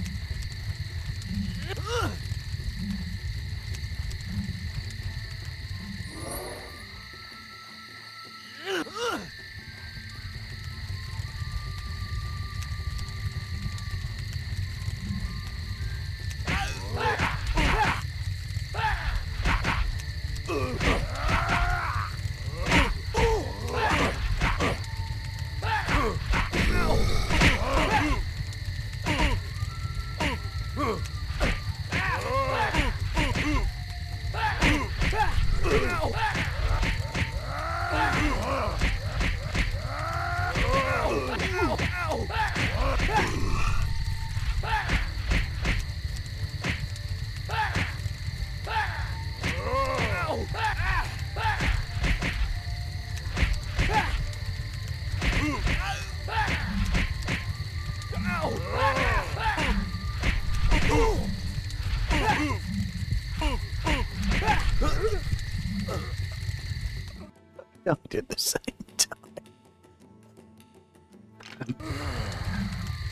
Speaker 1: died at the same time.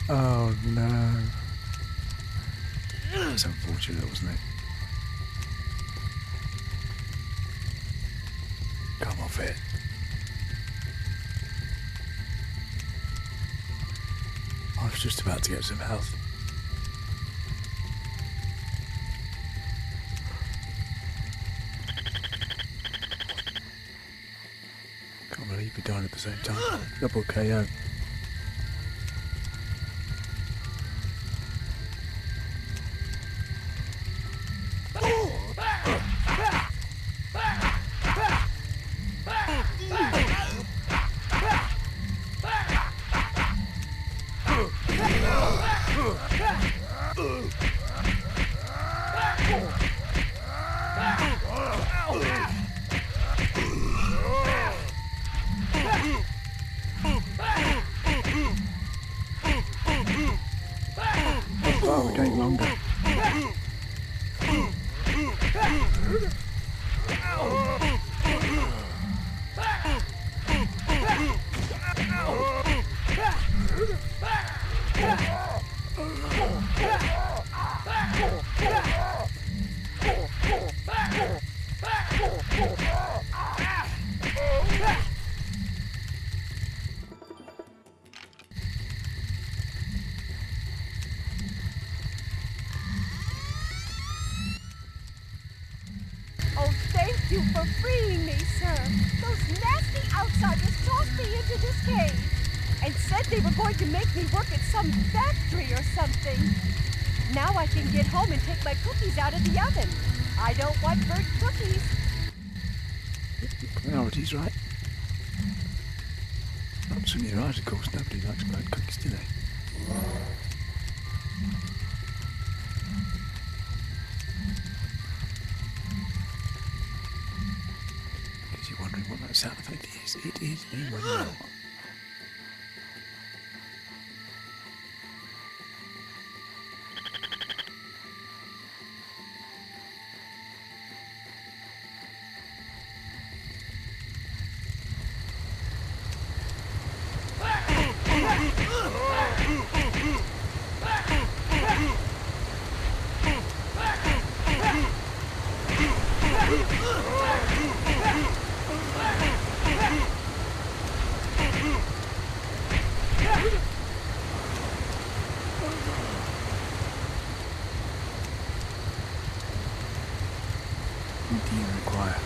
Speaker 1: Oh no. That was unfortunate, wasn't it? Come off it. I was just about to get some health. Can't believe we died at the same time. Double KO. Oh, it ain't longer.
Speaker 12: Oh, thank you for freeing me, sir. Those nasty outsiders tossed me into this cave and said they were going to make me work at some factory or something. Now I can get home and take my cookies out of the oven. I don't want burnt cookies.
Speaker 1: Priorities, right? Absolutely right, of course. Nobody likes burnt cookies, do they? Because you're wondering what that sound effect is. It is a windmill. What do you require?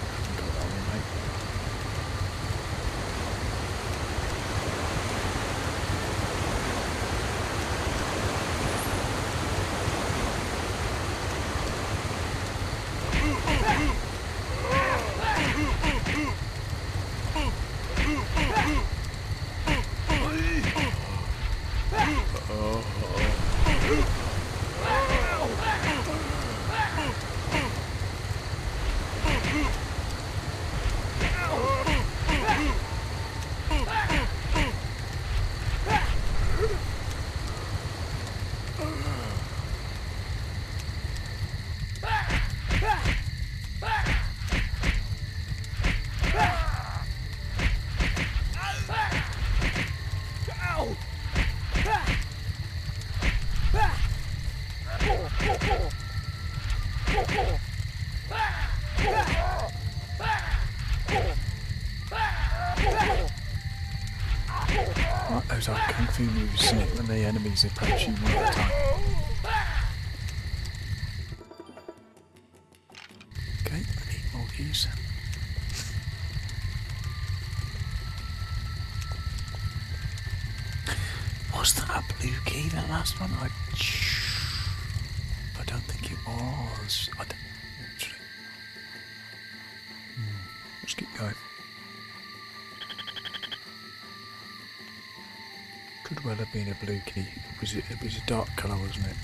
Speaker 1: Haven't got that one, mate. Like those old kung fu moves, isn't it, when the enemies approach you one at a time. Okay, I need more keys. Was that a blue key, that last one? I don't think it was. I don't actually. Let's keep going. Could well have been a blue key. It was a dark colour, wasn't it?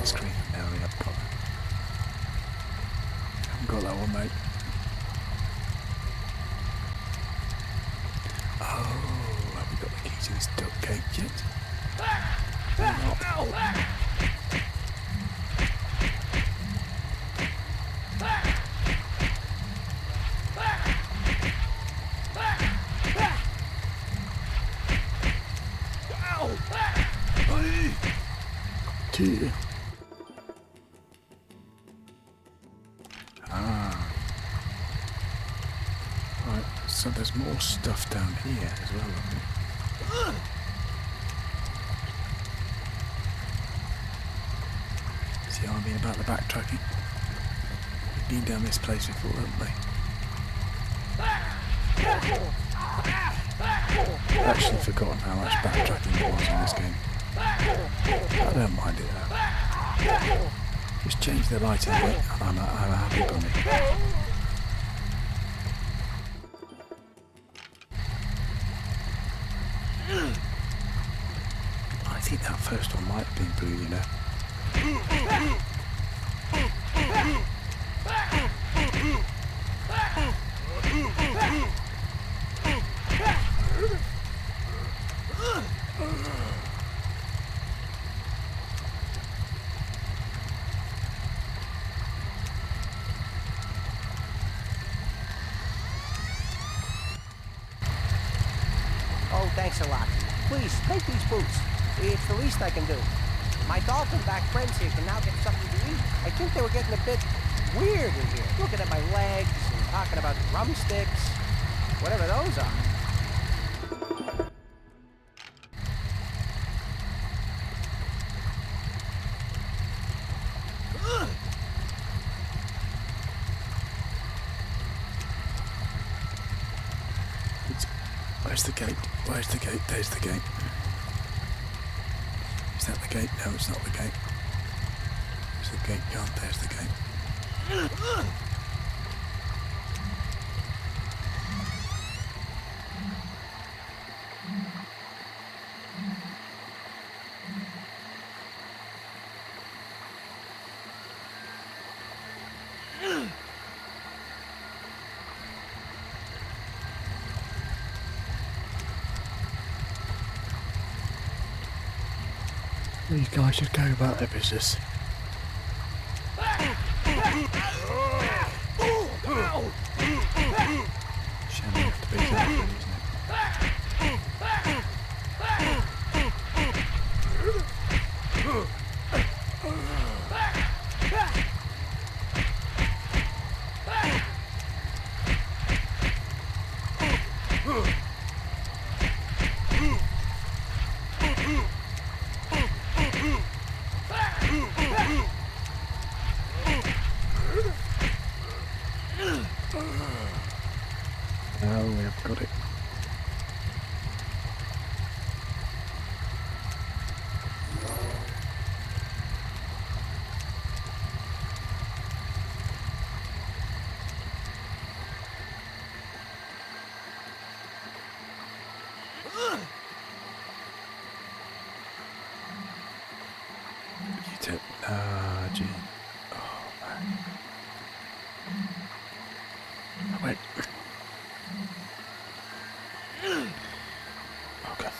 Speaker 1: screen. Now we have got it. Haven't got that one, mate. Oh, have we got the key to this duck cage yet? Two. Right, so there's more stuff down here as well, I think. See what I mean about the backtracking? We've been down this place before, haven't we? I've actually forgotten how much backtracking there was in this game. I don't mind it though. Just change the lighting a bit and I'm a happy bunny. I think that first one might have been blue, you know.
Speaker 13: Oh, thanks a lot. Please, take these boots. It's the least I can do. My dolphin-back friends here can now get something to eat. I think they were getting a bit weird in here, looking at my legs and talking about drumsticks, whatever those are.
Speaker 1: Where's the gate? Where's the gate? There's the gate. Is that the gate? No, it's not the gate. There's the gate gone. There's the gate. These guys should go about their business. Shouldn't have to be that good, isn't it? Oh, we have got it. You technology. Oh man. Wait. Okay.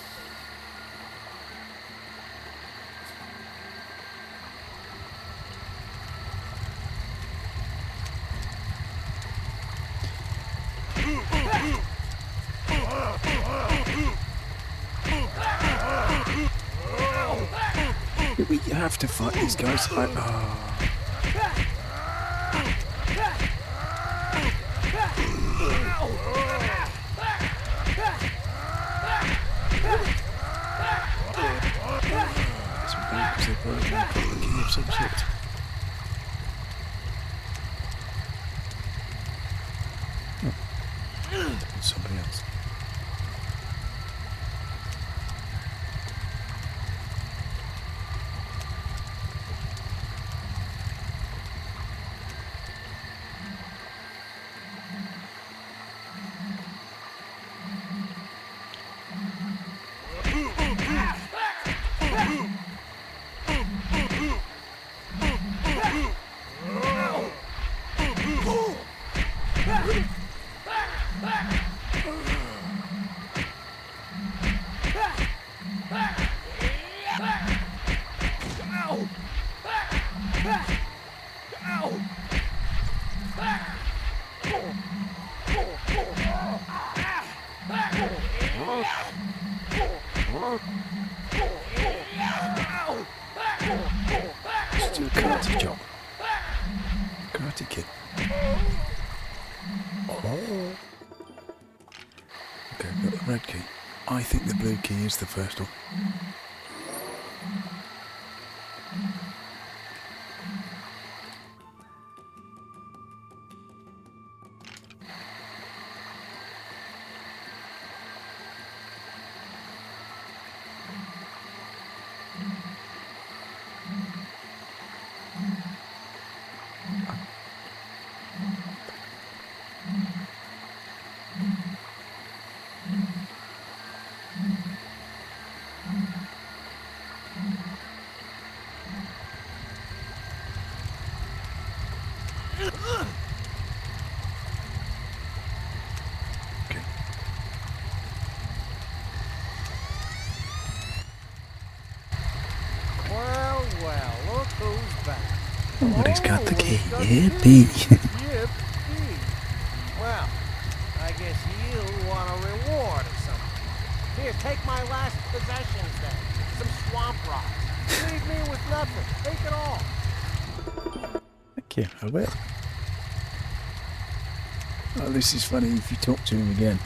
Speaker 1: We have to fight these guys. Of some sort. Oh. Somebody else. Let's do a karate chop. Karate kid. Oh. Okay, we've got the red key. I think the blue key is the first one. Somebody's got the key. Yippee!
Speaker 13: Yippee! Well, I guess you want a reward or something. Here, take my last possessions then. Some swamp rocks. Leave me with nothing. Take it all.
Speaker 1: Thank you, I will. Oh, this is funny if you talk to him again.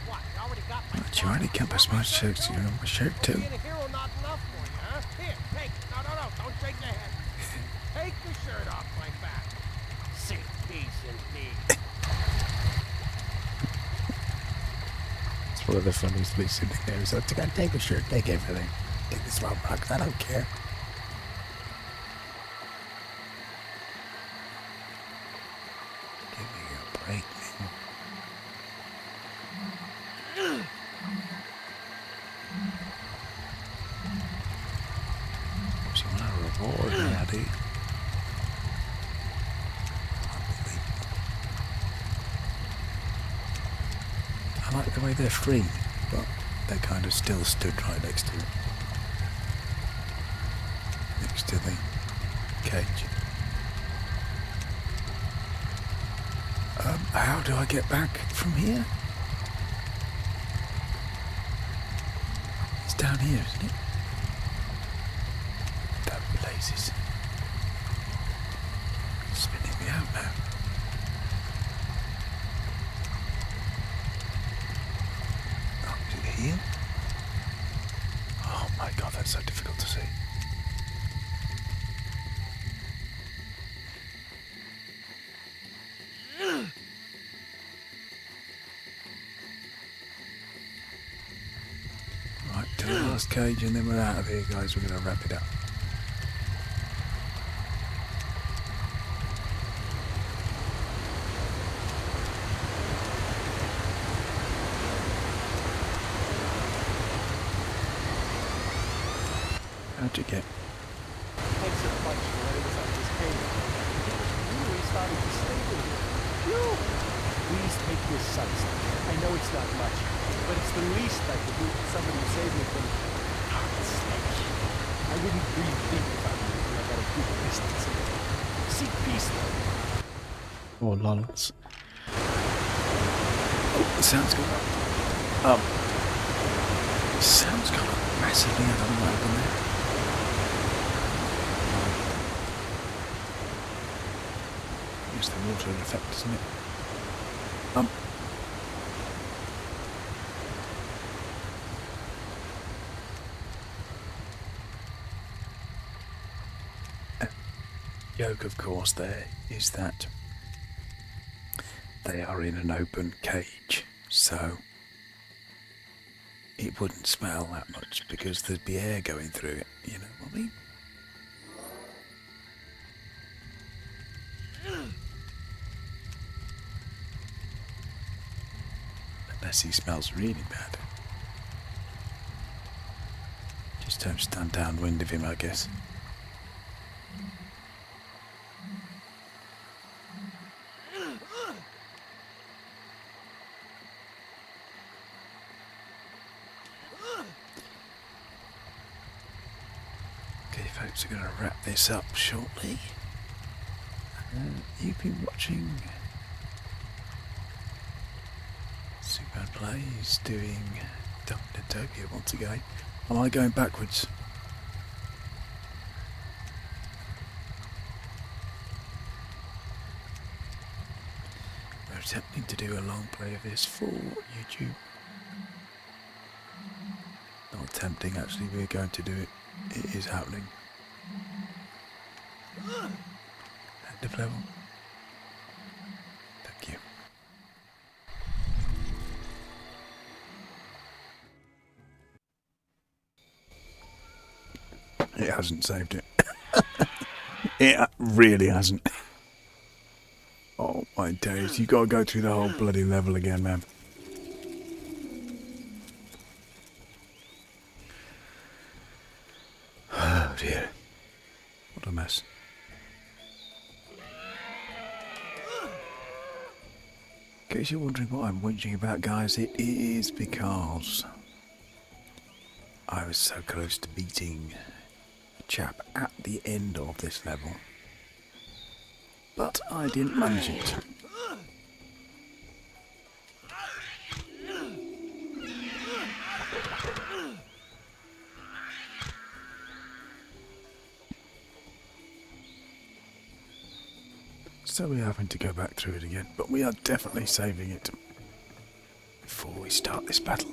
Speaker 13: What, you already got my
Speaker 1: But you already got my smart shirts, you know, my shirt too.
Speaker 13: Being a hero not enough for you, huh? Here, take. No, don't shake your head. Take the shirt off my back. Sick piece indeed.
Speaker 1: It's one of the funniest bits in the game. So I take the shirt, take everything. Take the swamp rocks, I don't care. Give me a break, man. So I want a reward now, dude. I like the way they're free, but they kind of still stood right next to it. Next to the cage. How do I get back from here? It's down here, isn't it? That blazes. Spinning me out now. Oh, is it here? Oh my god, that's so difficult to see. Right, to the last cage and then we're out of here, guys. We're going to wrap it up. How'd you get?
Speaker 13: Thanks so much for letting us out of this cave. It was really starting to stink in here. Phew! Please take this Sunstone. I know it's not much, but it's the least I could do for somebody who saved me from dark stench. I wouldn't breathe deep if I knew I got a good distance away. Seek peace, though.
Speaker 1: Oh, lols. Oh, the sound's gone up. The sound's gone up massively. I don't know what happened there. It's the water effect, isn't it? Joke, of course, there is that they are in an open cage, so it wouldn't smell that much because there'd be air going through it, you know what I mean? Unless he smells really bad. Just don't stand downwind of him, I guess. Okay, folks, we're going to wrap this up shortly. You've been watching Super Plays doing Dinotopia once again. Am I going backwards? We're attempting to do a long play of this for YouTube. Not attempting, actually, we're going to do it. It is happening. End of level. Thank you. It hasn't saved it. It really hasn't. Oh my days, you gotta go through the whole bloody level again, man. Oh dear. What a mess. In case you're wondering what I'm whinging about, guys, it is because I was so close to beating a chap at the end of this level, but I didn't manage it. So we're having to go back through it again, but we are definitely saving it before we start this battle.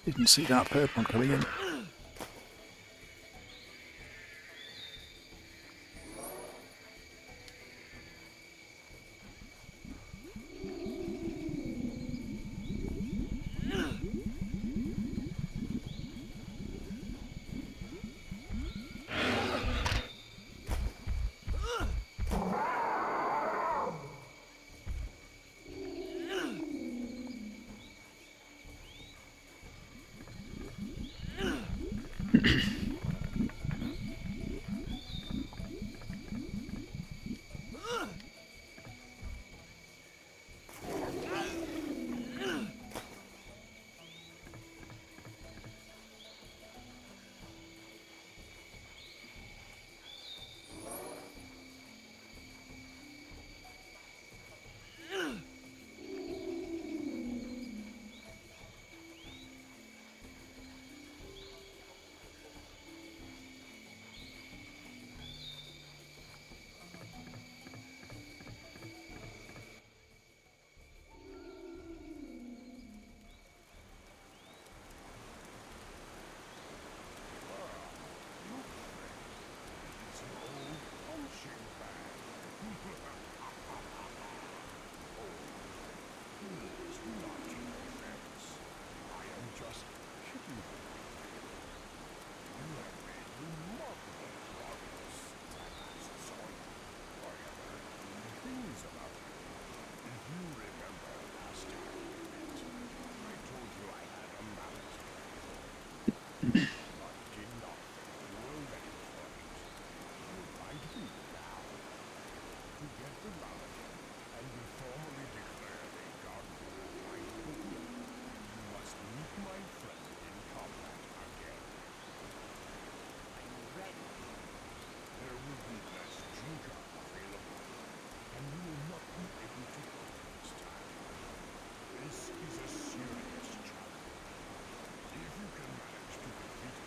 Speaker 1: Didn't see that third one coming in.
Speaker 14: If you can manage to defeat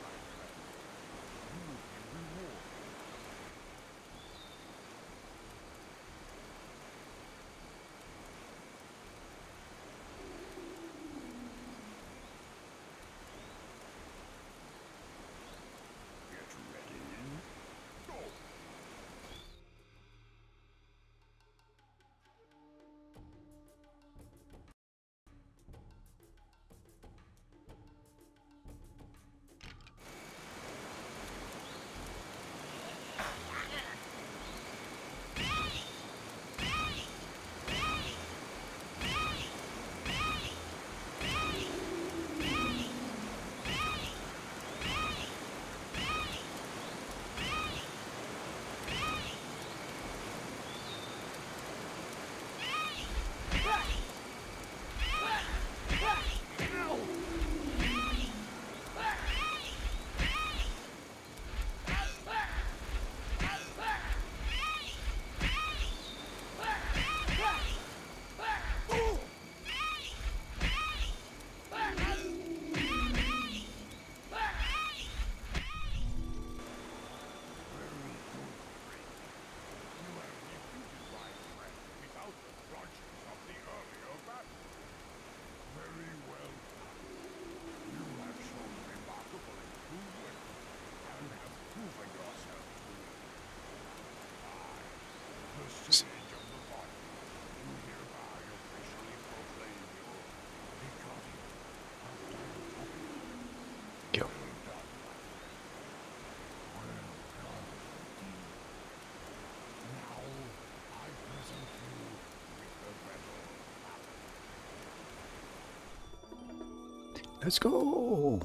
Speaker 1: Let's go.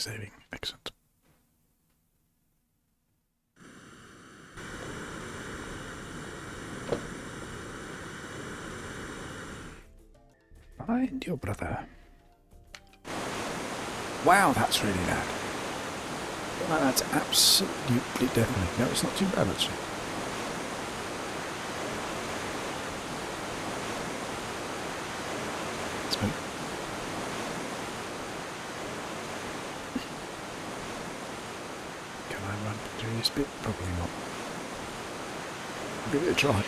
Speaker 1: Saving. Excellent. Find your brother. Wow, that's really loud. Well, that's absolutely deafening. No, it's not too bad actually. Smoke. Can I run through this bit? Probably not. I'll give it a try.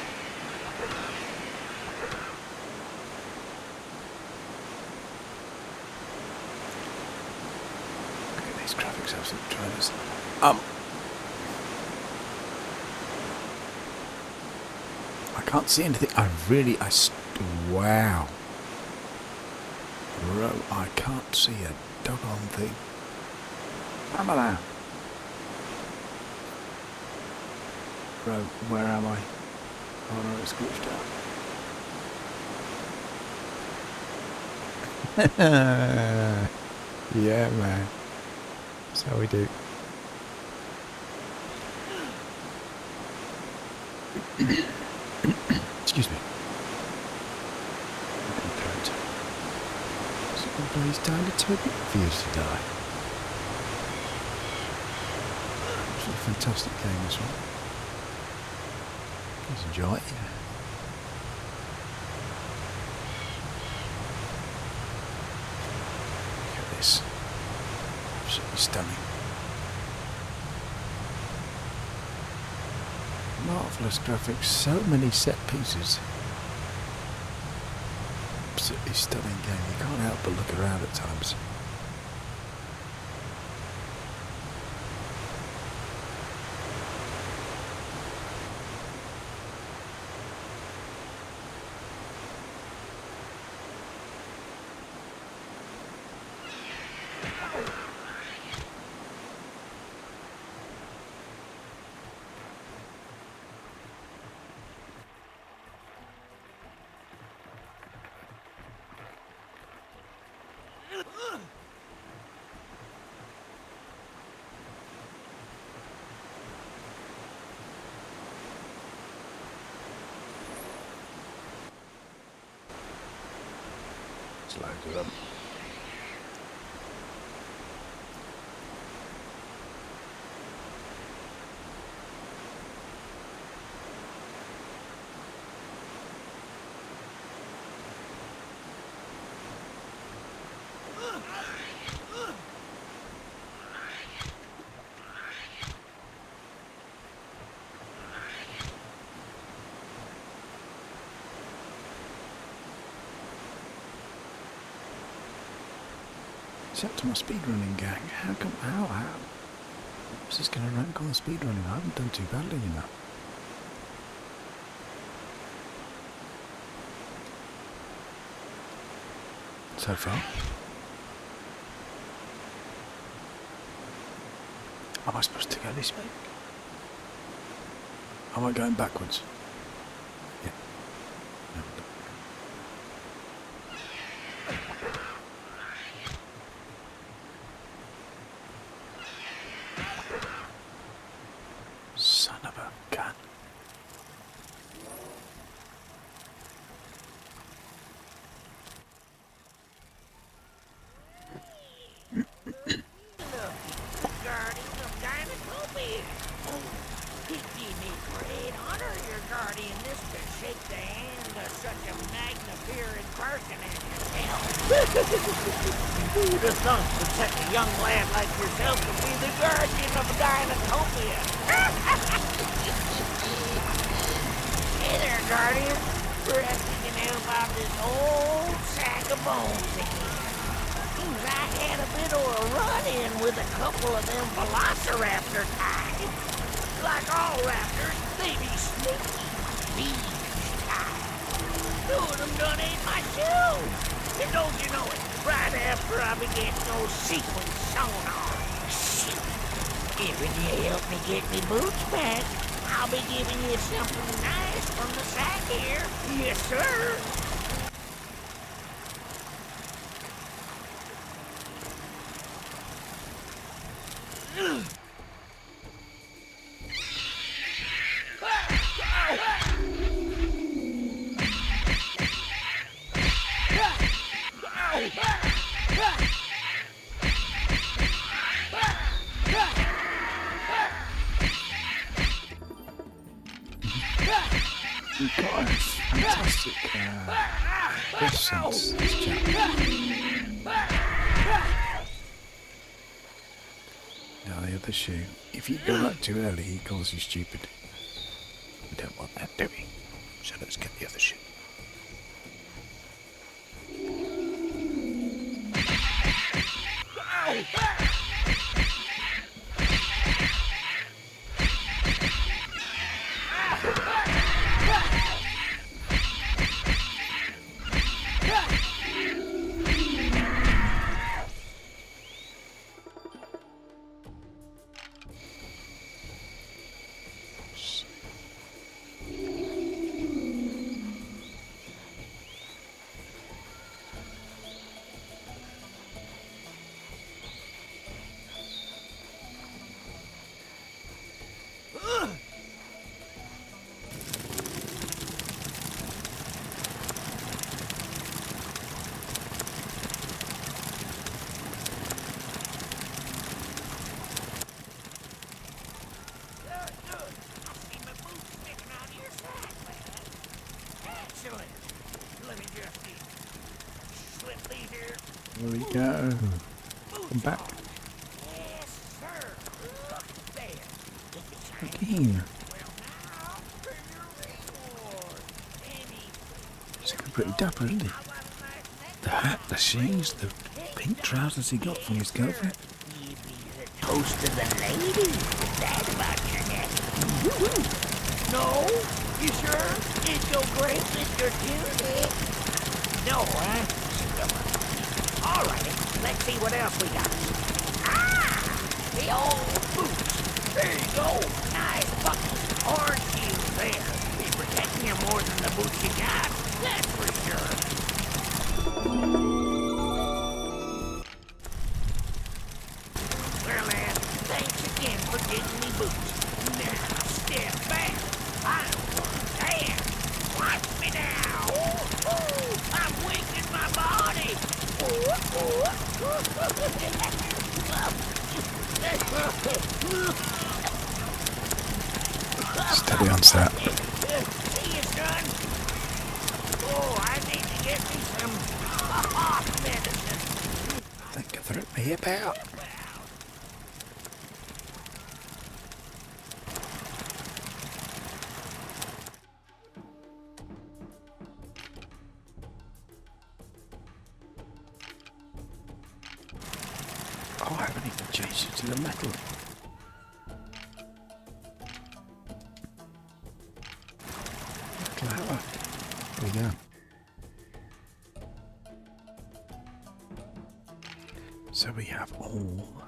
Speaker 1: Graphics absolutely tremendous. I can't see anything. Wow. Bro, I can't see a doggone thing. How am I now? Bro, where am I? Oh no, it's glitched out. Yeah, man. That's how we do. Excuse me. Somebody's dying to Toby fears to die. It's a fantastic game, this one. Please enjoy it. Look at this. Absolutely stunning. Marvellous graphics, so many set pieces. Absolutely stunning game. You can't help but look around at times. Let's load it up. Except to my speedrunning gang. How? Is this going to rank on the speedrunning? I haven't done too badly in that. So far. Am I supposed to go this way? Am I going backwards? Yeah. No. Son of a gun.
Speaker 6: Guardian of Dinotopia. It gave me great honor, your guardianness, to shake the hand of such a magniferous person as yourself. Who'd have thunk that such a young lad like yourself would be the guardian of Dinotopia? Hey there, Guardian. Resting to know about this old sack of bones again. Seems I had a bit of a run-in with a couple of them velociraptor types. Like all raptors, they be sneaky, beast types. Two of them done ate my shoes. And don't you know it, right after I began those sequence sonar. Shoot. If you help me get me boots back, I'll be giving you something nice from the sack here. Yes, sir.
Speaker 1: We've got a fantastic questions, this chap. Now the other shoe. If you go up too early, he calls you stupid. We don't want that, do we? So let's get the other shoe. There we go. Come back.
Speaker 6: Yes, sir. Look there.
Speaker 1: Again. He's looking pretty dapper, isn't he? The hat, the shoes, the pink trousers he got from his girlfriend.
Speaker 6: You'd be the toast of the ladies. Is that about your neck? No? You sure? It's so great, Mr. Tunic. No, huh? All right, let's see what else we got. Ah! The old boots. There you go. Nice buckles. Orange heels there. Be protecting you more than the boots you got. That's for sure. Well, lad, thanks again for getting me boots. Now, step back. I'm one damn. Watch me now. Ooh, I'm winking my body.
Speaker 1: Steady on set.
Speaker 6: See you, son. Oh, I need to get me some off medicine.
Speaker 1: I think I threw my hip out. Oh, I haven't even changed it to the metal. Clever. There we go. So we have all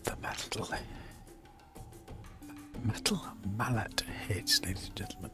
Speaker 1: the metal mallet heads, ladies and gentlemen.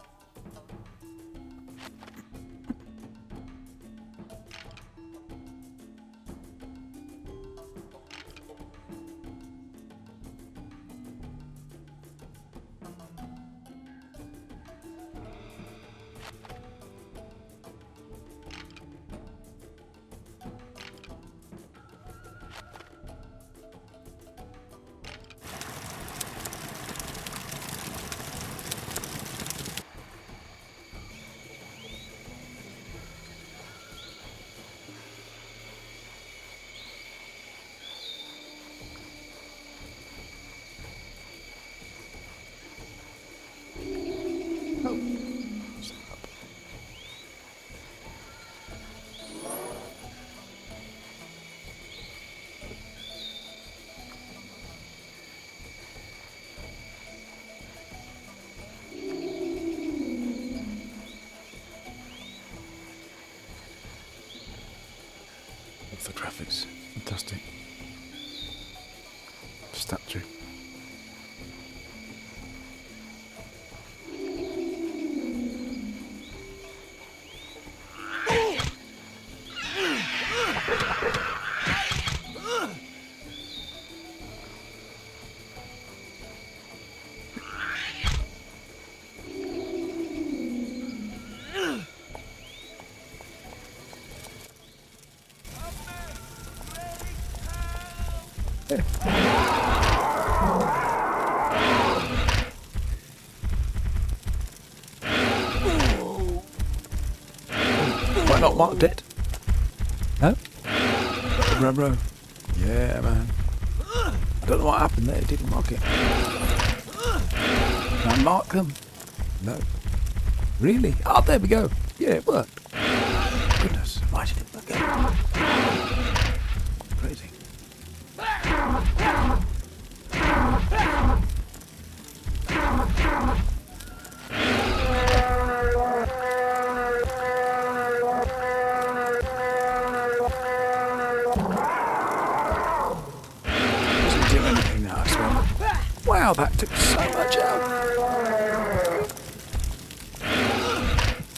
Speaker 1: The graphics, fantastic. Statue. Why not marked it? No? Row. Yeah, man. I don't know what happened there. It didn't mark it. Can I mark them? No. Really? Oh, there we go. Yeah, it worked. Goodness, why did it work out? Crazy. Doesn't do anything now, I swear. Wow, that took so much out.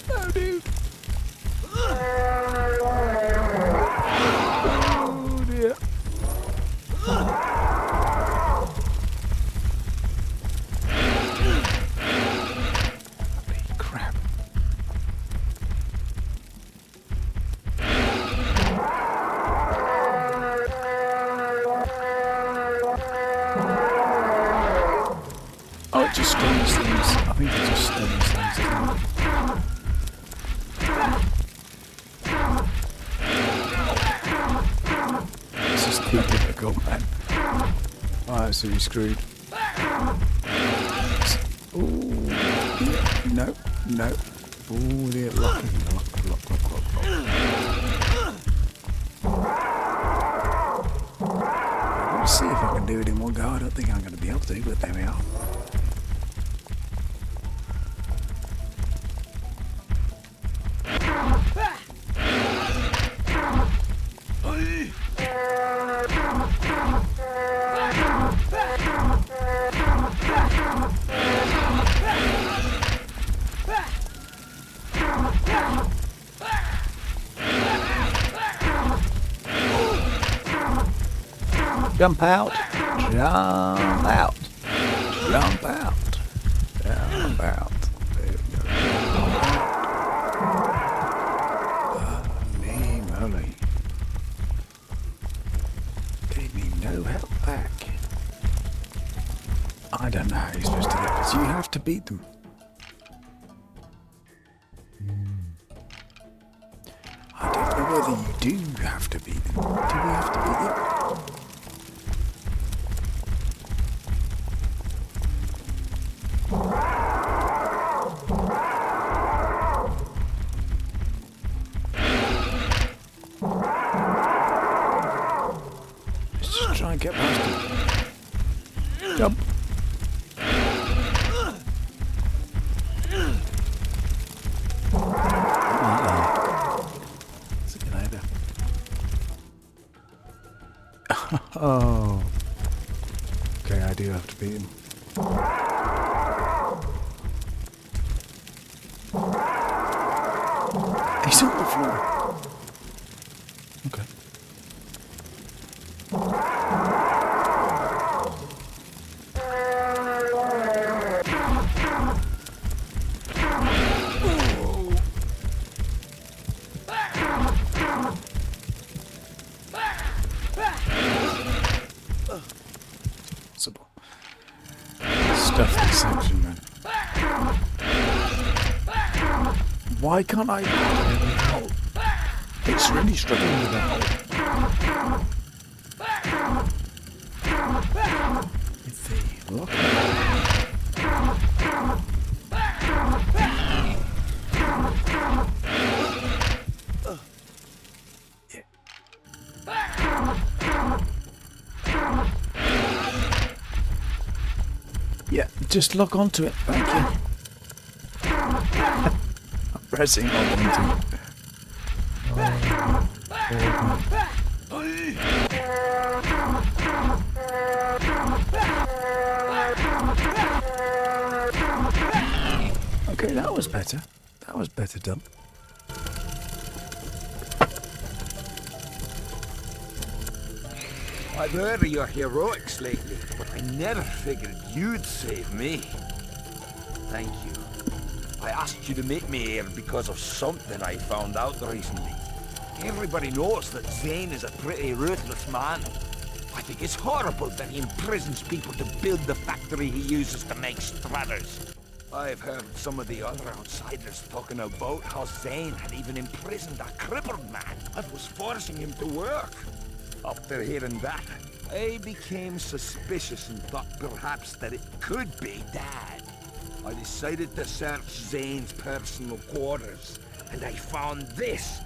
Speaker 1: No, dude. Oh, dear. Holy crap. Oh, it just stuns things. I think it just stuns things, doesn't it? This is too difficult, man. Alright, so you're screwed. Ooh, yeah, no. Ooh, they're locking. Lock. Let's see if I can do it in one go. I don't think I'm going to be able to, but there we are. Jump out. Jump out. Jump out. Jump out. There we go. Holy moly. Gave me no help back. I don't know how you're supposed to get this. You have to beat them. I don't know whether you do have to beat them. Do we have to beat them? Let's just try and get past him. Jump. See you later. Oh. Okay, I do have to beat him. He's on the floor. Okay. Possible. Stuff this section, man. Why can't I? It's really struggling with that. It's the lock. just log on to it. Thank you. I'm pressing log on to it. Okay, that was better. That was better done.
Speaker 3: I've heard of your heroics lately, but I never figured you'd save me. Thank you. I asked you to meet me here because of something I found out recently. Everybody knows that Zane is a pretty ruthless man. I think it's horrible that he imprisons people to build the factory he uses to make strutters. I've heard some of the other outsiders talking about how Zane had even imprisoned a crippled man and was forcing him to work. After hearing that, I became suspicious and thought perhaps that it could be Dad. I decided to search Zane's personal quarters, and I found this,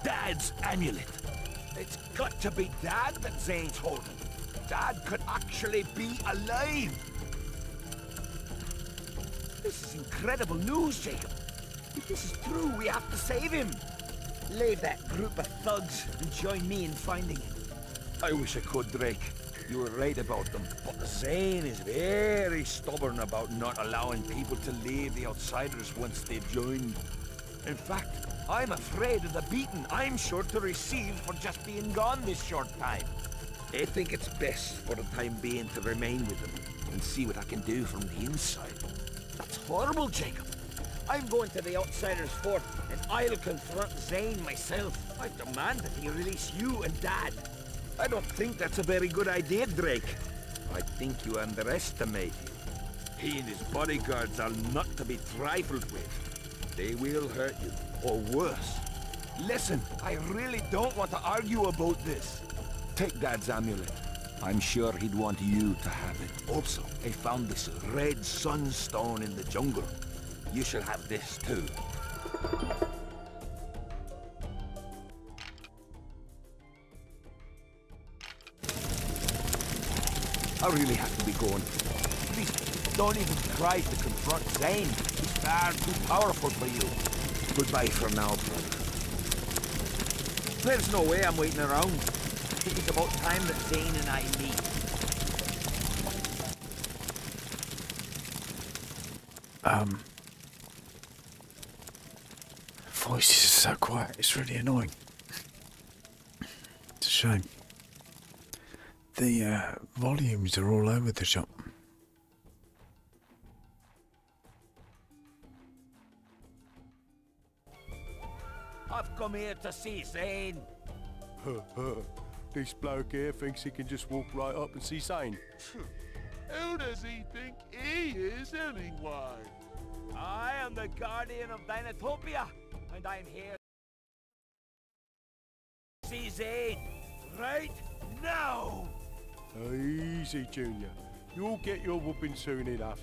Speaker 3: Dad's amulet. It's got to be Dad that Zane's holding. Dad could actually be alive. This is incredible news, Jacob. If this is true, we have to save him. Leave that group of thugs and join me in finding him. I wish I could, Drake. You were right about them, but Zane is very stubborn about not allowing people to leave the Outsiders once they've joined. In fact, I'm afraid of the beating I'm sure to receive for just being gone this short time. I think it's best for the time being to remain with them and see what I can do from the inside. That's horrible, Jacob. I'm going to the Outsiders' fort, and I'll confront Zane myself. I demand that he release you and Dad. I don't think that's a very good idea, Drake. I think you underestimate him. He and his bodyguards are not to be trifled with. They will hurt you, or worse. Listen, I really don't want to argue about this. Take Dad's amulet. I'm sure he'd want you to have it. Also, I found this red Sunstone in the jungle. You should have this too. I really have to be going. Please, don't even try to confront Zane. He's far too powerful for you. Goodbye for now, brother. There's no way I'm waiting around. I think it's about time that Zane and I meet.
Speaker 1: Voices are so quiet, it's really annoying. It's a shame. The volumes are all over the shop.
Speaker 3: I've come here to see Zane.
Speaker 2: This bloke here thinks he can just walk right up and see Zane.
Speaker 14: Who does he think he is anyway?
Speaker 3: I am the guardian of Dinotopia, and I'm here to see Zane right now.
Speaker 2: Easy, Junior. You'll get your whooping soon enough.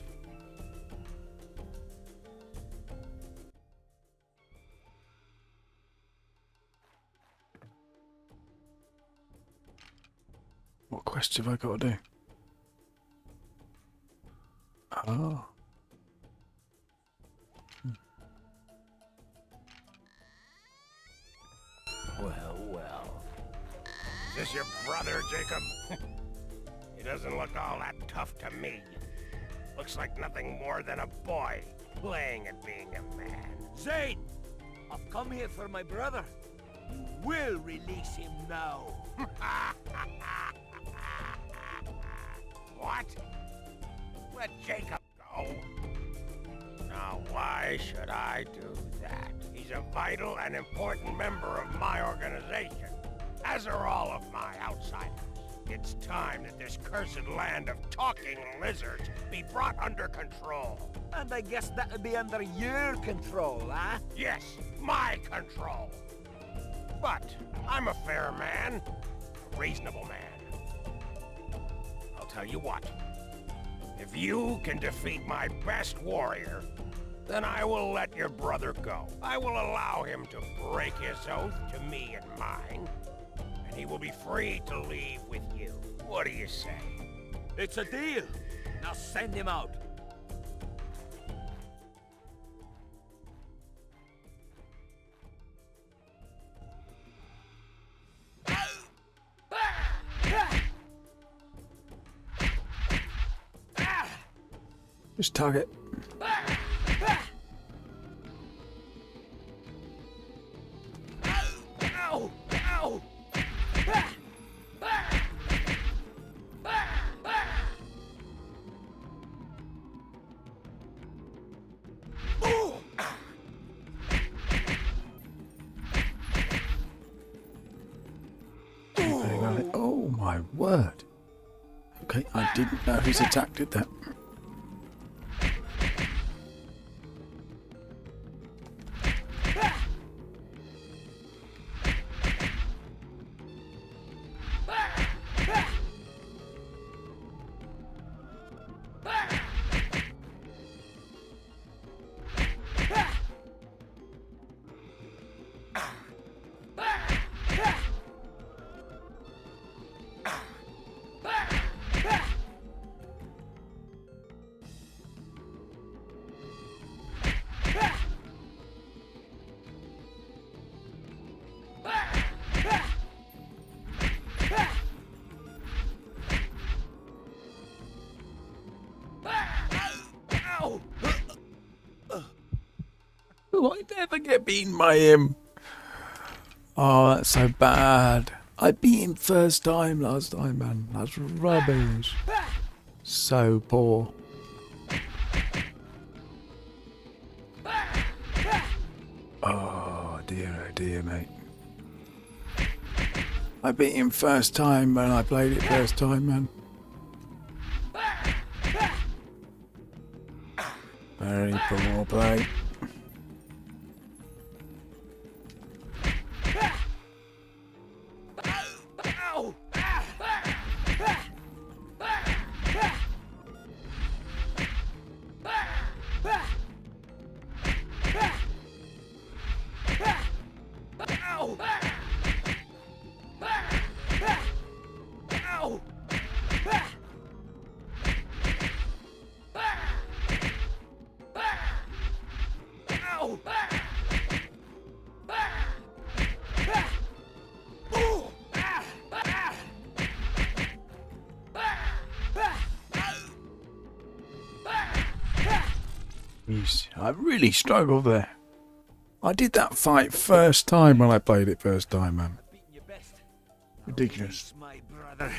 Speaker 1: What quest have I got to do? Oh.
Speaker 15: Well, well. Is this your brother, Jacob? He doesn't look all that tough to me. Looks like nothing more than a boy playing at being a man.
Speaker 3: Zane! I've come here for my brother. You will release him now.
Speaker 15: What? Let Jacob go? Now, why should I do that? He's a vital and important member of my organization, as are all of my outsiders. It's time that this cursed land of talking lizards be brought under control.
Speaker 3: And I guess that would be under your control, huh?
Speaker 15: Yes, my control. But I'm a fair man, a reasonable man. I'll tell you what. If you can defeat my best warrior, then I will let your brother go. I will allow him to break his oath to me and mine, and he will be free to leave with you. What do you say?
Speaker 3: It's a deal. Now send him out.
Speaker 1: Just tug it.
Speaker 6: Ow! Ow!
Speaker 1: Oh my word. Okay, I didn't know his attack did that. Will I never get beaten by him? Oh, that's so bad. I beat him first time last time, man. That's rubbish. So poor. Oh dear, mate. I beat him first time when I played it first time, man. Very poor play. I really struggled there. I did that fight first time when I played it first time, man. Ridiculous.
Speaker 3: My brother.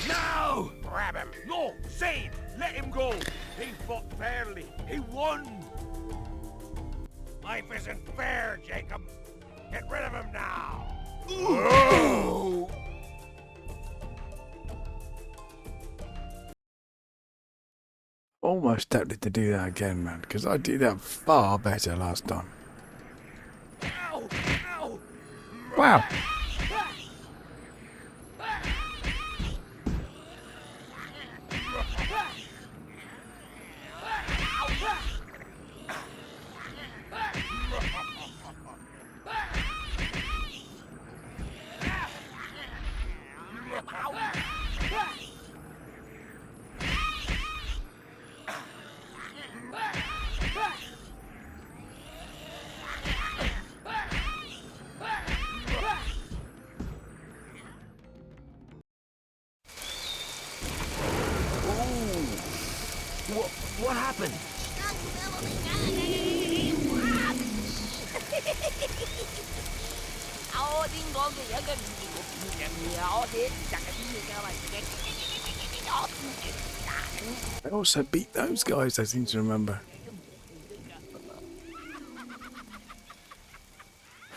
Speaker 3: Now! Grab him. No, Zane, let him go. He fought fairly. He won.
Speaker 15: Life isn't fair, Jacob. Get rid of him now.
Speaker 3: Oh!
Speaker 1: Almost tempted to do that again, man, because I did that far better last time.
Speaker 3: Ow! Ow!
Speaker 1: Wow.
Speaker 11: What happened?
Speaker 1: I also beat those guys, I seem to remember.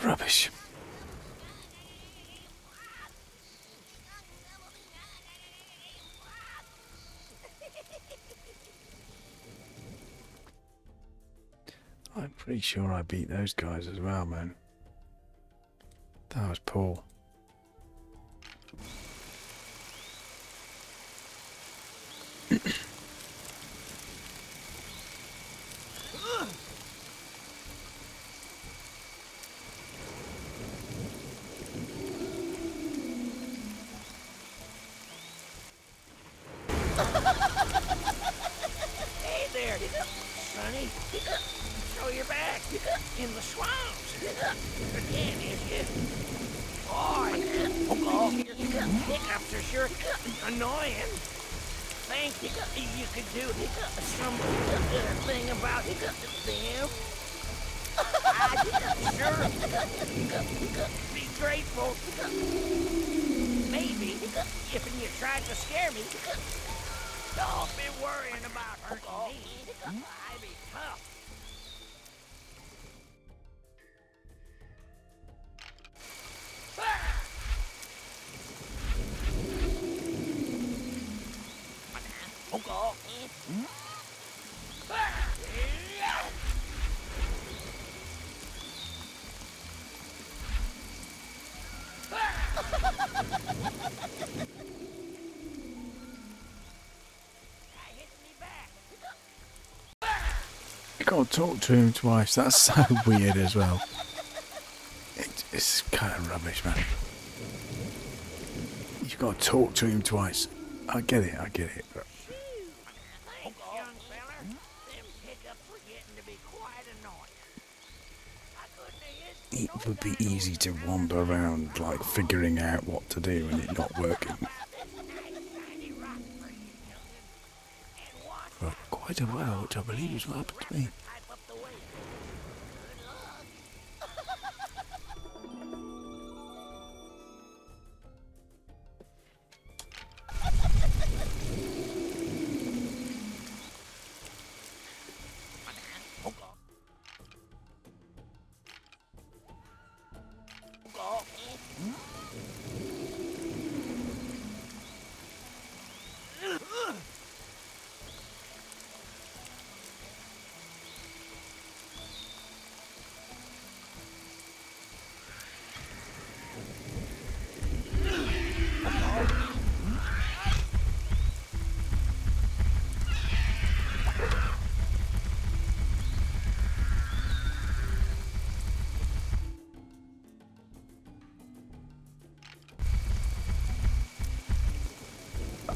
Speaker 1: Rubbish. I'm pretty sure I beat those guys as well, man. That was poor.
Speaker 6: Hey there, Sonny. Show your back in the swamps. Again, is you? Boy, your hiccups are sure annoying. think you could do something about them? I'd sure be grateful. Maybe if you tried to scare me. Don't be worrying about hurting me. I'd be tough.
Speaker 1: You gotta talk to him twice. That's so weird as well. It's kind of rubbish, man. You gotta talk to him twice. I get it. But... It would be easy to wander around, like, figuring out what to do when it's not working. For quite a while, which I believe is what happened to me.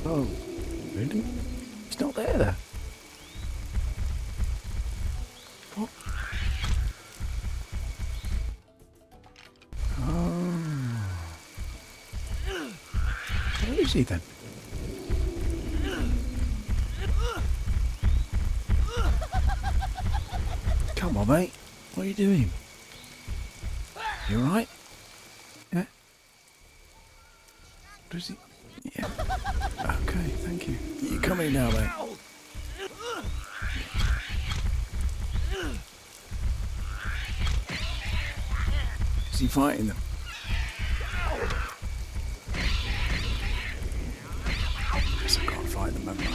Speaker 1: Oh, really? He's not there. What? Oh. Where is he then? Come on, mate. What are you doing? You alright? Yeah? Does he? Yeah. Okay, thank you. You come in now, mate. Is he fighting them? Guess I can't fight them, haven't I?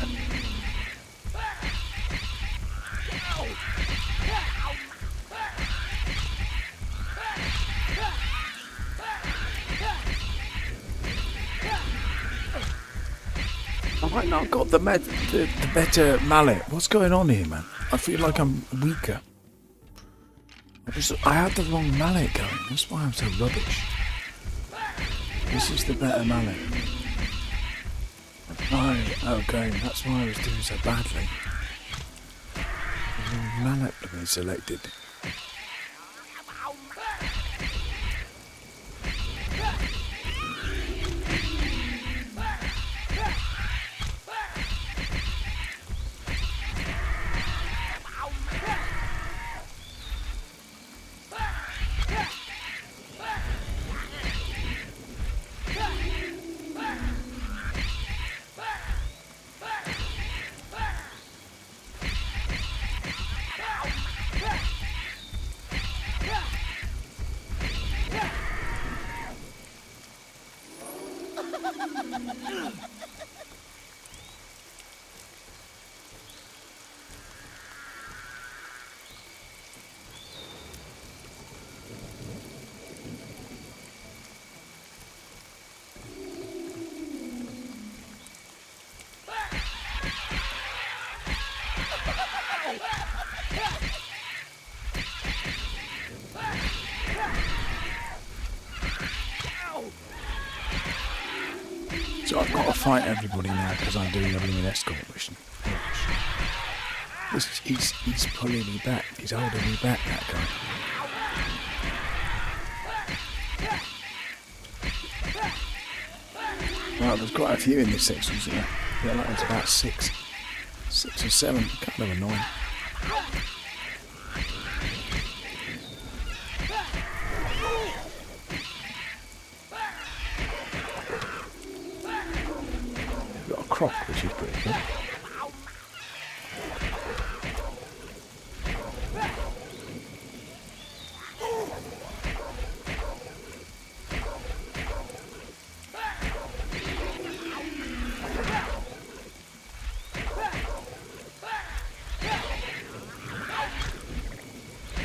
Speaker 1: I might not have got the better mallet. What's going on here, man? I feel like I'm weaker. I had the wrong mallet going. That's why I'm so rubbish. This is the better mallet. Right, okay, that's why I was doing so badly. The wrong mallet had been selected. So I've got to fight everybody now because I'm doing a blooming escort mission. He's pulling me back. He's holding me back, that guy. Well, there's quite a few in this section, isn't there? Yeah, that one's about 6. 6 or 7. Kind of annoying. We've got a croc, which is pretty good.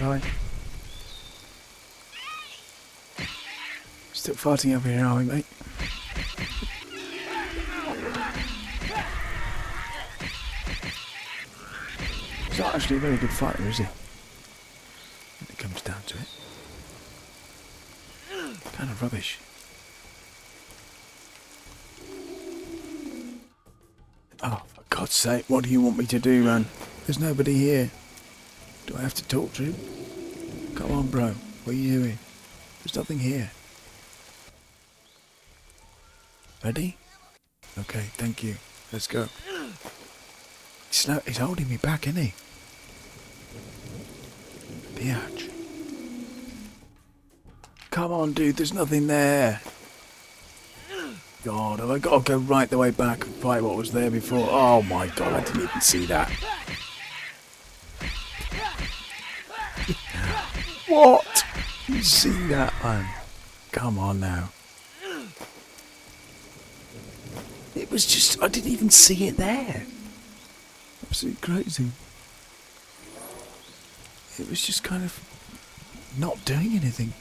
Speaker 1: Hi. Still fighting over here, are we, mate? He's not actually a very good fighter, is he? When it comes down to it. Kind of rubbish. Oh, for God's sake, what do you want me to do, man? There's nobody here. Do I have to talk to him? Come on, bro. What are you doing? There's nothing here. Ready? Okay, thank you. Let's go. He's holding me back, isn't he? Biatch. Come on, dude. There's nothing there. God, have I got to go right the way back and fight what was there before? Oh my God, I didn't even see that. What? You see that, man? Come on now. It was just, I didn't even see it there. Absolutely crazy. It was just kind of not doing anything.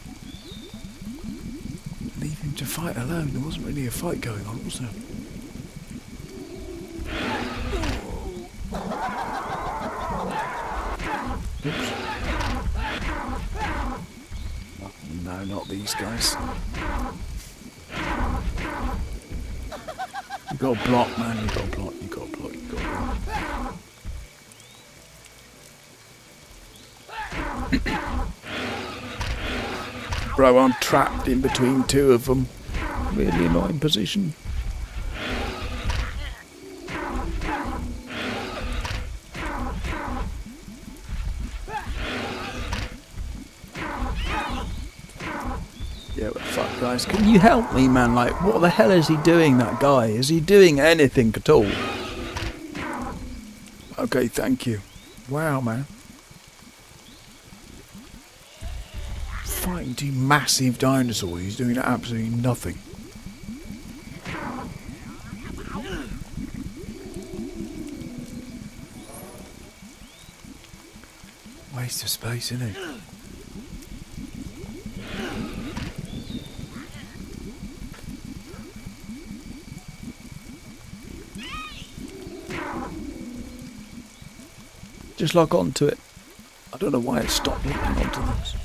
Speaker 1: Leave him to fight alone. There wasn't really a fight going on, was there? Oops. Oh, no, not these guys. You got to block, man. You got to block. You got to block. You got to block. Bro, I'm trapped in between two of them. Really annoying position. Yeah, what the fuck, guys? Can you help me, man? Like, what the hell is he doing, that guy? Is he doing anything at all? Okay, thank you. Wow, man. Fighting two massive dinosaurs, he's doing absolutely nothing. Waste of space, isn't it? Just lock onto it. I don't know why it stopped locking onto this.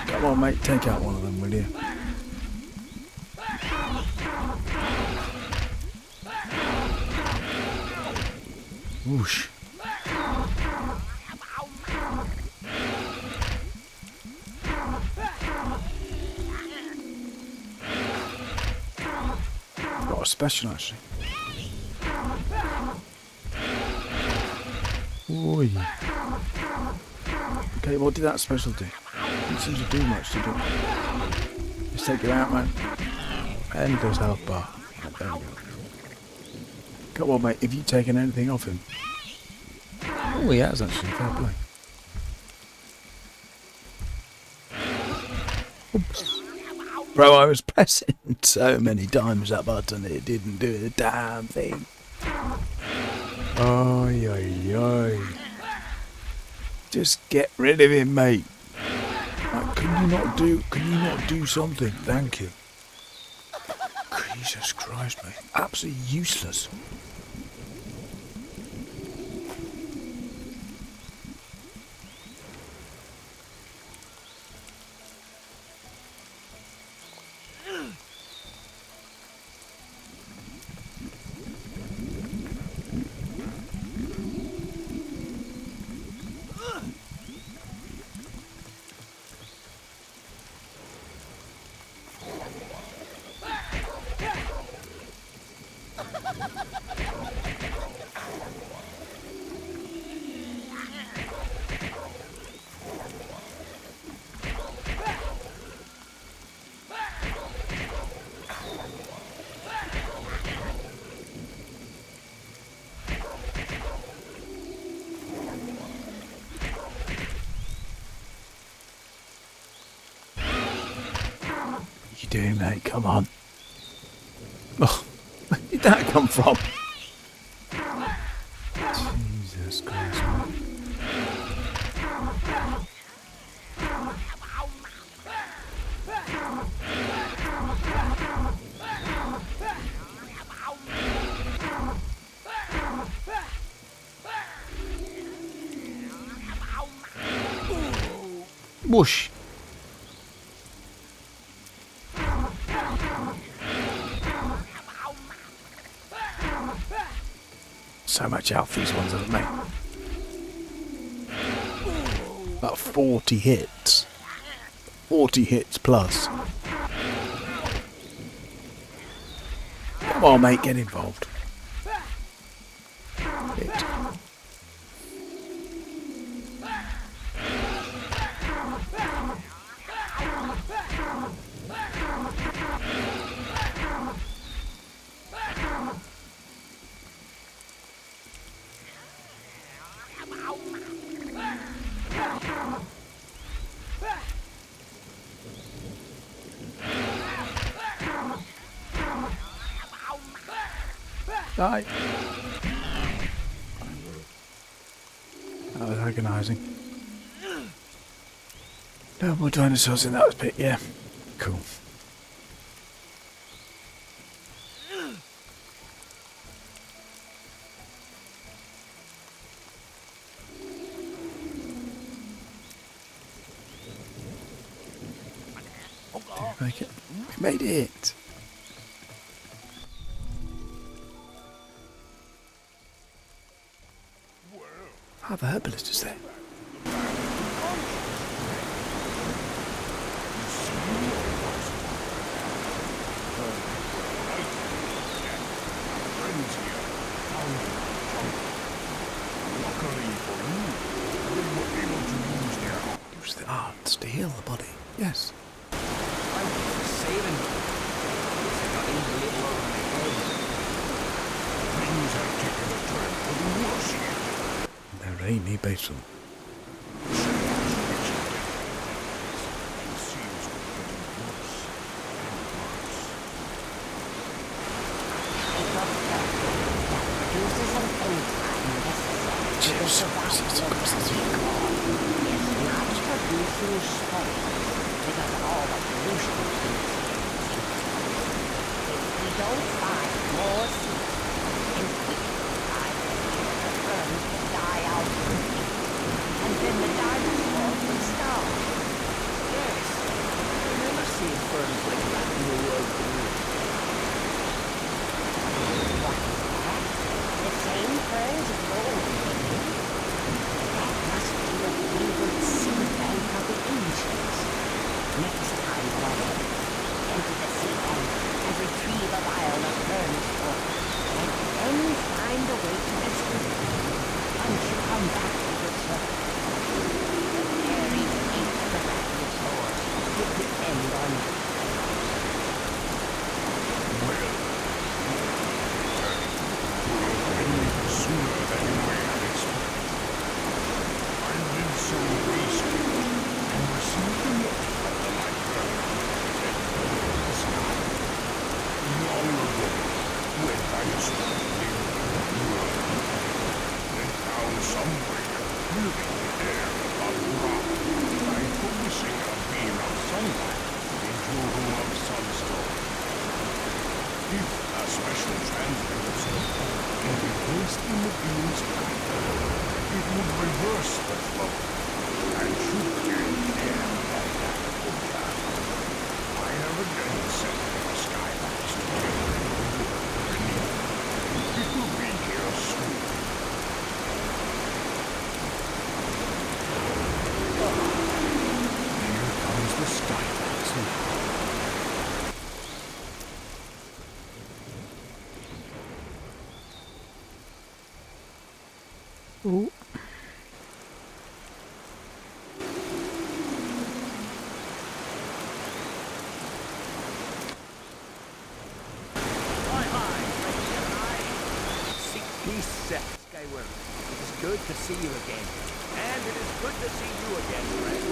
Speaker 1: Come on, mate, take out one of them, will you? Whoosh. Got a special, actually. Oi. Okay, what did that special do? Didn't seem to do much, did it? Let's take it out, man. And there's health bar. There we go. Come on, mate. Have you taken anything off him? Oh, he has, actually. Fair play. Oops. Bro, I was pressing so many times that button, it didn't do the damn thing. Oi, oi, oi. Just get rid of him, mate. Like, can you not do something? Thank you. Jesus Christ, mate. Absolutely useless. doing, mate? Come on. Oh, where did that come from? Jesus Christ, man. Whoosh. So much health these ones have made. About 40 hits. 40 hits plus. Come on, mate, get involved. Hit. Die. That was agonising. No more dinosaurs in that pit, yeah. Cool. Did we make it? We made it! Ah, the herbalist is there. Use the arts to heal the body. Yes. They're Amy Basin. Ooh.
Speaker 4: Skyward. It is good to see you again. And it is good to see you again, friend.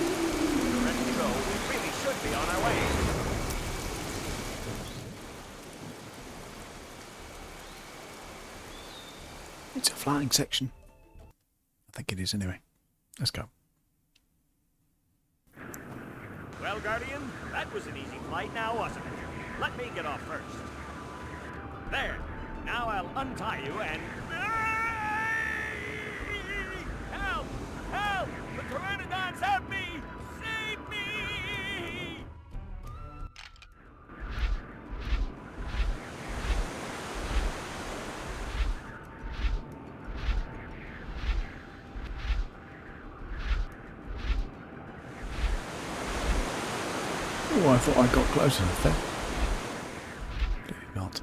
Speaker 4: Ready to go. We really should be on our way.
Speaker 1: It's a flying section. I think it is anyway. Let's go.
Speaker 6: Well, Guardian, that was an easy flight now, wasn't it? Let me get off first. There. Now I'll untie you and... Help! Help! The Pteranodons have me! Save me!
Speaker 1: Oh, I thought I got close enough there. Did not.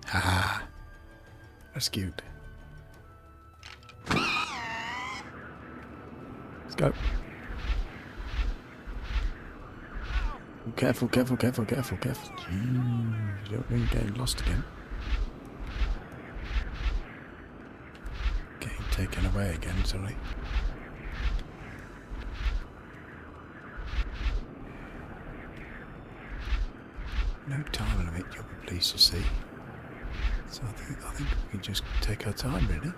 Speaker 1: Haha. Rescued. Let's go. Careful, careful, careful, careful, careful. Jeez, you're getting lost again. Getting taken away again, sorry. No time limit, you'll be pleased to see. So I think we can just take our time, really.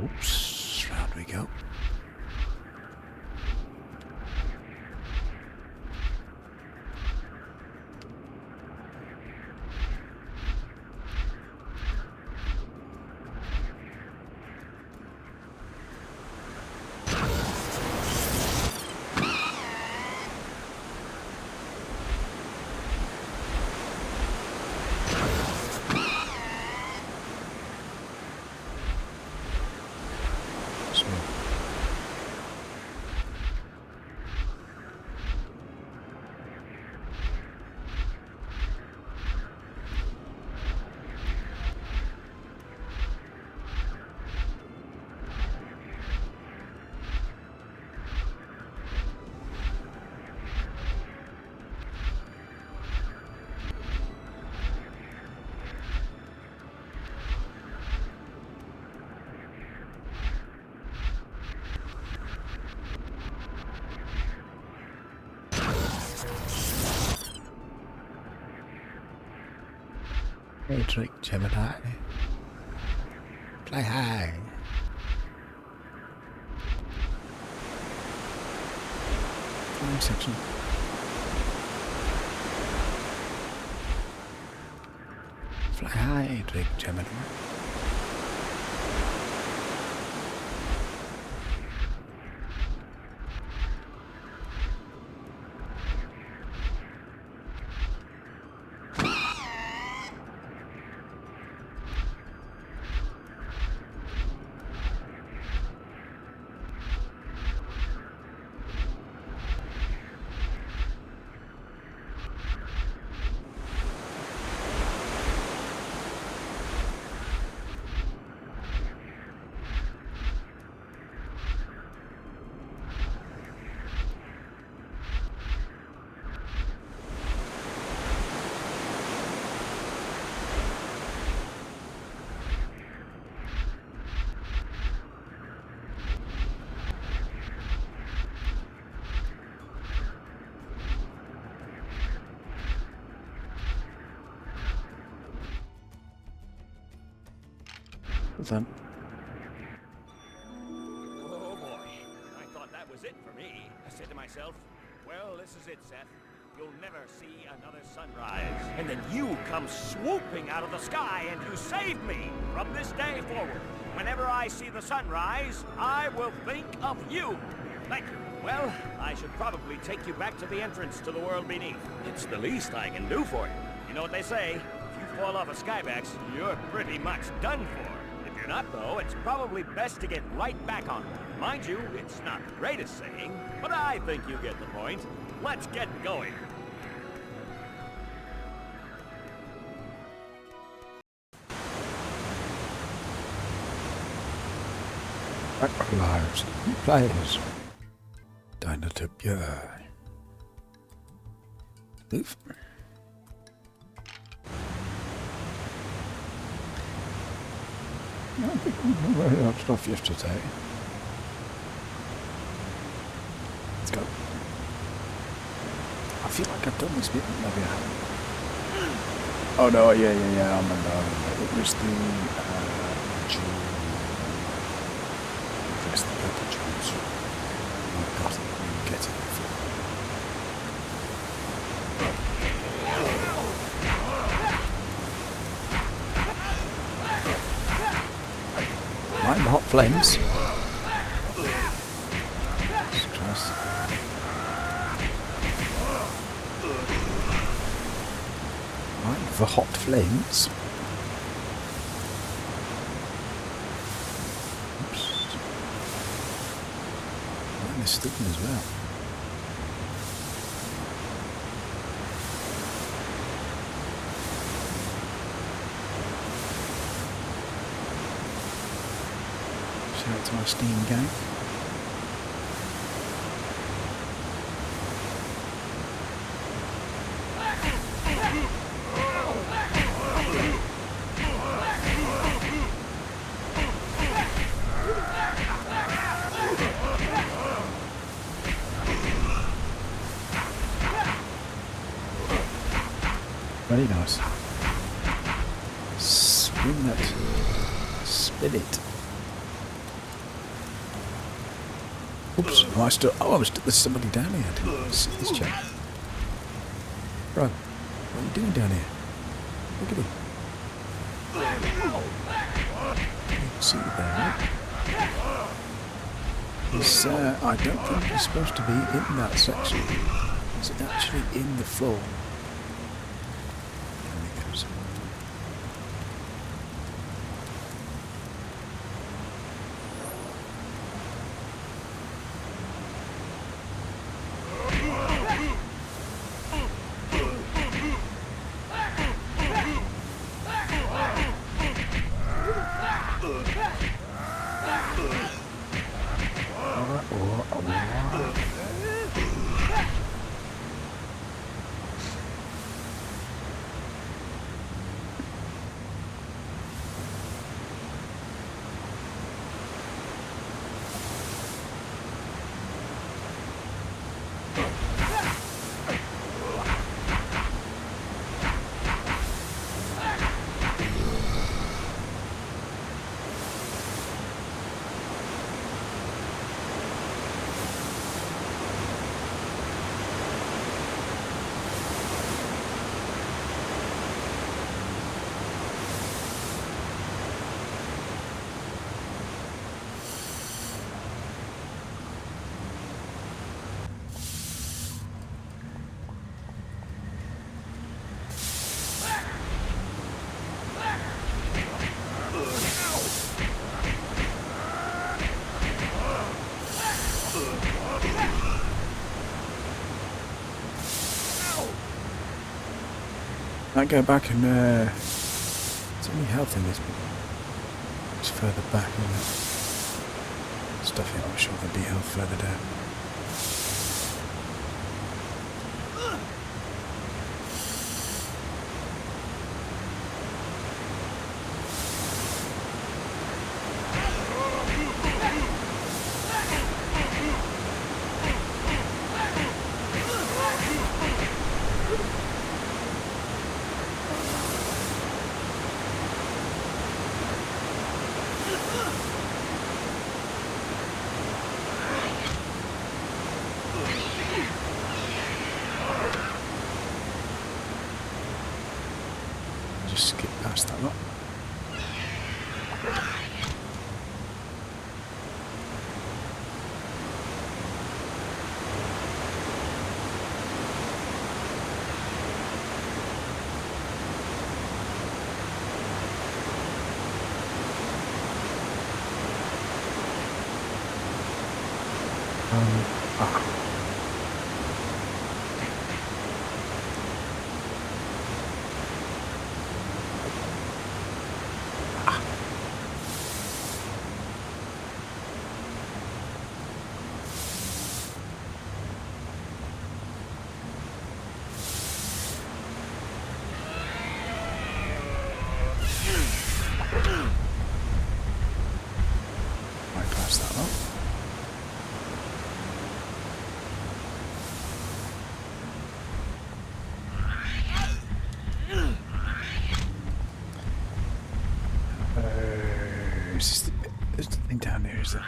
Speaker 1: Oops, round we go. Hey, Drake, Gemini. Fly high. Flying section. Fly high, Drake, Gemini. Then.
Speaker 6: Oh boy, I thought that was it for me. I said to myself, well, this is it, Seth. You'll never see another sunrise. And then you come swooping out of the sky and you save me. From this day forward, whenever I see the sunrise, I will think of you. Thank you. Well, I should probably take you back to the entrance to the world beneath. It's the least I can do for you. You know what they say? If you fall off a skybox, you're pretty much done for. If you're not, though, it's probably best to get right back on one. Mind you, it's not the greatest saying, but I think you get the point. Let's get going.
Speaker 1: Lives, players. Dinotopia. Move. I think I'm very much off yesterday. Let's go. I feel like I've done this bit, maybe I haven't. Oh no, yeah, I remember. It was the jewel. Yes, the purple jewels. I got it, I didn't get it before. Right, the hot flames. Jesus Christ. Right, the hot flames. Oops. And they're sticking as well. Shout out to my Steam gang. Very nice. Spin that. Spin it. Oops, oh, there's somebody down here. I didn't see this chap. Bro, what are you doing down here? Look at him. You can see it there, right? He's, I don't think he's supposed to be in that section. He's actually in the floor. There he goes. Might go back and is there any health in this bit? It's further back, isn't it? Stuff here, I'm sure there'll be health further down. Just skip past that lot. down here, is there?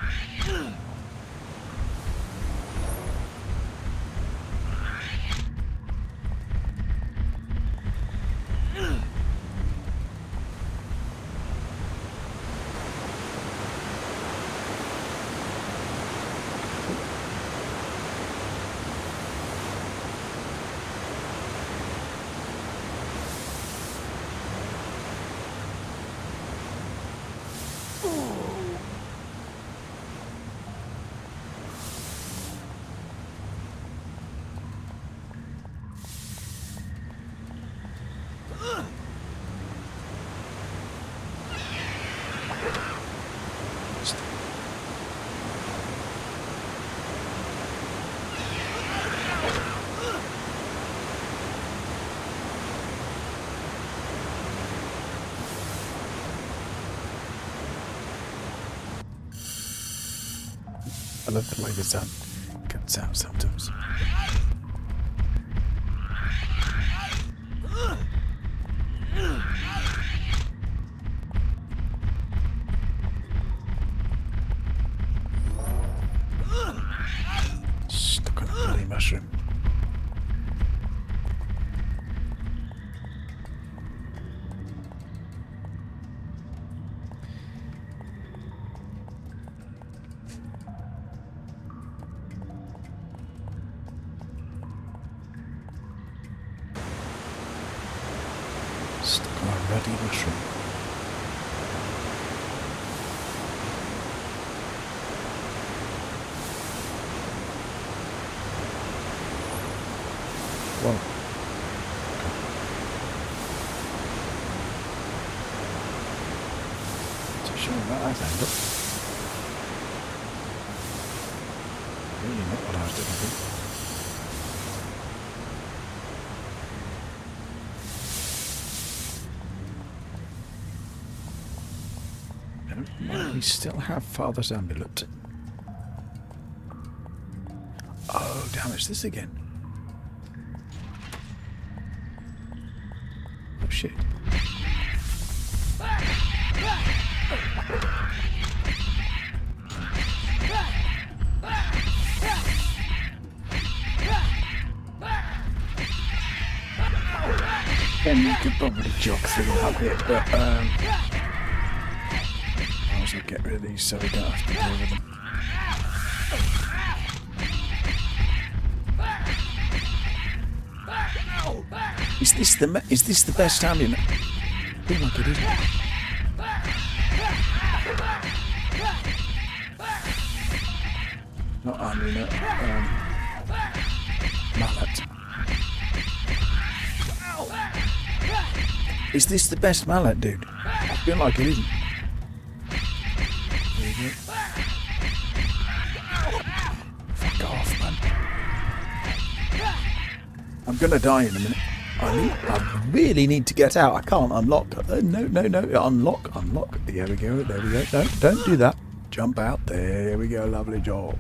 Speaker 1: I love the way the sun cuts out sometimes. Stuck on a bloody mushroom. Stuck on a ruddy mushroom. Whoa. Too sure about that angle. Really not what I was looking for. We still have Father's amulet. Oh, damn, it's this again. Oh, shit. And you could probably jog through that bit, but I'll get rid of these so we don't have to deal with them. Is this the best amulet? I feel like it is. Not amulet. Mallet. Is this the best mallet, dude? I feel like it isn't. Fuck off, man. I'm gonna die in a minute. I really need to get out. I can't unlock. No. Unlock. There we go. Don't do that. Jump out. There we go. Lovely job.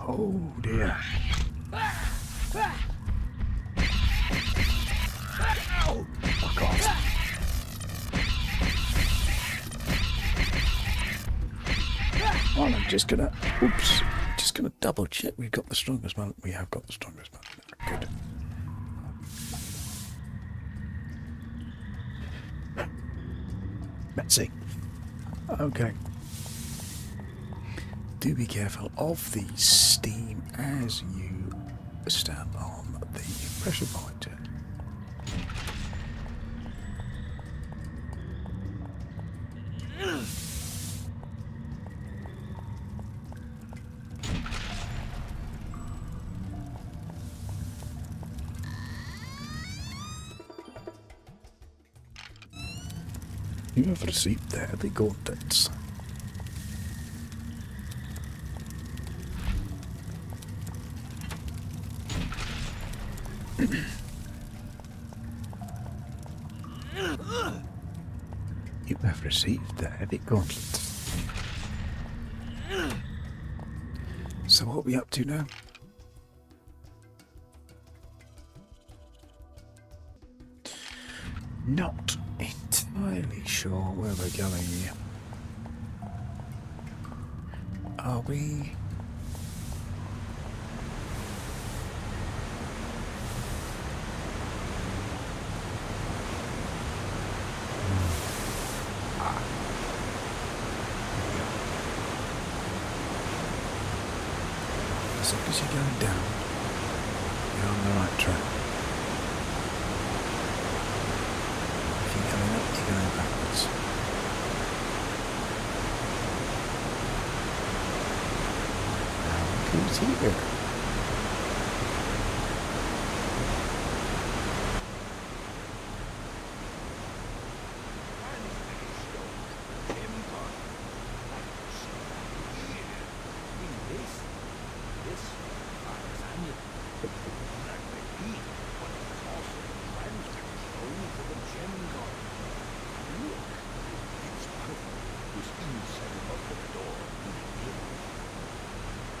Speaker 1: Oh dear. Fuck off. Well, I'm just gonna double check we've got the strongest mallet. We have got the strongest mallet. Good. Let's see. Okay. Do be careful of the steam as you stand on the pressure point. You have received the heavy gauntlets. You have received the heavy gauntlets. So what are we up to now? Not entirely sure where we're going here. Are we? As long as you're going down, you're on the right track. If you're going up, you're going backwards. Now look who's here.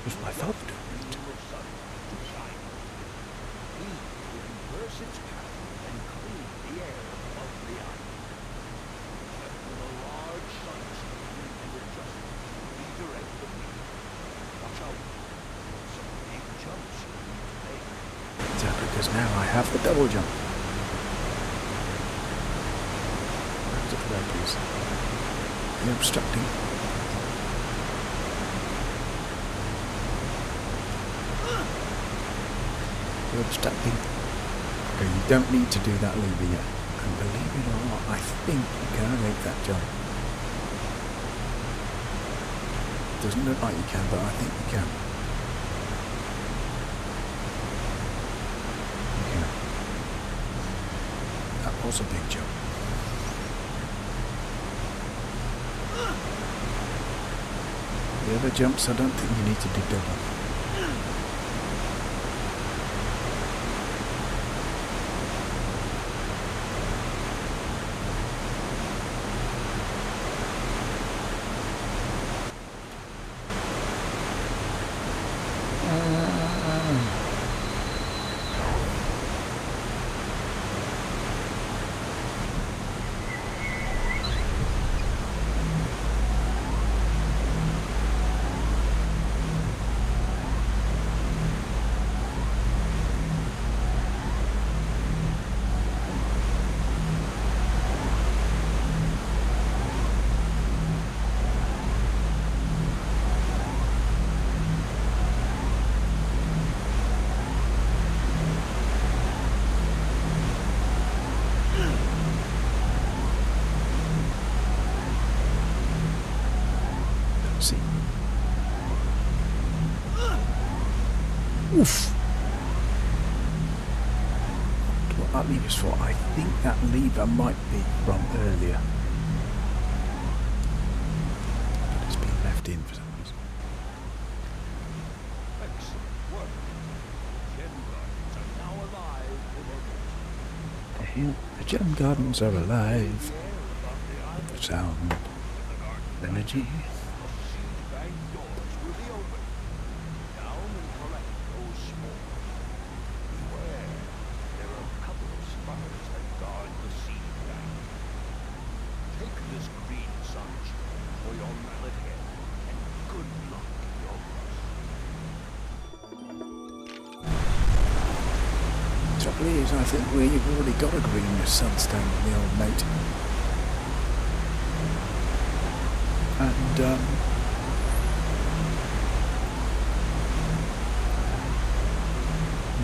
Speaker 1: Was my father doing it? Is that because now I have the double jump? Where's it away, please? You're obstructing. You're obstructing. Okay, you don't need to do that lever yet. And believe it or not, I think you can make that jump. Doesn't look like you can, but I think you can. You can. That was a big jump. The other jumps, I don't think you need to do double. See. Oof. What that lever's for? I think that lever might be from earlier. But it's been left in for some reason. The gem gardens are alive. The sound, energy. Trouble is, I think we've already got a green with Sunstone, the old mate. And,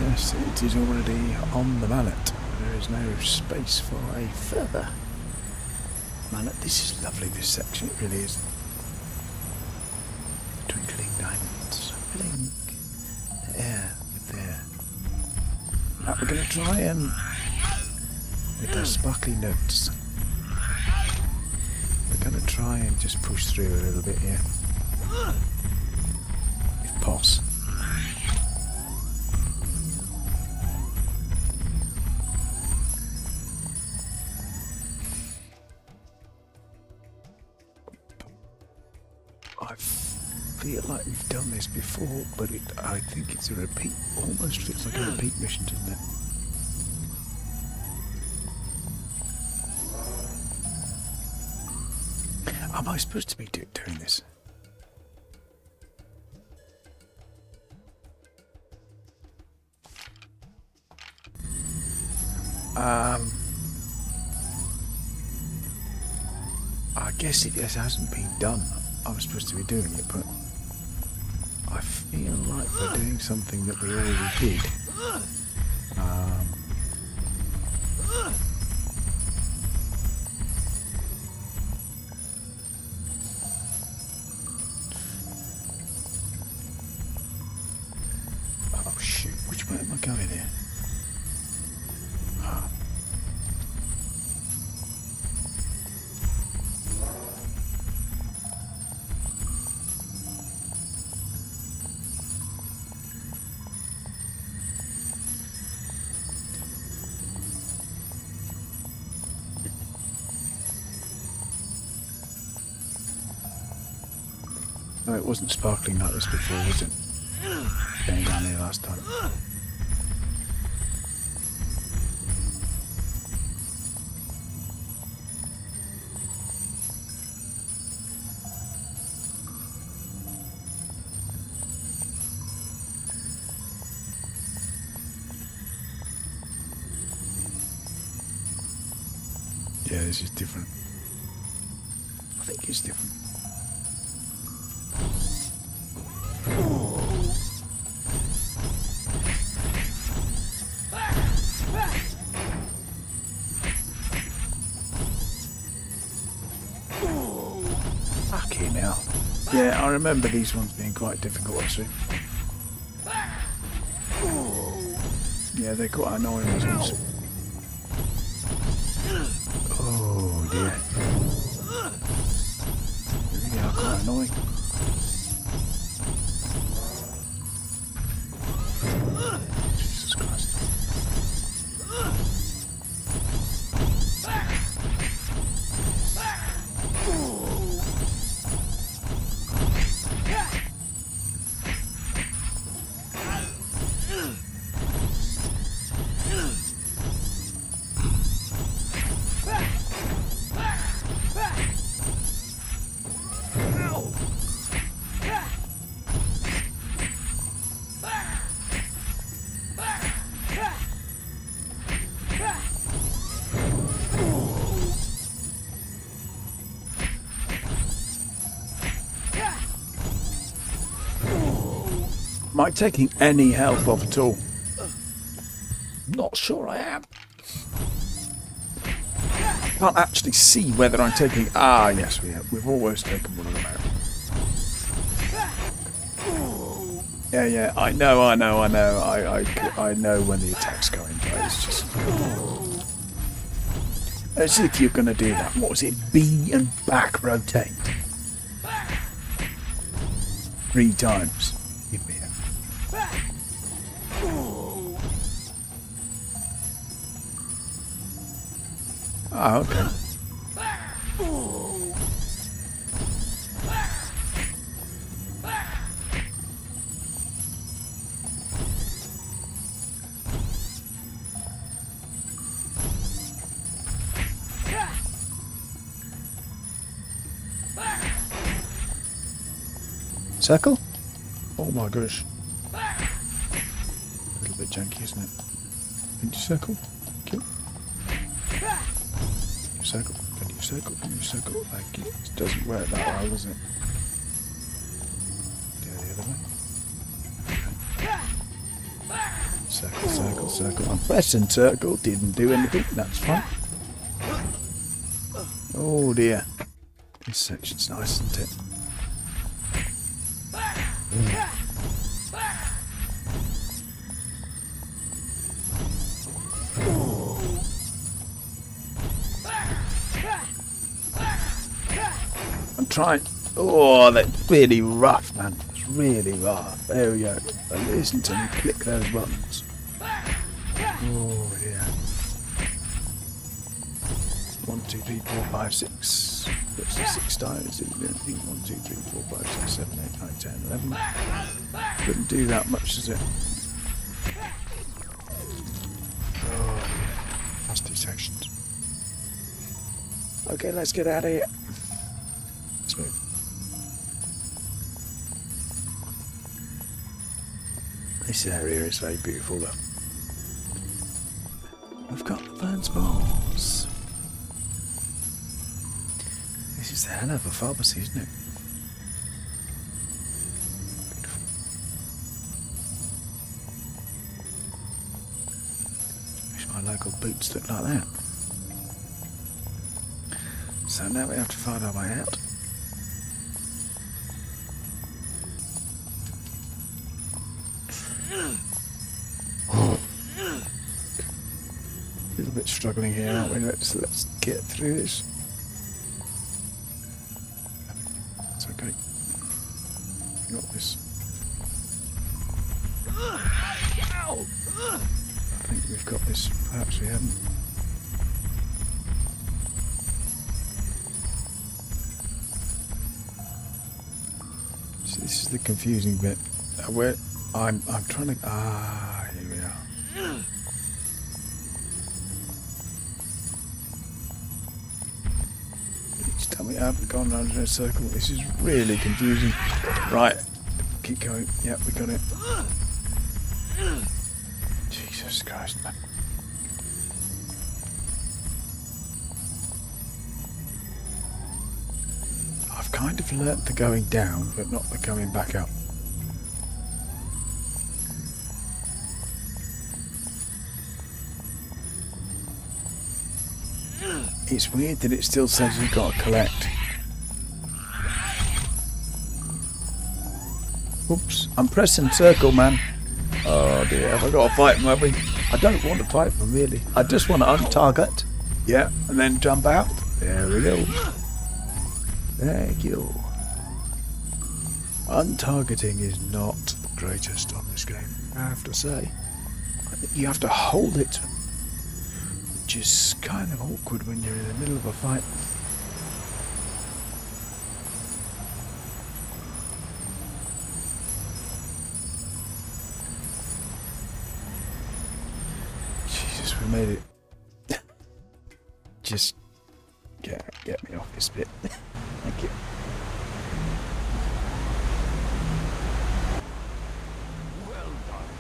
Speaker 1: yes, it is already on the mallet. There is no space for a further mallet. This is lovely, this section, it really is. Twinkling diamonds, blink, there, there. Now we're going to try and, with those sparkly notes, we're going to try and just push through a little bit here, if possible. I feel like we've done this before, but I think it's a repeat. Almost feels like a repeat mission, doesn't it? Am I supposed to be doing this? I guess it just hasn't been done. I was supposed to be doing it, but I feel like we're doing something that we already did. Oh shoot, which way am I going here? No, it wasn't sparkling like this before, was it? Going down here last time. Yeah, this is different. I think it's different. Fucking hell. Yeah, I remember these ones being quite difficult actually. Yeah, they're quite annoying, these ones. Oh dear. They really are quite annoying. Jesus Christ. Am I taking any health off at all? Not sure I am. Can't actually see whether I'm taking... Ah, yes, we have. We've always taken one of them out. Yeah, I know. I know when the attack's going, but it's just... As if you're going to do that. What was it? B and back rotate. 3 times. Give me it. Oh, okay. Circle? Oh my gosh. A little bit janky, isn't it? Can you circle? Thank you. Circle. Can you circle? Can you circle? Thank you. It doesn't work that well, does it? Go the other way. Circle, circle, circle. I'm pressing circle. Didn't do anything. That's fine. Oh dear. This section's nice, isn't it? I'm trying. Oh, that's really rough, man. It's really rough. There we go. Listen to me click those buttons. Oh, yeah. 1, 2, 3, 4, 5, 6. That's 6 times. 1, 2, 3, 4, 5, 6, 7, 8, 9, 10, 11. Doesn't do that much, does it? Oh, yeah. Last 2 sections. Okay, let's get out of here. Let's move. This area is very beautiful, though. We've got the burn spores. This is the hell of a pharmacy, isn't it? Beautiful. Wish my local boots looked like that. So now we have to find our way out. A little bit struggling here, aren't we? Let's get through this. It's okay. We got this. I think we've got this. Perhaps we haven't. So this is the confusing bit. Where I'm trying to. Here we are. Tell me I haven't gone around in a circle. This is really confusing. Right, keep going. Yep, we got it. Jesus Christ, man. I've kind of learnt the going down, but not the coming back up. It's weird that it still says you've got to collect. Oops, I'm pressing circle, man. Oh dear, have I got to fight him, have we? I don't want to fight him, really. I just want to untarget. Yeah, and then jump out. There we go. Thank you. Untargeting is not the greatest on this game, I have to say. I think you have to hold it. Which is kind of awkward when you're in the middle of a fight. Jesus, we made it. Just get me off this bit. Thank you.
Speaker 15: Well done.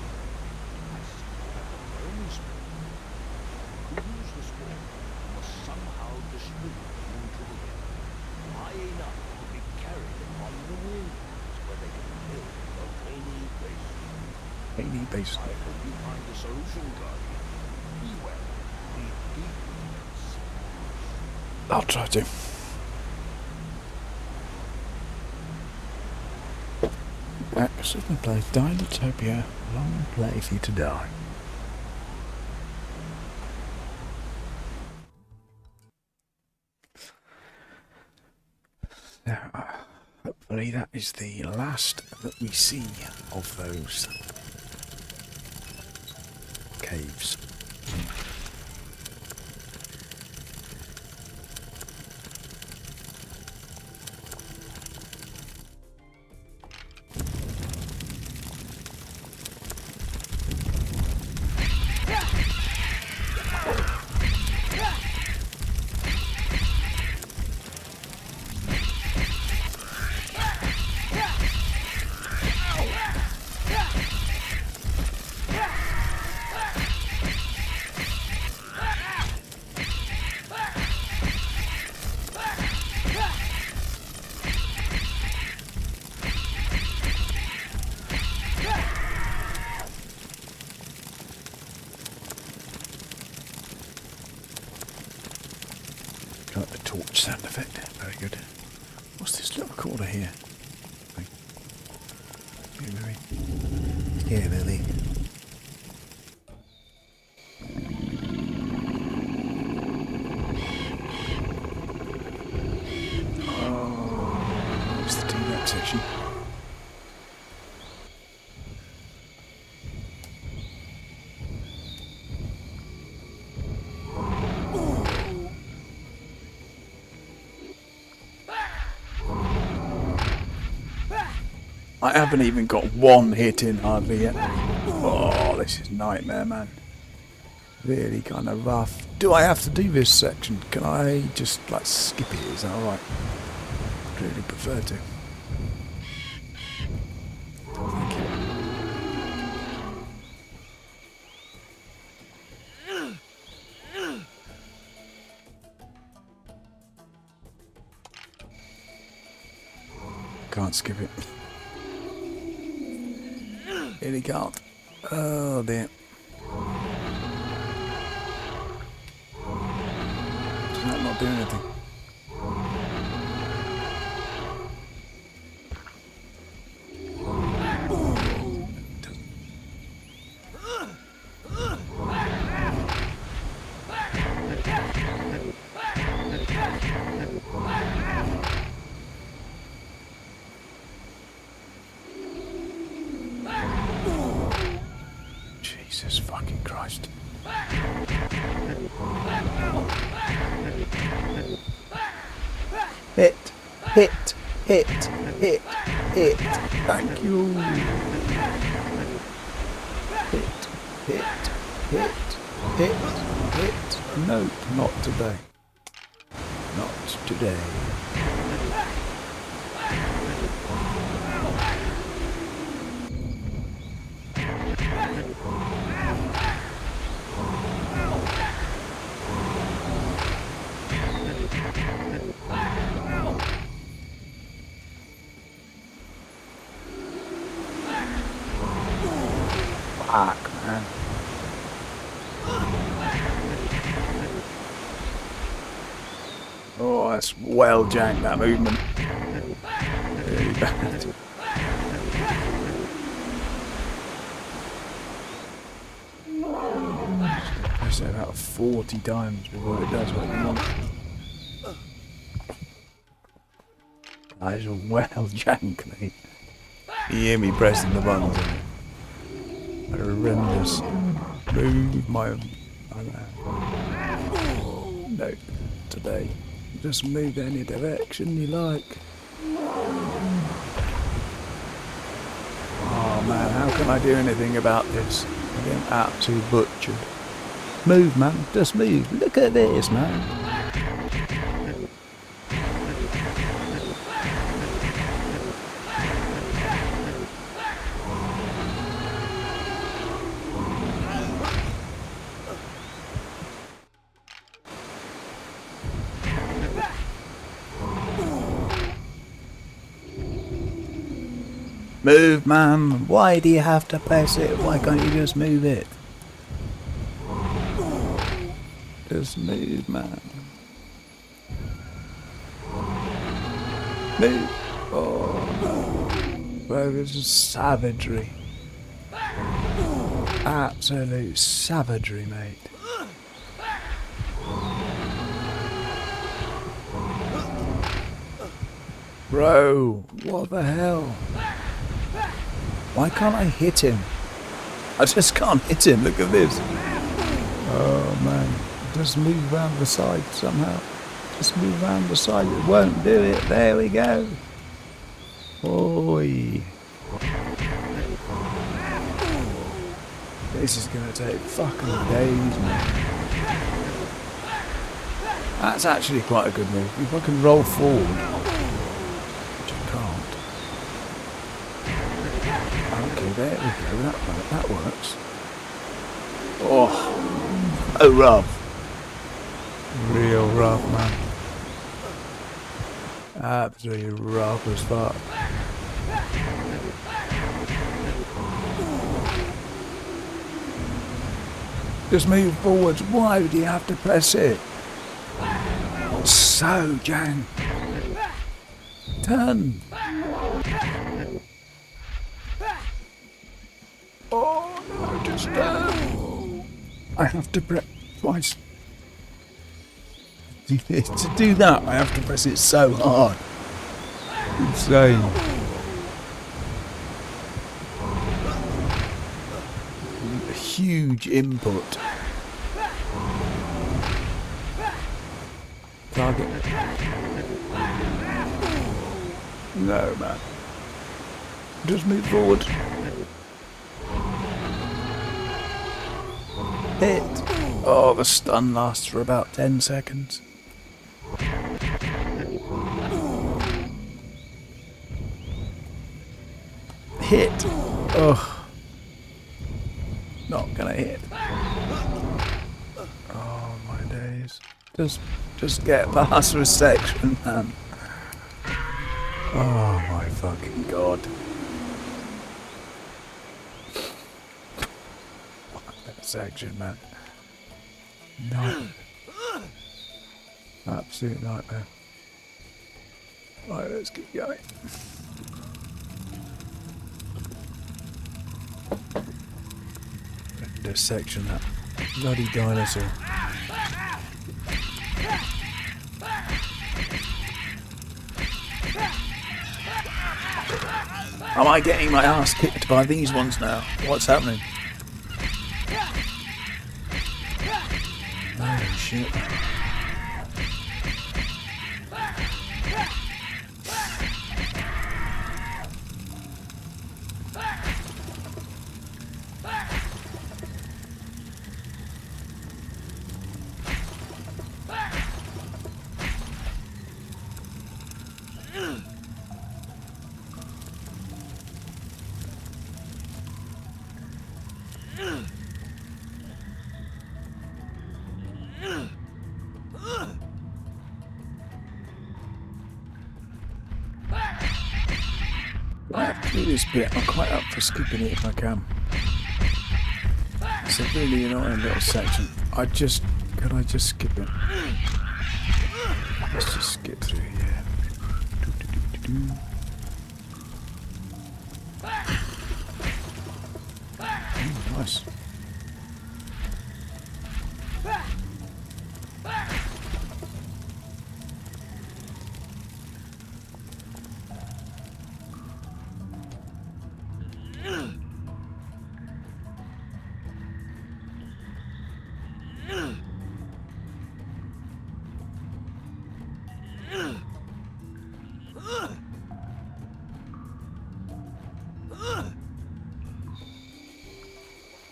Speaker 15: I see you have a burning spirit. To use this war, you must somehow distribute them into the air. High enough to be carried upon the winds, where they can build a rainy base.
Speaker 1: Rainy base.
Speaker 15: I hope you find a solution, Guardian. Be well. Be deep.
Speaker 1: I'll try to. Accidentally plays Dinotopia, Longplay for you to die. Now, hopefully that is the last that we see of those caves. Like the torch sound effect. Very good. What's this little corner here? Here, Lily. Here, Lily. Oh, what's the D-Rap section? I haven't even got one hit in hardly yet. Oh, this is nightmare, man. Really kind of rough. Do I have to do this section? Can I just like skip it? Is that alright? I'd really prefer to. Thank you. can't skip it. Really can't. Oh dear. Does that not do anything? Jesus fucking Christ. Hit, hit, hit, hit, hit. Thank you. Hit, hit, hit, hit, hit. Nope, not today. Not today. Fuck, man. Oh, that's well janked, that movement. Really bad. Press it about 40 times before it does what you want. That is well janked, mate. You hear me pressing the buttons on it. Horrendous. Move my... No, today. Just move any direction you like. Oh man, how can I do anything about this? I'm getting absolutely butchered. Move, man. Just move. Look at this, man. Move, man. Why do you have to press it? Why can't you just move it? Just move, man. Move. Oh, no. Bro, this is savagery. Absolute savagery, mate. Bro, what the hell? Why can't I hit him? I just can't hit him, look at this. Oh man, just move around the side somehow. Just move around the side, it won't do it. There we go. Oi. This is gonna take fucking days, man. That's actually quite a good move. If I can roll forward, which I can't. Okay, there we go. That works. Oh, rough. Real rough, man. Absolutely rough as fuck. Just move forwards. Why do you have to press it? So jank. Turn. Oh no, just turn. I have to press twice. To do that, I have to press it so hard. Insane. A huge input. Target. No, man. Just move forward. Hit. Oh, the stun lasts for about 10 seconds. Hit. Ugh. Not gonna hit. Oh my days. Just get past this section, man. Oh my fucking god. That section, man. Nightmare. Absolute nightmare. Right, let's keep going. This section, that bloody dinosaur. Am I getting my ass kicked by these ones now? What's happening? Oh shit. I have to do this bit. I'm quite up for skipping it if I can. It's a really annoying little section. Could I just skip it? Let's just skip through here. Ooh, nice.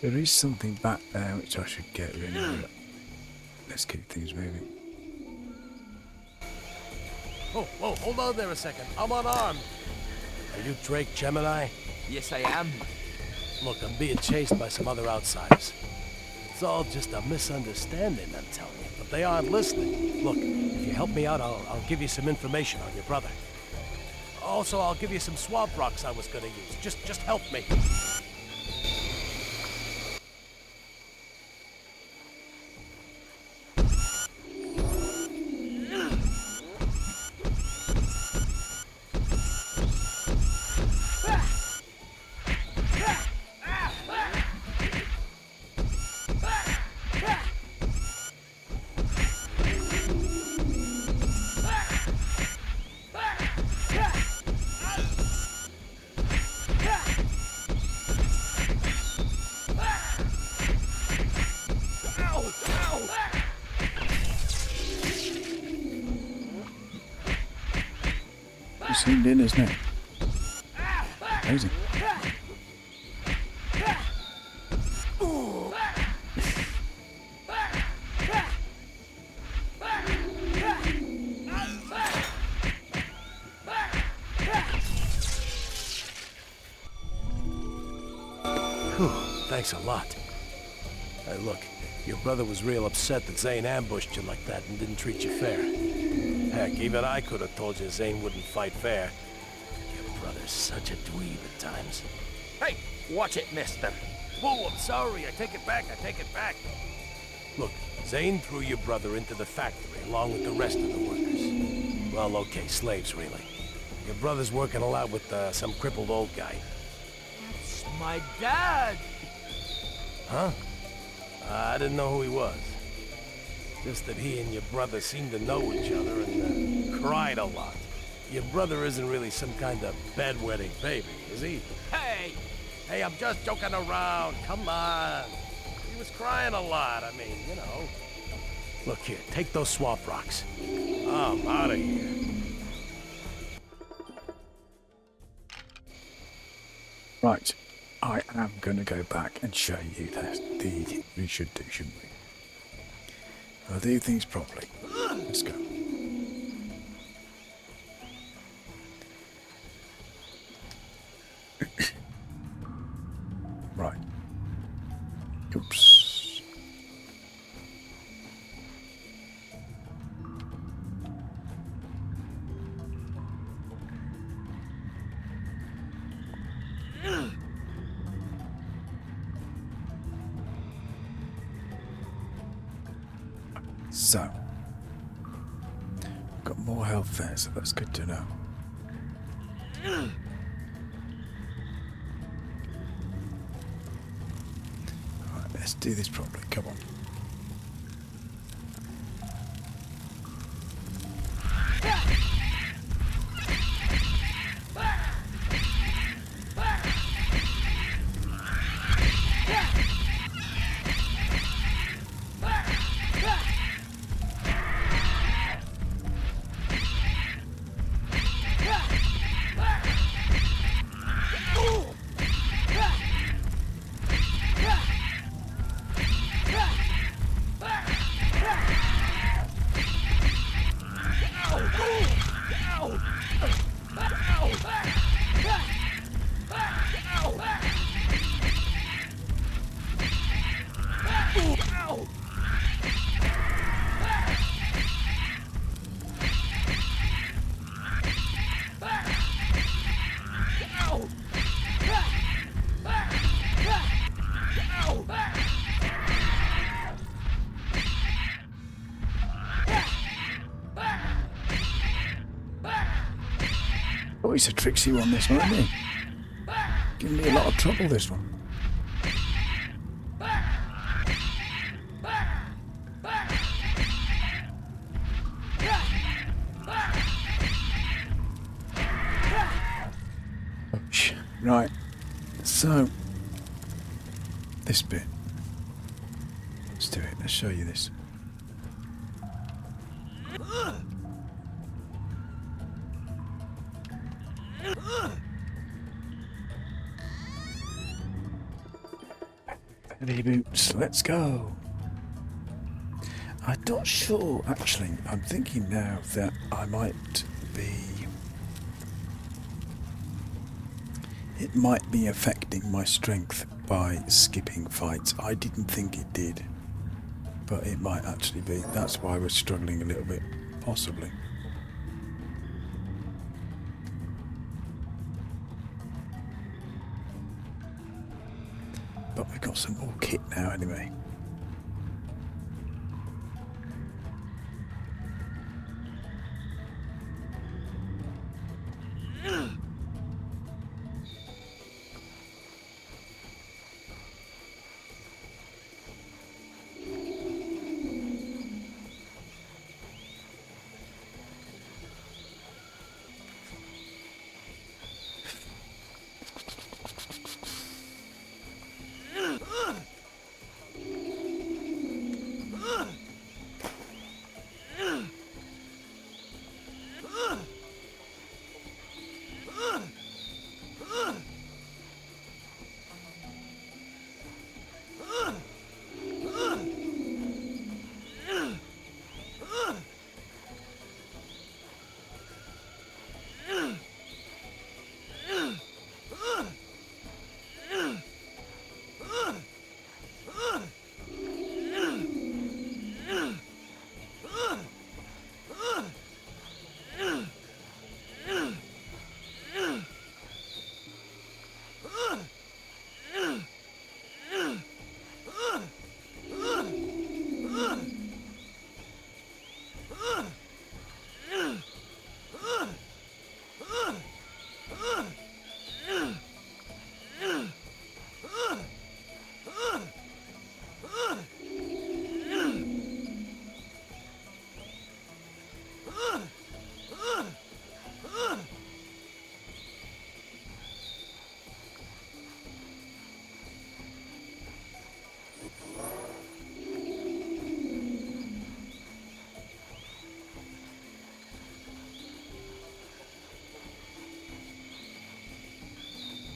Speaker 1: There is something back there which I should get rid of. Let's keep things moving.
Speaker 2: Oh, whoa, hold on there a second. I'm unarmed. Are you Drake Gemini?
Speaker 4: Yes, I am.
Speaker 2: Look, I'm being chased by some other outsiders. It's all just a misunderstanding, I'm telling you. But they aren't listening. Look, if you help me out, I'll give you some information on your brother. Also, I'll give you some swamp rocks I was gonna use. Just help me.
Speaker 1: It's zoomed in, isn't it? Amazing.
Speaker 2: Whew, thanks a lot. Hey, look, your brother was real upset that Zane ambushed you like that and didn't treat you fair. Heck, even I could have told you Zane wouldn't fight fair. Your brother's such a dweeb at times.
Speaker 3: Hey, watch it, mister.
Speaker 2: Whoa, I'm sorry. I take it back. Look, Zane threw your brother into the factory along with the rest of the workers. Well, okay, slaves, really. Your brother's working a lot with some crippled old guy.
Speaker 4: That's my dad!
Speaker 2: Huh? I didn't know who he was. Just that he and your brother seem to know each other and cried a lot. Your brother isn't really some kind of bedwetting baby, is he? Hey, I'm just joking around. Come on. He was crying a lot. I mean, you know. Look here, take those swamp rocks. I'm out of here.
Speaker 1: Right, I am going to go back and show you that we should do, shouldn't we? I'll do things properly. Let's go. Right. Oops. So, got more health there, so that's good to know. Alright, let's do this properly. Come on. Oh, he's a tricksy one, this one, isn't he? Giving me a lot of trouble, this one. Right, so this bit. Let's do it. Let's show you this. Heavy boots, let's go. I'm not sure, actually. I'm thinking now that I might be... It might be affecting my strength by skipping fights. I didn't think it did, but it might actually be. That's why we're struggling a little bit, possibly. But we've got some more kit now anyway.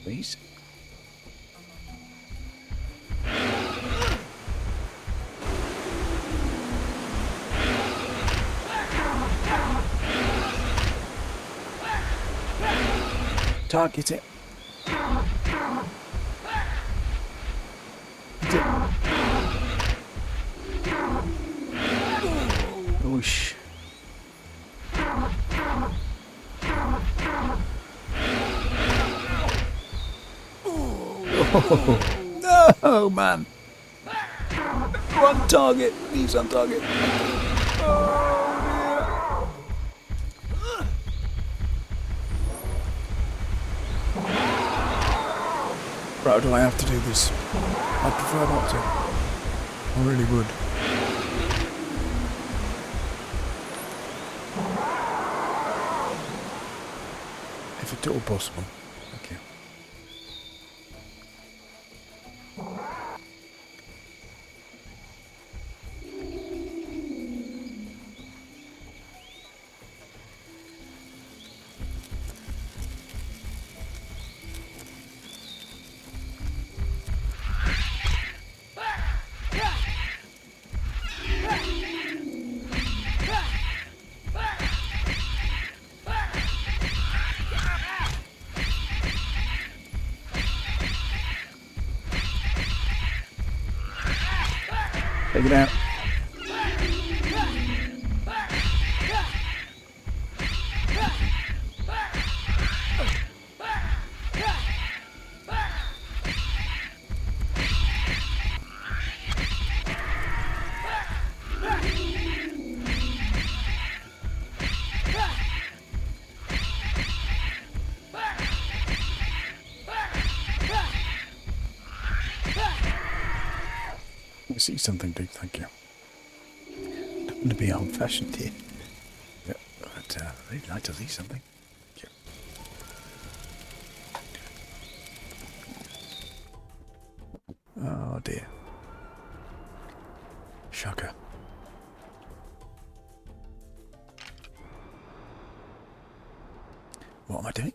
Speaker 1: Please. Target it. Whoosh. Oh, no, man. On target. He's on target. Right, do I have to do this? I prefer not to. I really would. If at all possible. Thank you. Take it out. I see something big, thank you. Don't want to be old-fashioned here. Yeah, but I'd really like to see something. Thank you. Oh dear. Shocker. What am I doing?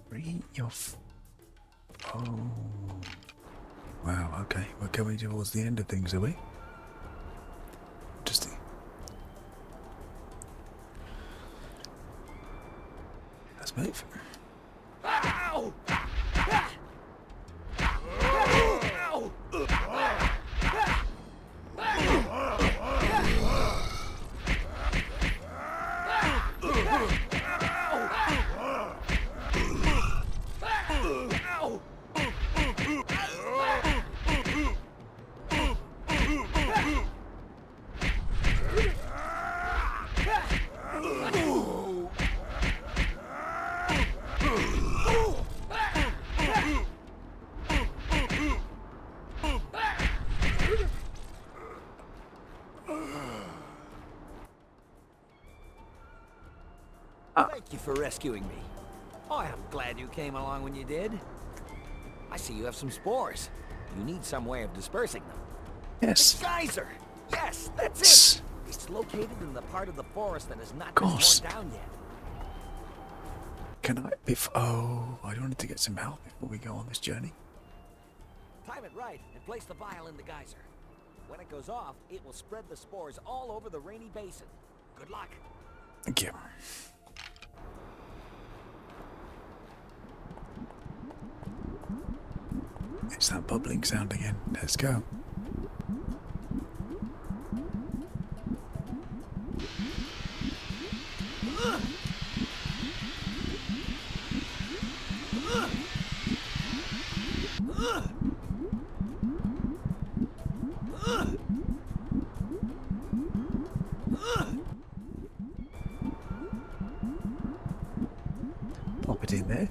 Speaker 1: Free your... Oh... Wow, okay, we're coming towards the end of things, are we? Interesting. Let's move.
Speaker 6: Ow!
Speaker 4: Thank you for rescuing me. I am glad you came along when you did. I see you have some spores. You need some way of dispersing them.
Speaker 1: Yes.
Speaker 4: The geyser! Yes, that's it! It's located in the part of the forest that has not been torn down yet.
Speaker 1: Can I... Oh, I wanted to get some help before we go on this journey.
Speaker 4: Time it right and place the vial in the geyser. When it goes off, it will spread the spores all over the rainy basin. Good luck.
Speaker 1: Thank you. It's that bubbling sound again. Let's go. Pop it in there.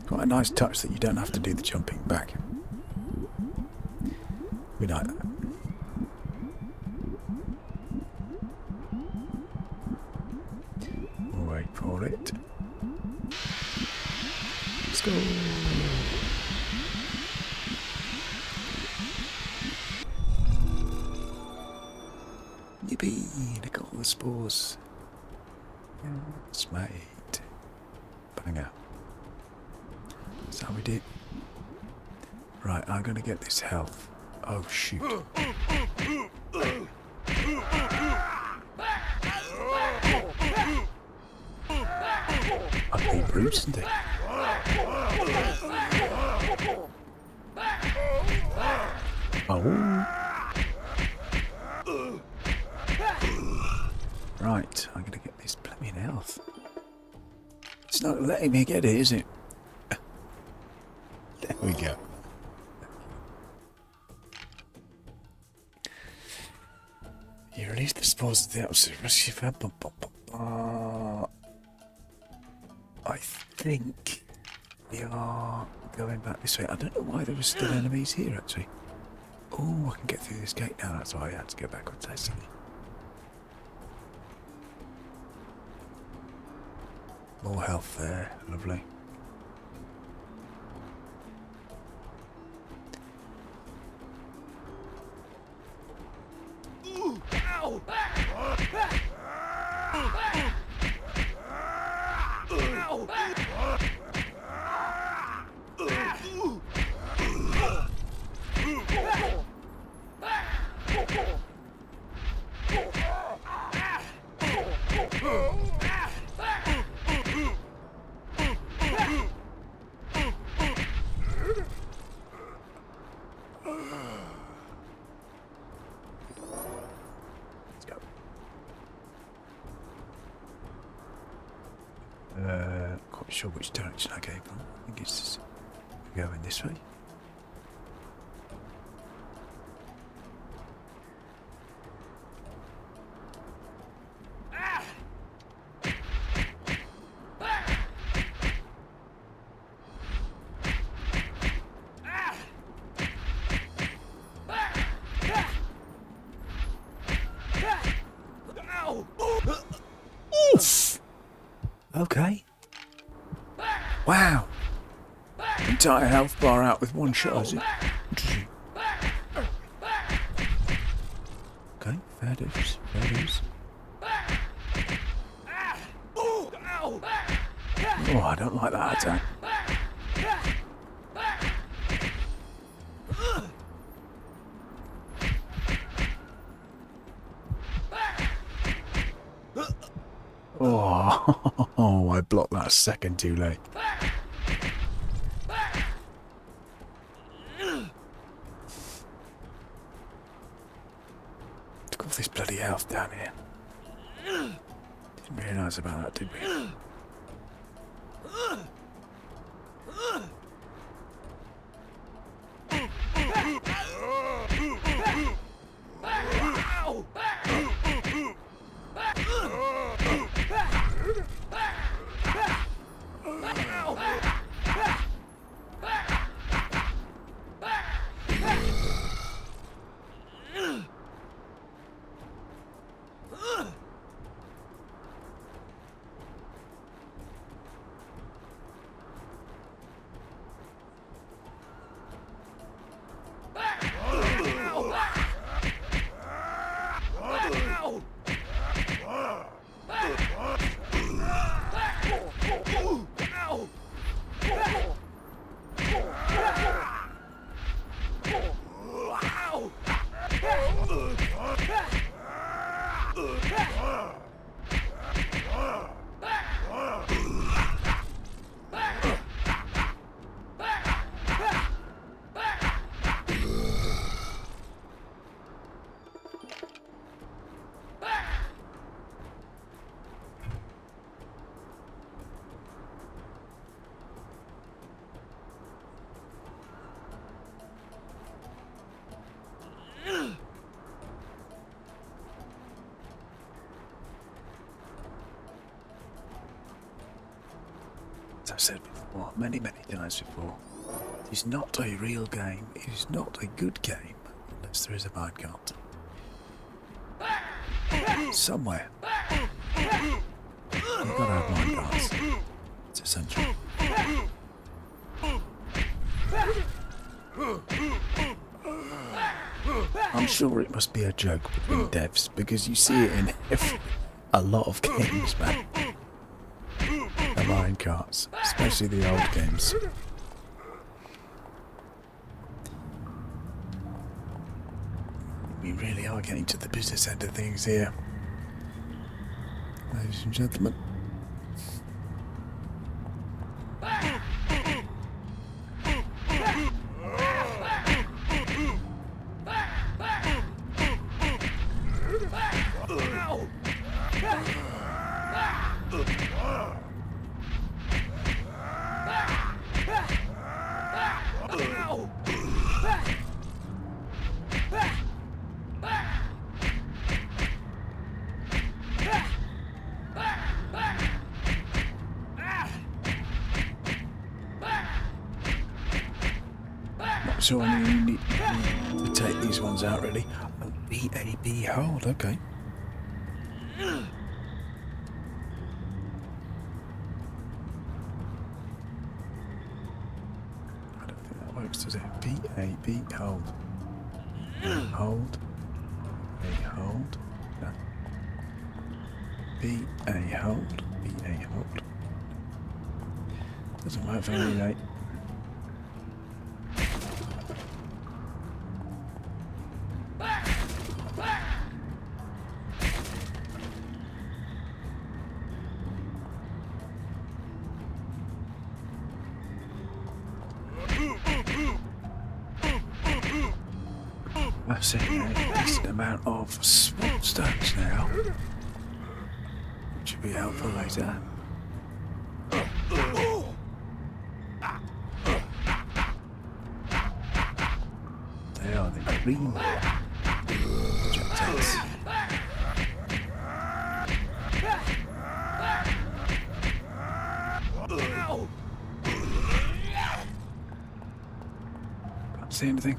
Speaker 1: Quite a nice touch that you don't have to do the jumping back. We like that. Wait for it. Let's go. Yippee! Look at all the spores. Yes, mate. Bang out. That's how we did. Right, I'm gonna get this health. Oh shoot. Ugly brutes, isn't it? Oh. Right, I'm gonna get this blooming health. It's not letting me get it, is it? There we go. You release the spores of the opposite. I think we are going back this way. I don't know why there were still enemies here, actually. Oh, I can get through this gate now. That's why I had to go backwards, I see. More health there. Lovely. Quite sure which direction I came from. I think it's just going this way. Okay. Wow. Entire health bar out with one shot, is it? Okay, fair dues, fair dues. Oh, I don't like that attack. Oh, I blocked that a second too late. Took all this bloody health down here. Didn't realise about that, did we? As I've said before, many times before, it is not a real game, it is not a good game, unless there is a minecart. Somewhere. You've got to have minecarts. It's essential. I'm sure it must be a joke between devs, because you see it in a lot of games, man. The minecarts, especially the old games. We really are getting to the business end of things here, ladies and gentlemen. So I need to take these ones out, really. Oh, B-A-B, hold, okay. I don't think that works, does it? B-A-B, hold. Hold. A hold. No. B-A hold. B-A hold. Doesn't work for me, mate. I've seen a decent amount of small stones now, which will be helpful later. They are the green projectiles. Can't see anything.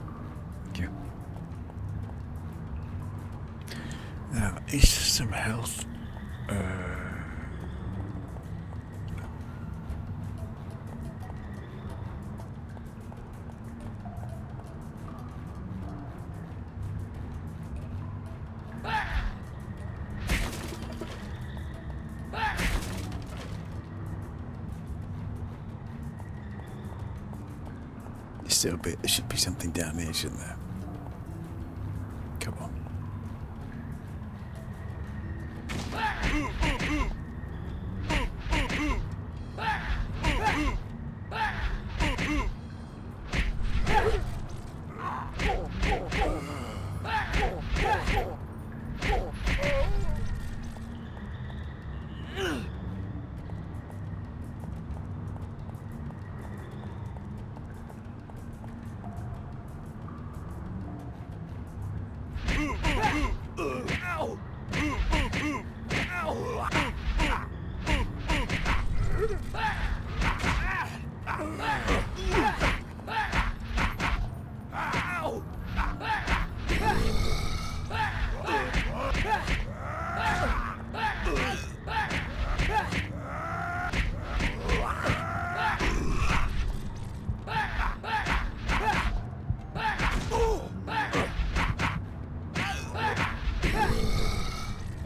Speaker 1: Thank you. Now, is there some health? Still a bit. There should be something down there, shouldn't there? Come on.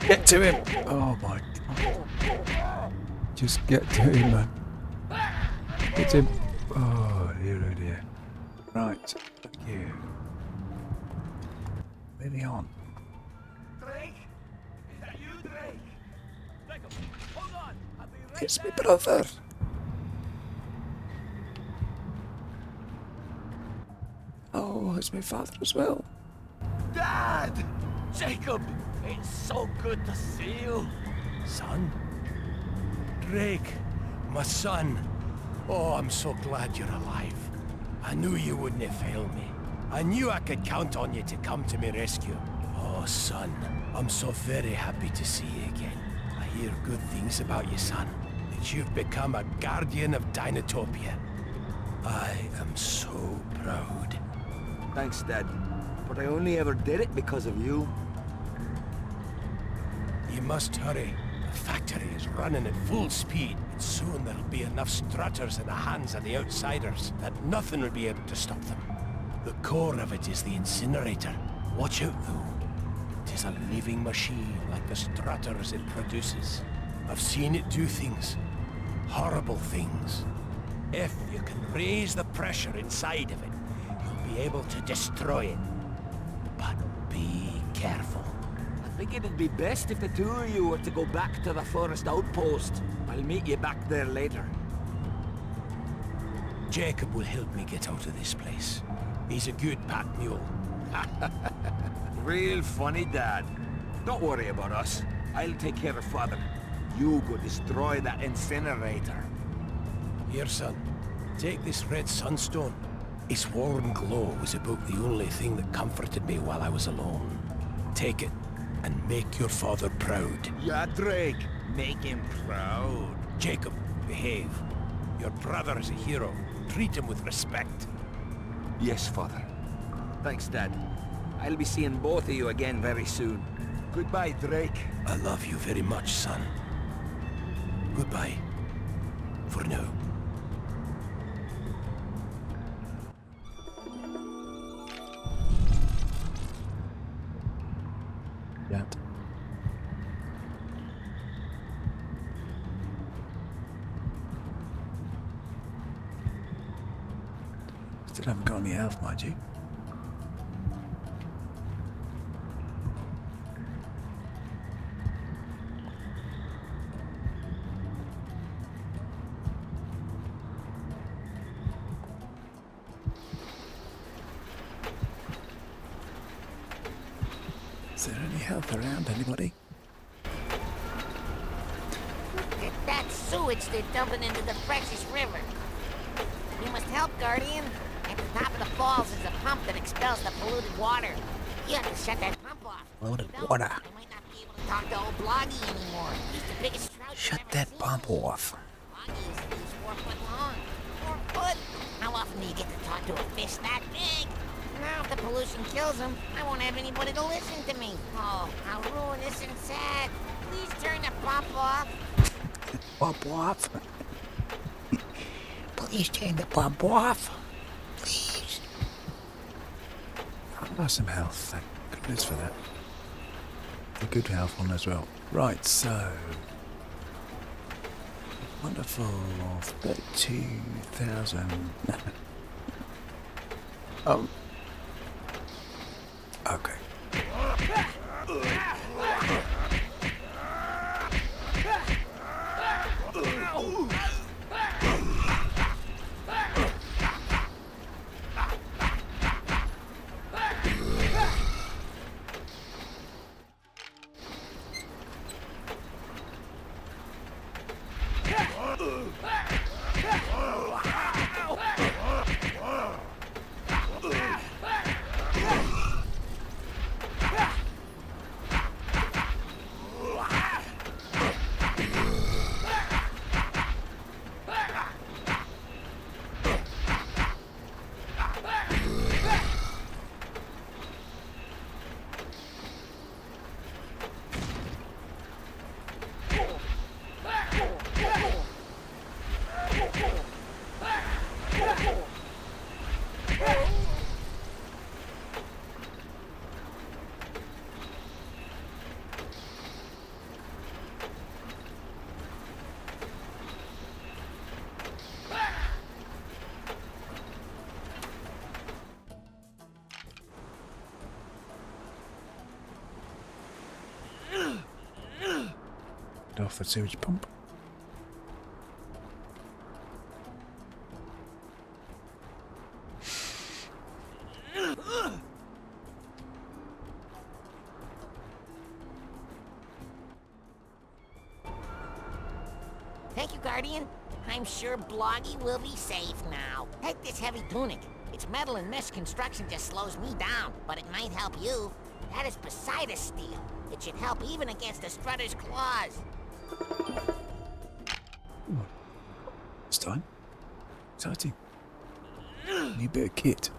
Speaker 1: Get to him! Oh my god. Just get to him, man. Get him. Oh dear, oh dear. Right, thank you. Moving on.
Speaker 3: Drake? Is that you, Drake? Jacob, hold on. I'll be right
Speaker 1: It's my brother. Oh, it's my father as well.
Speaker 3: Dad! Jacob! It's so good to see you.
Speaker 2: Son? Drake, my son. Oh, I'm so glad you're alive. I knew you wouldn't have failed me. I knew I could count on you to come to my rescue. Oh, son, I'm so very happy to see you again. I hear good things about you, son. That you've become a guardian of Dinotopia. I am so proud.
Speaker 4: Thanks, Dad. But I only ever did it because of you.
Speaker 2: You must hurry. The factory is running at full speed, and soon there'll be enough strutters in the hands of the outsiders that nothing will be able to stop them. The core of it is the incinerator. Watch out, though. It is a living machine like the strutters it produces. I've seen it do things. Horrible things. If you can raise the pressure inside of it, you'll be able to destroy it. But be careful.
Speaker 4: I think it'd be best if the two of you were to go back to the forest outpost. I'll meet you back there later.
Speaker 2: Jacob will help me get out of this place. He's a good pack mule.
Speaker 3: Real funny, Dad.
Speaker 4: Don't worry about us. I'll take care of Father. You go destroy that incinerator.
Speaker 2: Here, son. Take this red sunstone. Its warm glow was about the only thing that comforted me while I was alone. Take it, and make your father proud.
Speaker 3: Yeah, Drake. Make him proud.
Speaker 2: Jacob, behave. Your brother is a hero. Treat him with respect.
Speaker 4: Yes, Father. Thanks, Dad. I'll be seeing both of you again very soon. Goodbye, Drake.
Speaker 2: I love you very much, son. Goodbye. For now.
Speaker 1: Yet. Still haven't got any health, mind you. Is there any health around, anybody?
Speaker 6: Look at that sewage they're dumping into the precious river. You must help, Guardian. At the top of the falls is a pump that expels the polluted water. You have to shut that pump off.
Speaker 1: Polluted water.
Speaker 6: You might not be able to talk to old Bloggy anymore. He's the biggest trout
Speaker 1: Shut
Speaker 6: you've
Speaker 1: that
Speaker 6: ever
Speaker 1: pump
Speaker 6: seen.
Speaker 1: off.
Speaker 6: Bloggy is 4 foot long. 4 foot? How often do you get to talk to a fish that big? Now, if the pollution kills him, I won't have anybody to listen to me. Oh, how ruinous and sad. Please turn the pump off.
Speaker 1: Pump off. Please turn the pump off. Please. I've lost some health, thank goodness for that. A good health one as well. Right, so. Wonderful. 32,000. Okay. Off the sewage pump.
Speaker 6: Thank you, Guardian. I'm sure Bloggy will be safe now. Take this heavy tunic. Its metal and mesh construction just slows me down, but it might help you. That is Poseidon's steel. It should help even against the Strutter's claws.
Speaker 1: This time. Exciting. New bit of kit.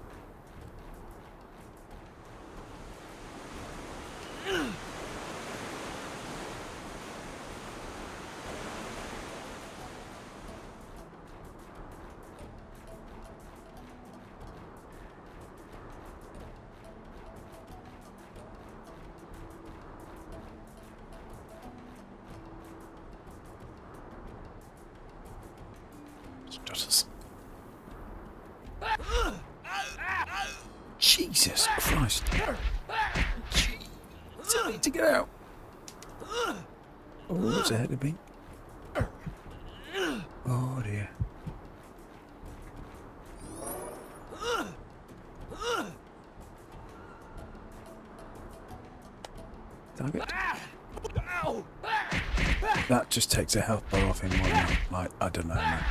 Speaker 1: Jesus Christ. Jeez, I need to get out. Oh, what's ahead of me? Oh dear. Target. That just takes a health bar off him, like, I don't know, man.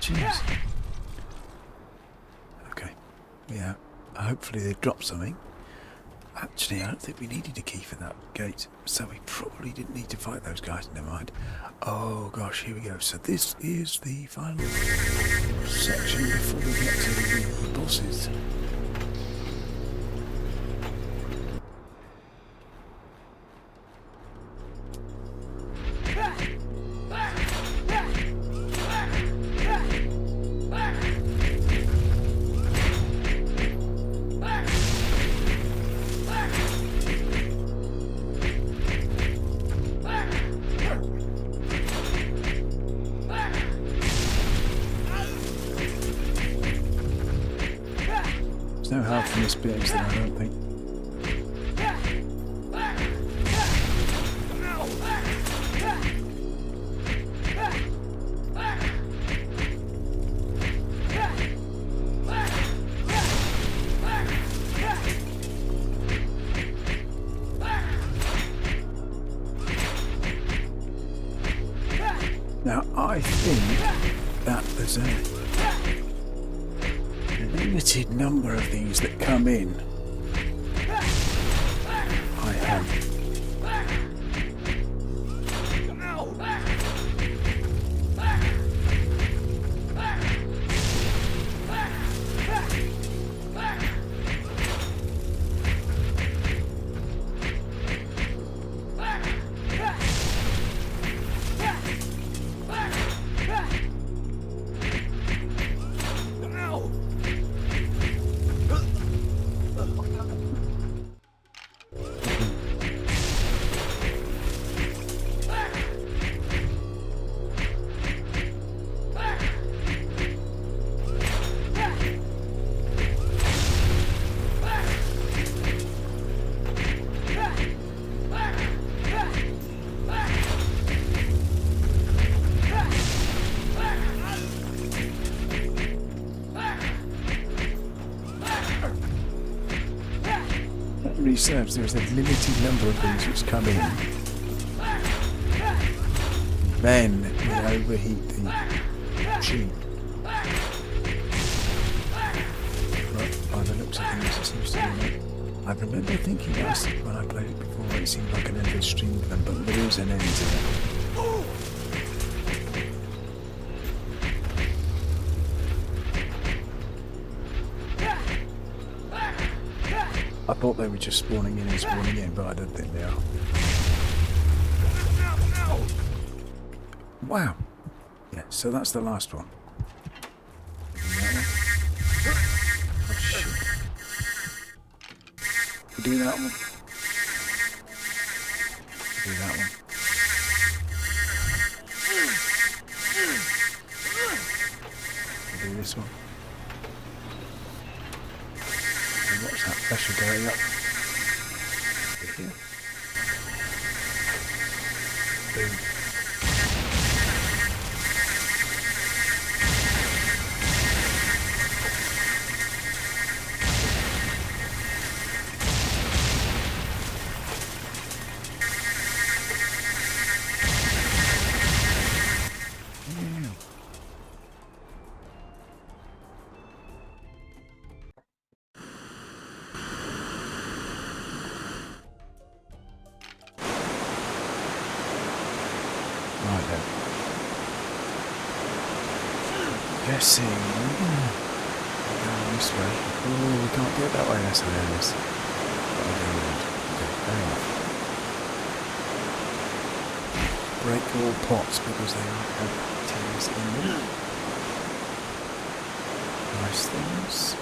Speaker 1: Jeez. Okay. Yeah. Hopefully they've dropped something. Actually, I don't think we needed a key for that gate, so we probably didn't need to fight those guys. Never mind. Oh gosh, here we go. So this is the final section before we get to the bosses. There's no help from this bit, is there? I don't think. Now, I think that there's a limited number of these that come in. I have. Serves there's a limited number of these which come in. Then we overheat the machine. But by the looks of things, it seems to be not. I remember thinking last when I played it before, it seemed like an endless stream of them, but there is an end to it. I thought they were just spawning in and spawning in, but I don't think they are. Wow. Yeah, so that's the last one. Oh, shit. We do that one. Do that one. We do this one. What's that pressure going up? Here. Boom. Guessing we're gonna go this way. Oh, we can't get that way, that's hilarious. But I'll go around. Okay, fair enough. Break all pots because they have tears in them. Nice things.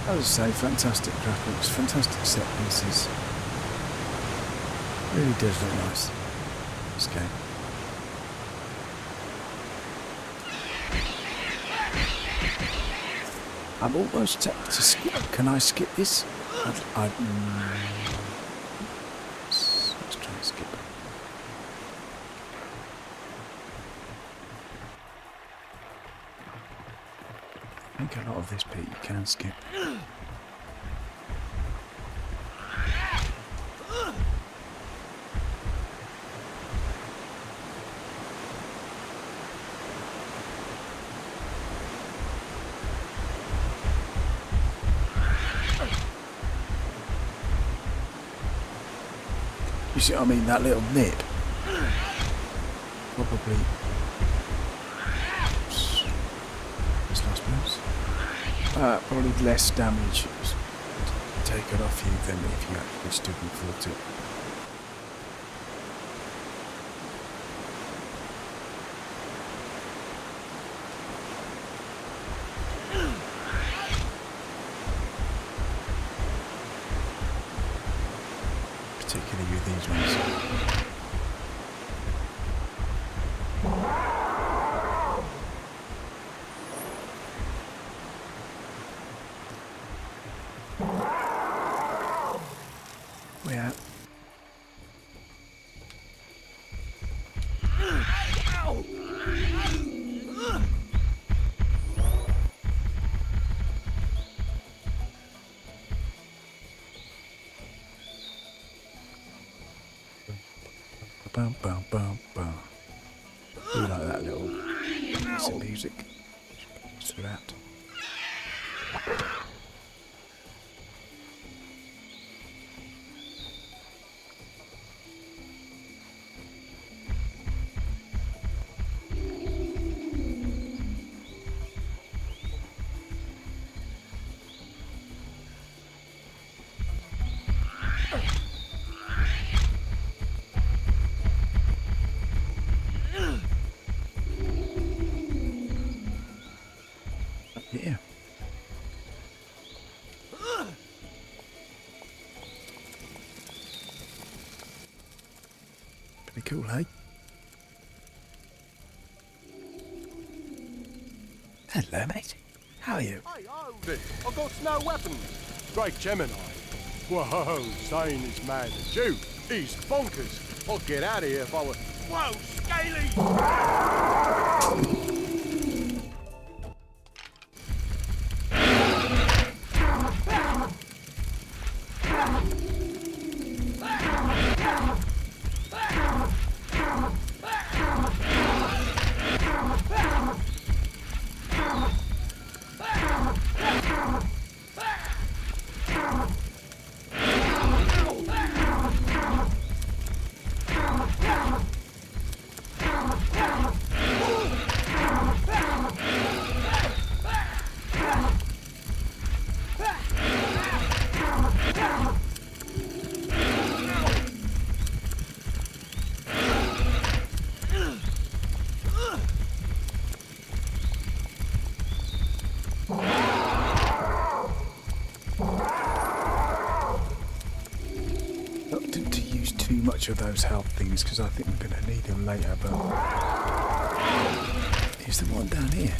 Speaker 1: As I say, fantastic graphics, fantastic set pieces. Really does look nice, this game. I'm almost tempted to skip. Can I skip this? Let's try and skip it. I think a lot of this bit you can skip. You see what I mean? That little nip. Probably. Probably less damage taken off you than if you actually stood and fought it. Particularly with these ones. Where? Bum, bum, bum, bum. Do you like that little piece of music? So that. Yeah. Pretty cool, hey? Hello, mate. How are you?
Speaker 15: Hey, hold it. I've got no weapons. Great Gemini. Whoa, Zane is mad as you. He's bonkers. I'd get out of here if I were... Whoa, Scaly!
Speaker 1: Reluctant to use too much of those health things because I think we're going to need them later, but here's the one down here.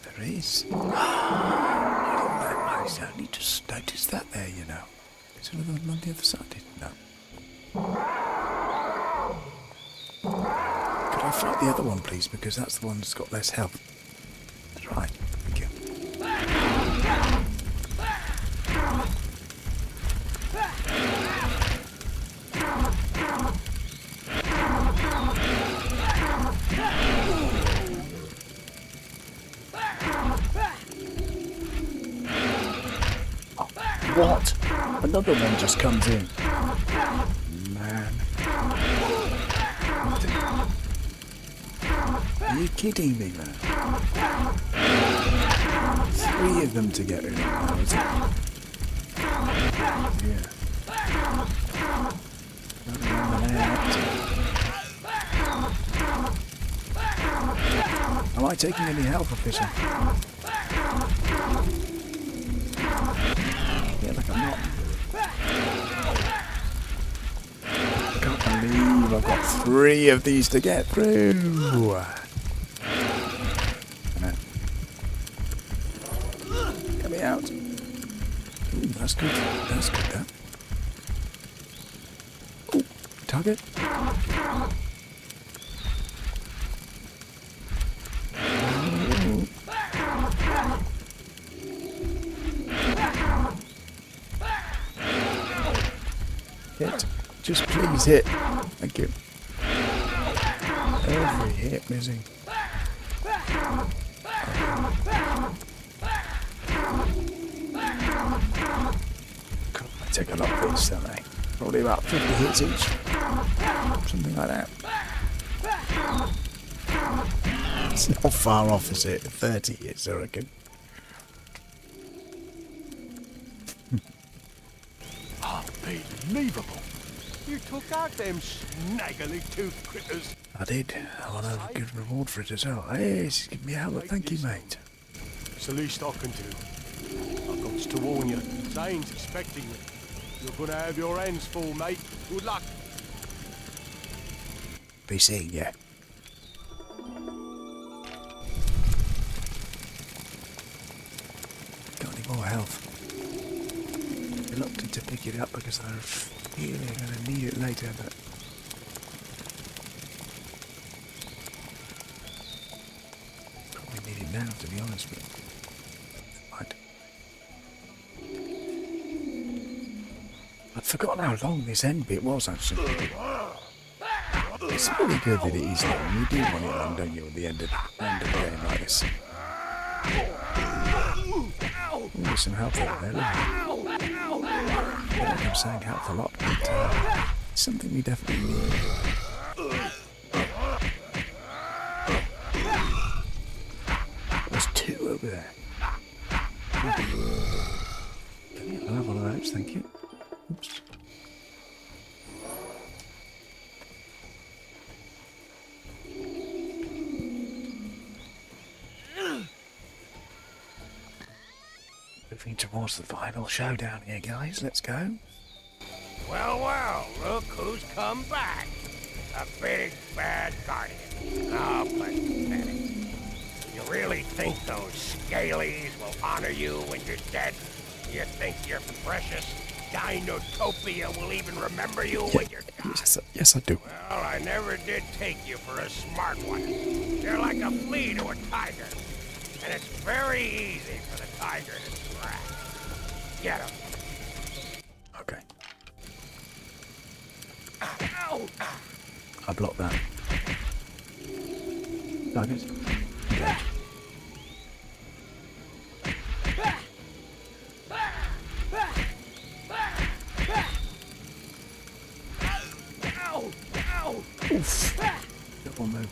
Speaker 1: There is. I only just noticed that there, you know. Is there another one on the other side? No. Could I fight the other one, please? Because that's the one that's got less health. That's right. Thank you. What? Another one just comes in. Man. Are you kidding me, man? 3 of them to get rid of now, is it? Yeah. Not remember that. Am I taking any health off this one? Yeah, like I'm not. I can't believe I've got 3 of these to get through. Get me out. Ooh, that's good. That's good, that. Ooh, target. Hit. Just please hit. Thank you. Every hit missing. God, they take a lot of hits, don't they? Probably about 50 hits each. Something like that. It's not far off, is it? 30 hits, I reckon.
Speaker 2: Unbelievable. You took out them snaggly toothed critters.
Speaker 1: I did. I want to have a good reward for it as well. Hey, she's giving me a helmet. Thank you, mate.
Speaker 2: It's the least I can do. I've got to warn you. Zane's expecting you. You're going to have your hands full, mate. Good luck.
Speaker 1: Be seeing you. Got any more health? Reluctant to pick it up because I feel I'm going to need it later, but probably need it now, to be honest with you. I'd forgotten how long this end bit was, actually. It's really good that it is long. You do want it long, don't you, at the end of the game like this. Ooh, there's some health over there, look. I feel like I'm saying health a lot, but it's something we definitely need. There's 2 over there. I'll have one of those, thank you. Oops. Moving towards the final showdown here, guys. Let's go.
Speaker 15: Well, well, look who's come back. A big bad guardian. Oh, pathetic. You really think those scalies will honor you when you're dead? You think your precious Dinotopia will even remember you when you're gone?
Speaker 1: Yes, I do.
Speaker 15: Well, I never did take you for a smart one. You're like a flea to a tiger. And it's very easy for the tiger to scratch. Get him.
Speaker 1: Okay.
Speaker 15: Ow!
Speaker 1: I blocked that. Target. Engage.
Speaker 15: Ow! Ow!
Speaker 1: Oof. That one move.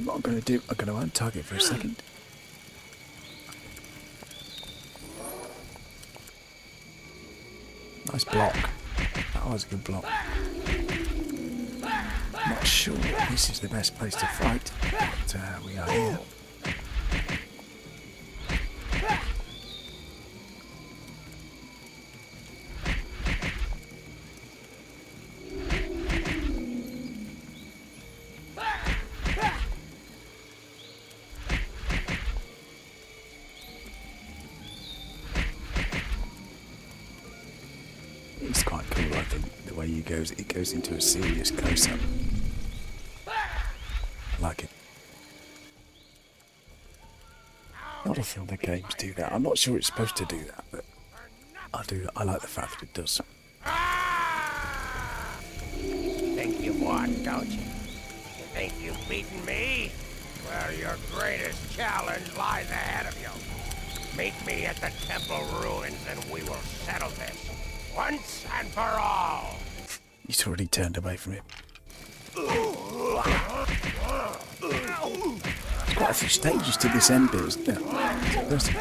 Speaker 1: What I'm going to do, I'm going to untarget for a second. Nice block. That was a good block. Not sure this is the best place to fight, but we are here. It's quite cool, I think, the way it goes into a serious close-up. I like it. Not often the games do that. I'm not sure it's supposed to do that, but I do. I like the fact that it does.
Speaker 15: Thank you. what, don't you? You think you've beaten me? Well, your greatest challenge lies ahead of you. Meet me at the temple ruins and we will settle this once and for all.
Speaker 1: He's already turned away from it. There's quite a few stages to this end bit, isn't there? It's impressive.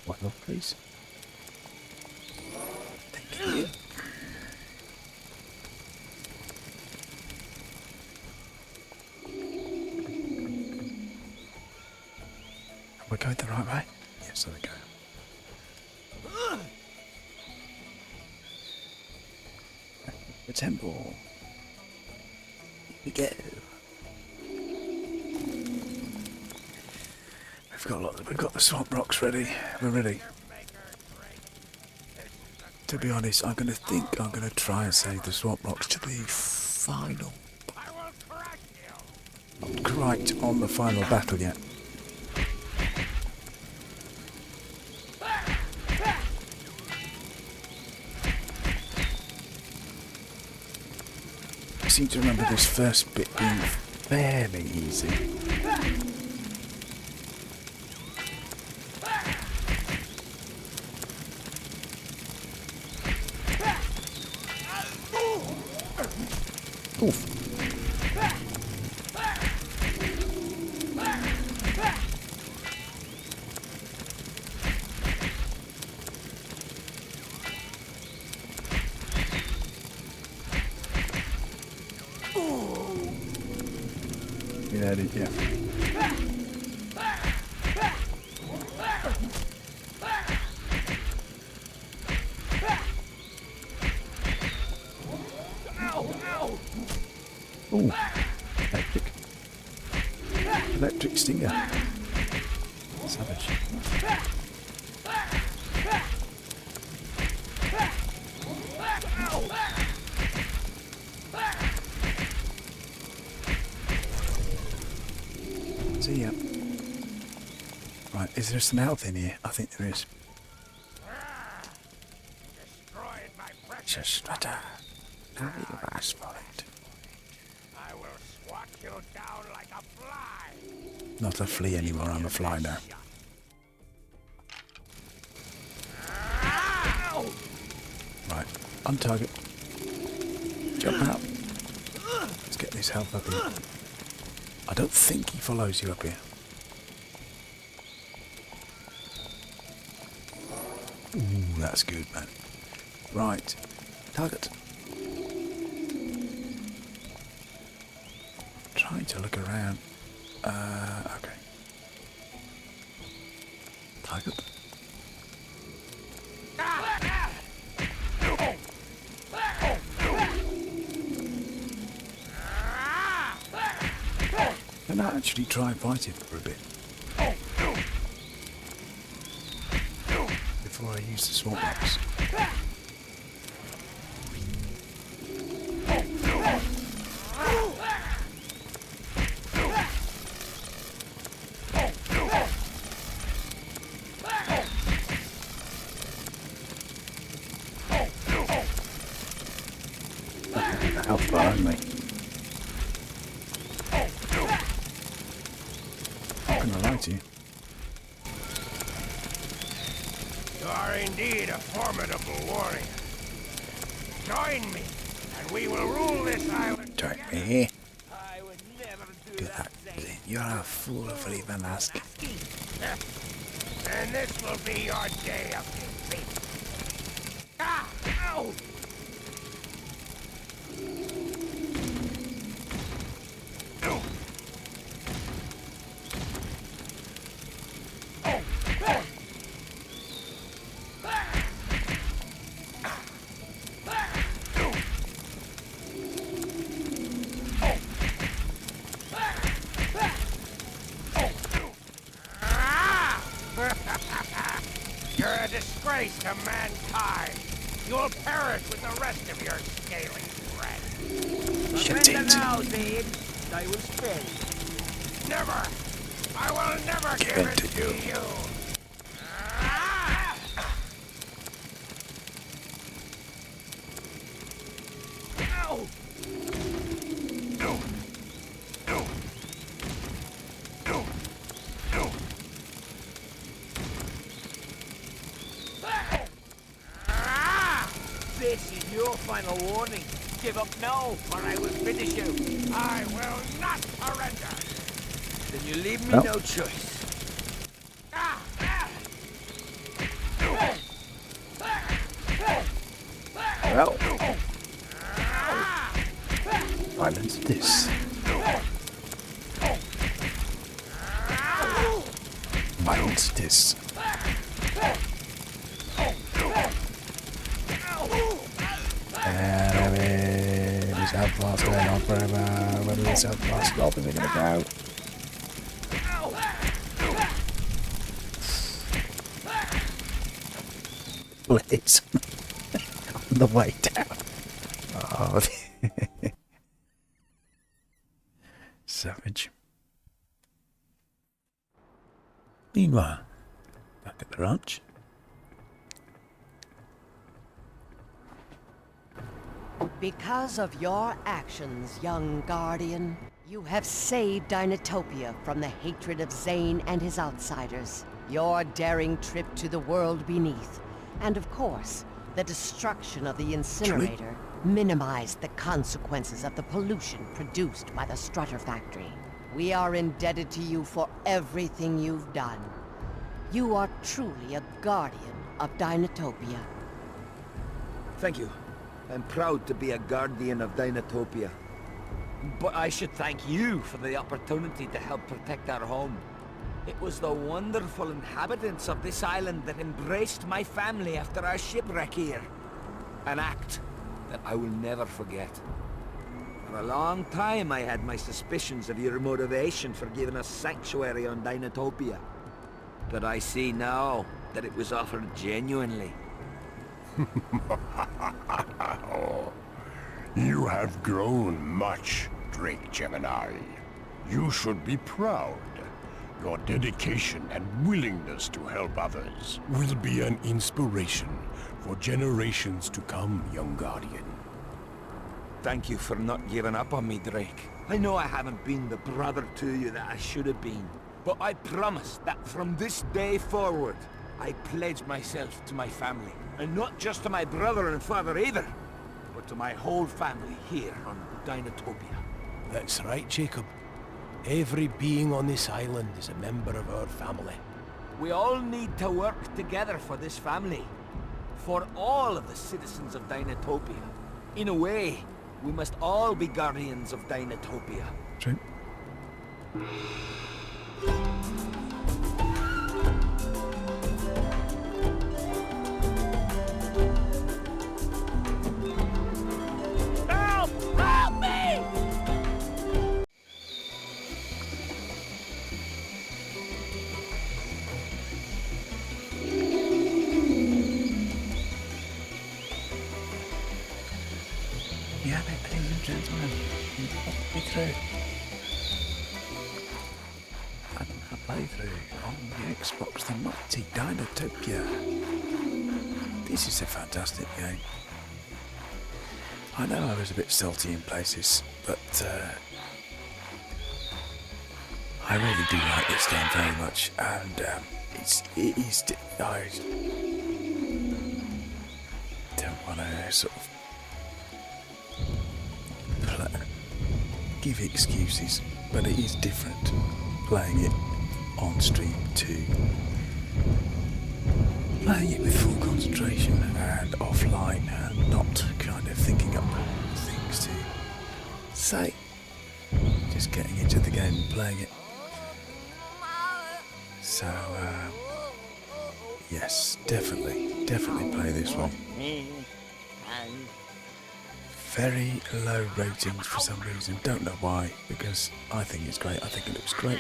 Speaker 1: One more, please. Thank you. We're going the right way? Yes, there we go. The temple. Here we go. We've got the swamp rocks ready. We're ready. To be honest, I'm gonna try and save the swamp rocks to the final. Not quite on the final battle yet. I seem to remember this first bit being fairly easy. Oof. Yeah. Ooh, electric stinger. Savage. See ya. Right, is there some health in here? I think there is. Just stutter. Now you ask for it.
Speaker 15: I will swat you down like a fly.
Speaker 1: Not a flea anymore, I'm a fly now. Right, on target. Jump out. Let's get this health up here. I don't think he follows you up here. Ooh, that's good, man. Right, target. Trying to look around. Okay. Target. Can I actually try fighting for a bit? Before I use the swamp rocks. How far am I? How can I lie to you?
Speaker 15: You are indeed a formidable warrior. Join me, and we will rule this island.
Speaker 1: Join me? Look at that. You're a fool for even asking.
Speaker 15: And this will be your day of defeat. Ah! Ow! You're a disgrace to mankind. you'll perish with the rest of your scaly friends.
Speaker 1: Shut it.
Speaker 4: Now, Zaid, I will spell.
Speaker 15: Never! I will never give it to you!
Speaker 4: Ow! This is your final warning. Give up now, or I will finish you.
Speaker 15: I will not surrender!
Speaker 4: Then you leave me
Speaker 1: Well.
Speaker 4: no choice.
Speaker 1: Well, violence this. Violence this. This outblast going on forever. Whether this outblast stop, is it going to go? Blitz on the way down. Oh, savage. Meanwhile, back at the ranch.
Speaker 5: Because of your actions, young guardian, you have saved Dinotopia from the hatred of Zane and his outsiders. Your daring trip to the world beneath, and of course, the destruction of the incinerator, minimized the consequences of the pollution produced by the Strutter factory. We are indebted to you for everything you've done. You are truly a guardian of Dinotopia.
Speaker 4: Thank you. I'm proud to be a guardian of Dinotopia. But I should thank you for the opportunity to help protect our home. It was the wonderful inhabitants of this island that embraced my family after our shipwreck here. An act that I will never forget. For a long time I had my suspicions of your motivation for giving us sanctuary on Dinotopia. But I see now that it was offered genuinely.
Speaker 15: You have grown much, Drake Gemini. You should be proud. Your dedication and willingness to help others will be an inspiration for generations to come, young guardian.
Speaker 4: Thank you for not giving up on me, Drake. I know I haven't been the brother to you that I should have been, but I promise that from this day forward, I pledge myself to my family. And not just to my brother and father either, but to my whole family here on Dinotopia.
Speaker 2: That's right, Jacob. Every being on this island is a member of our family.
Speaker 4: We all need to work together for this family. For all of the citizens of Dinotopia. In a way, we must all be guardians of Dinotopia.
Speaker 1: True.
Speaker 6: Help! Help me!
Speaker 1: Yeah, ladies and gentlemen, walk me through. A playthrough on the Xbox, the mighty Dinotopia. This is a fantastic game. I know I was a bit salty in places, but I really do like this game very much, and I don't want to sort of give excuses, but it is different playing it on stream to playing it with full concentration and offline and not kind of thinking up things to say, just getting into the game and playing it. So yes, definitely play this one. Very low ratings for some reason, don't know why, because I think it's great, I think it looks great.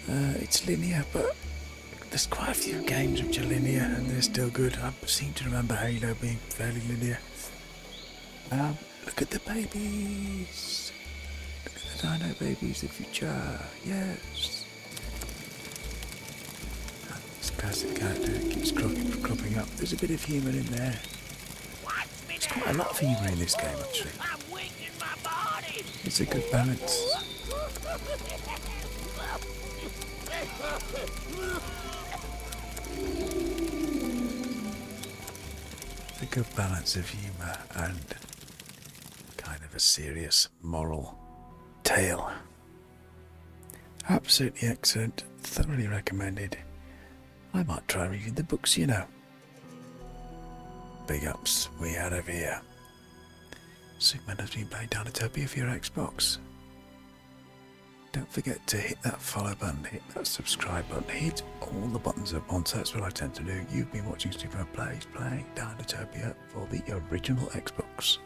Speaker 1: It's linear, but there's quite a few games which are linear and they're still good. I seem to remember Halo being fairly linear. Look at the babies. Look at the dino babies, the future. Yes. This classic character that keeps cropping up. There's a bit of humour in there. There's quite a lot of humour in this game, actually. It's a good balance. A good balance of humour and kind of a serious moral tale. Absolutely excellent, thoroughly recommended. I might try reading the books, you know. Big ups, we out of here. Superman has been playing Dinotopia for your Xbox. Don't forget to hit that follow button, hit that subscribe button, hit all the buttons at once. That's what I tend to do. You've been watching Superman Plays playing Dinotopia for the original Xbox.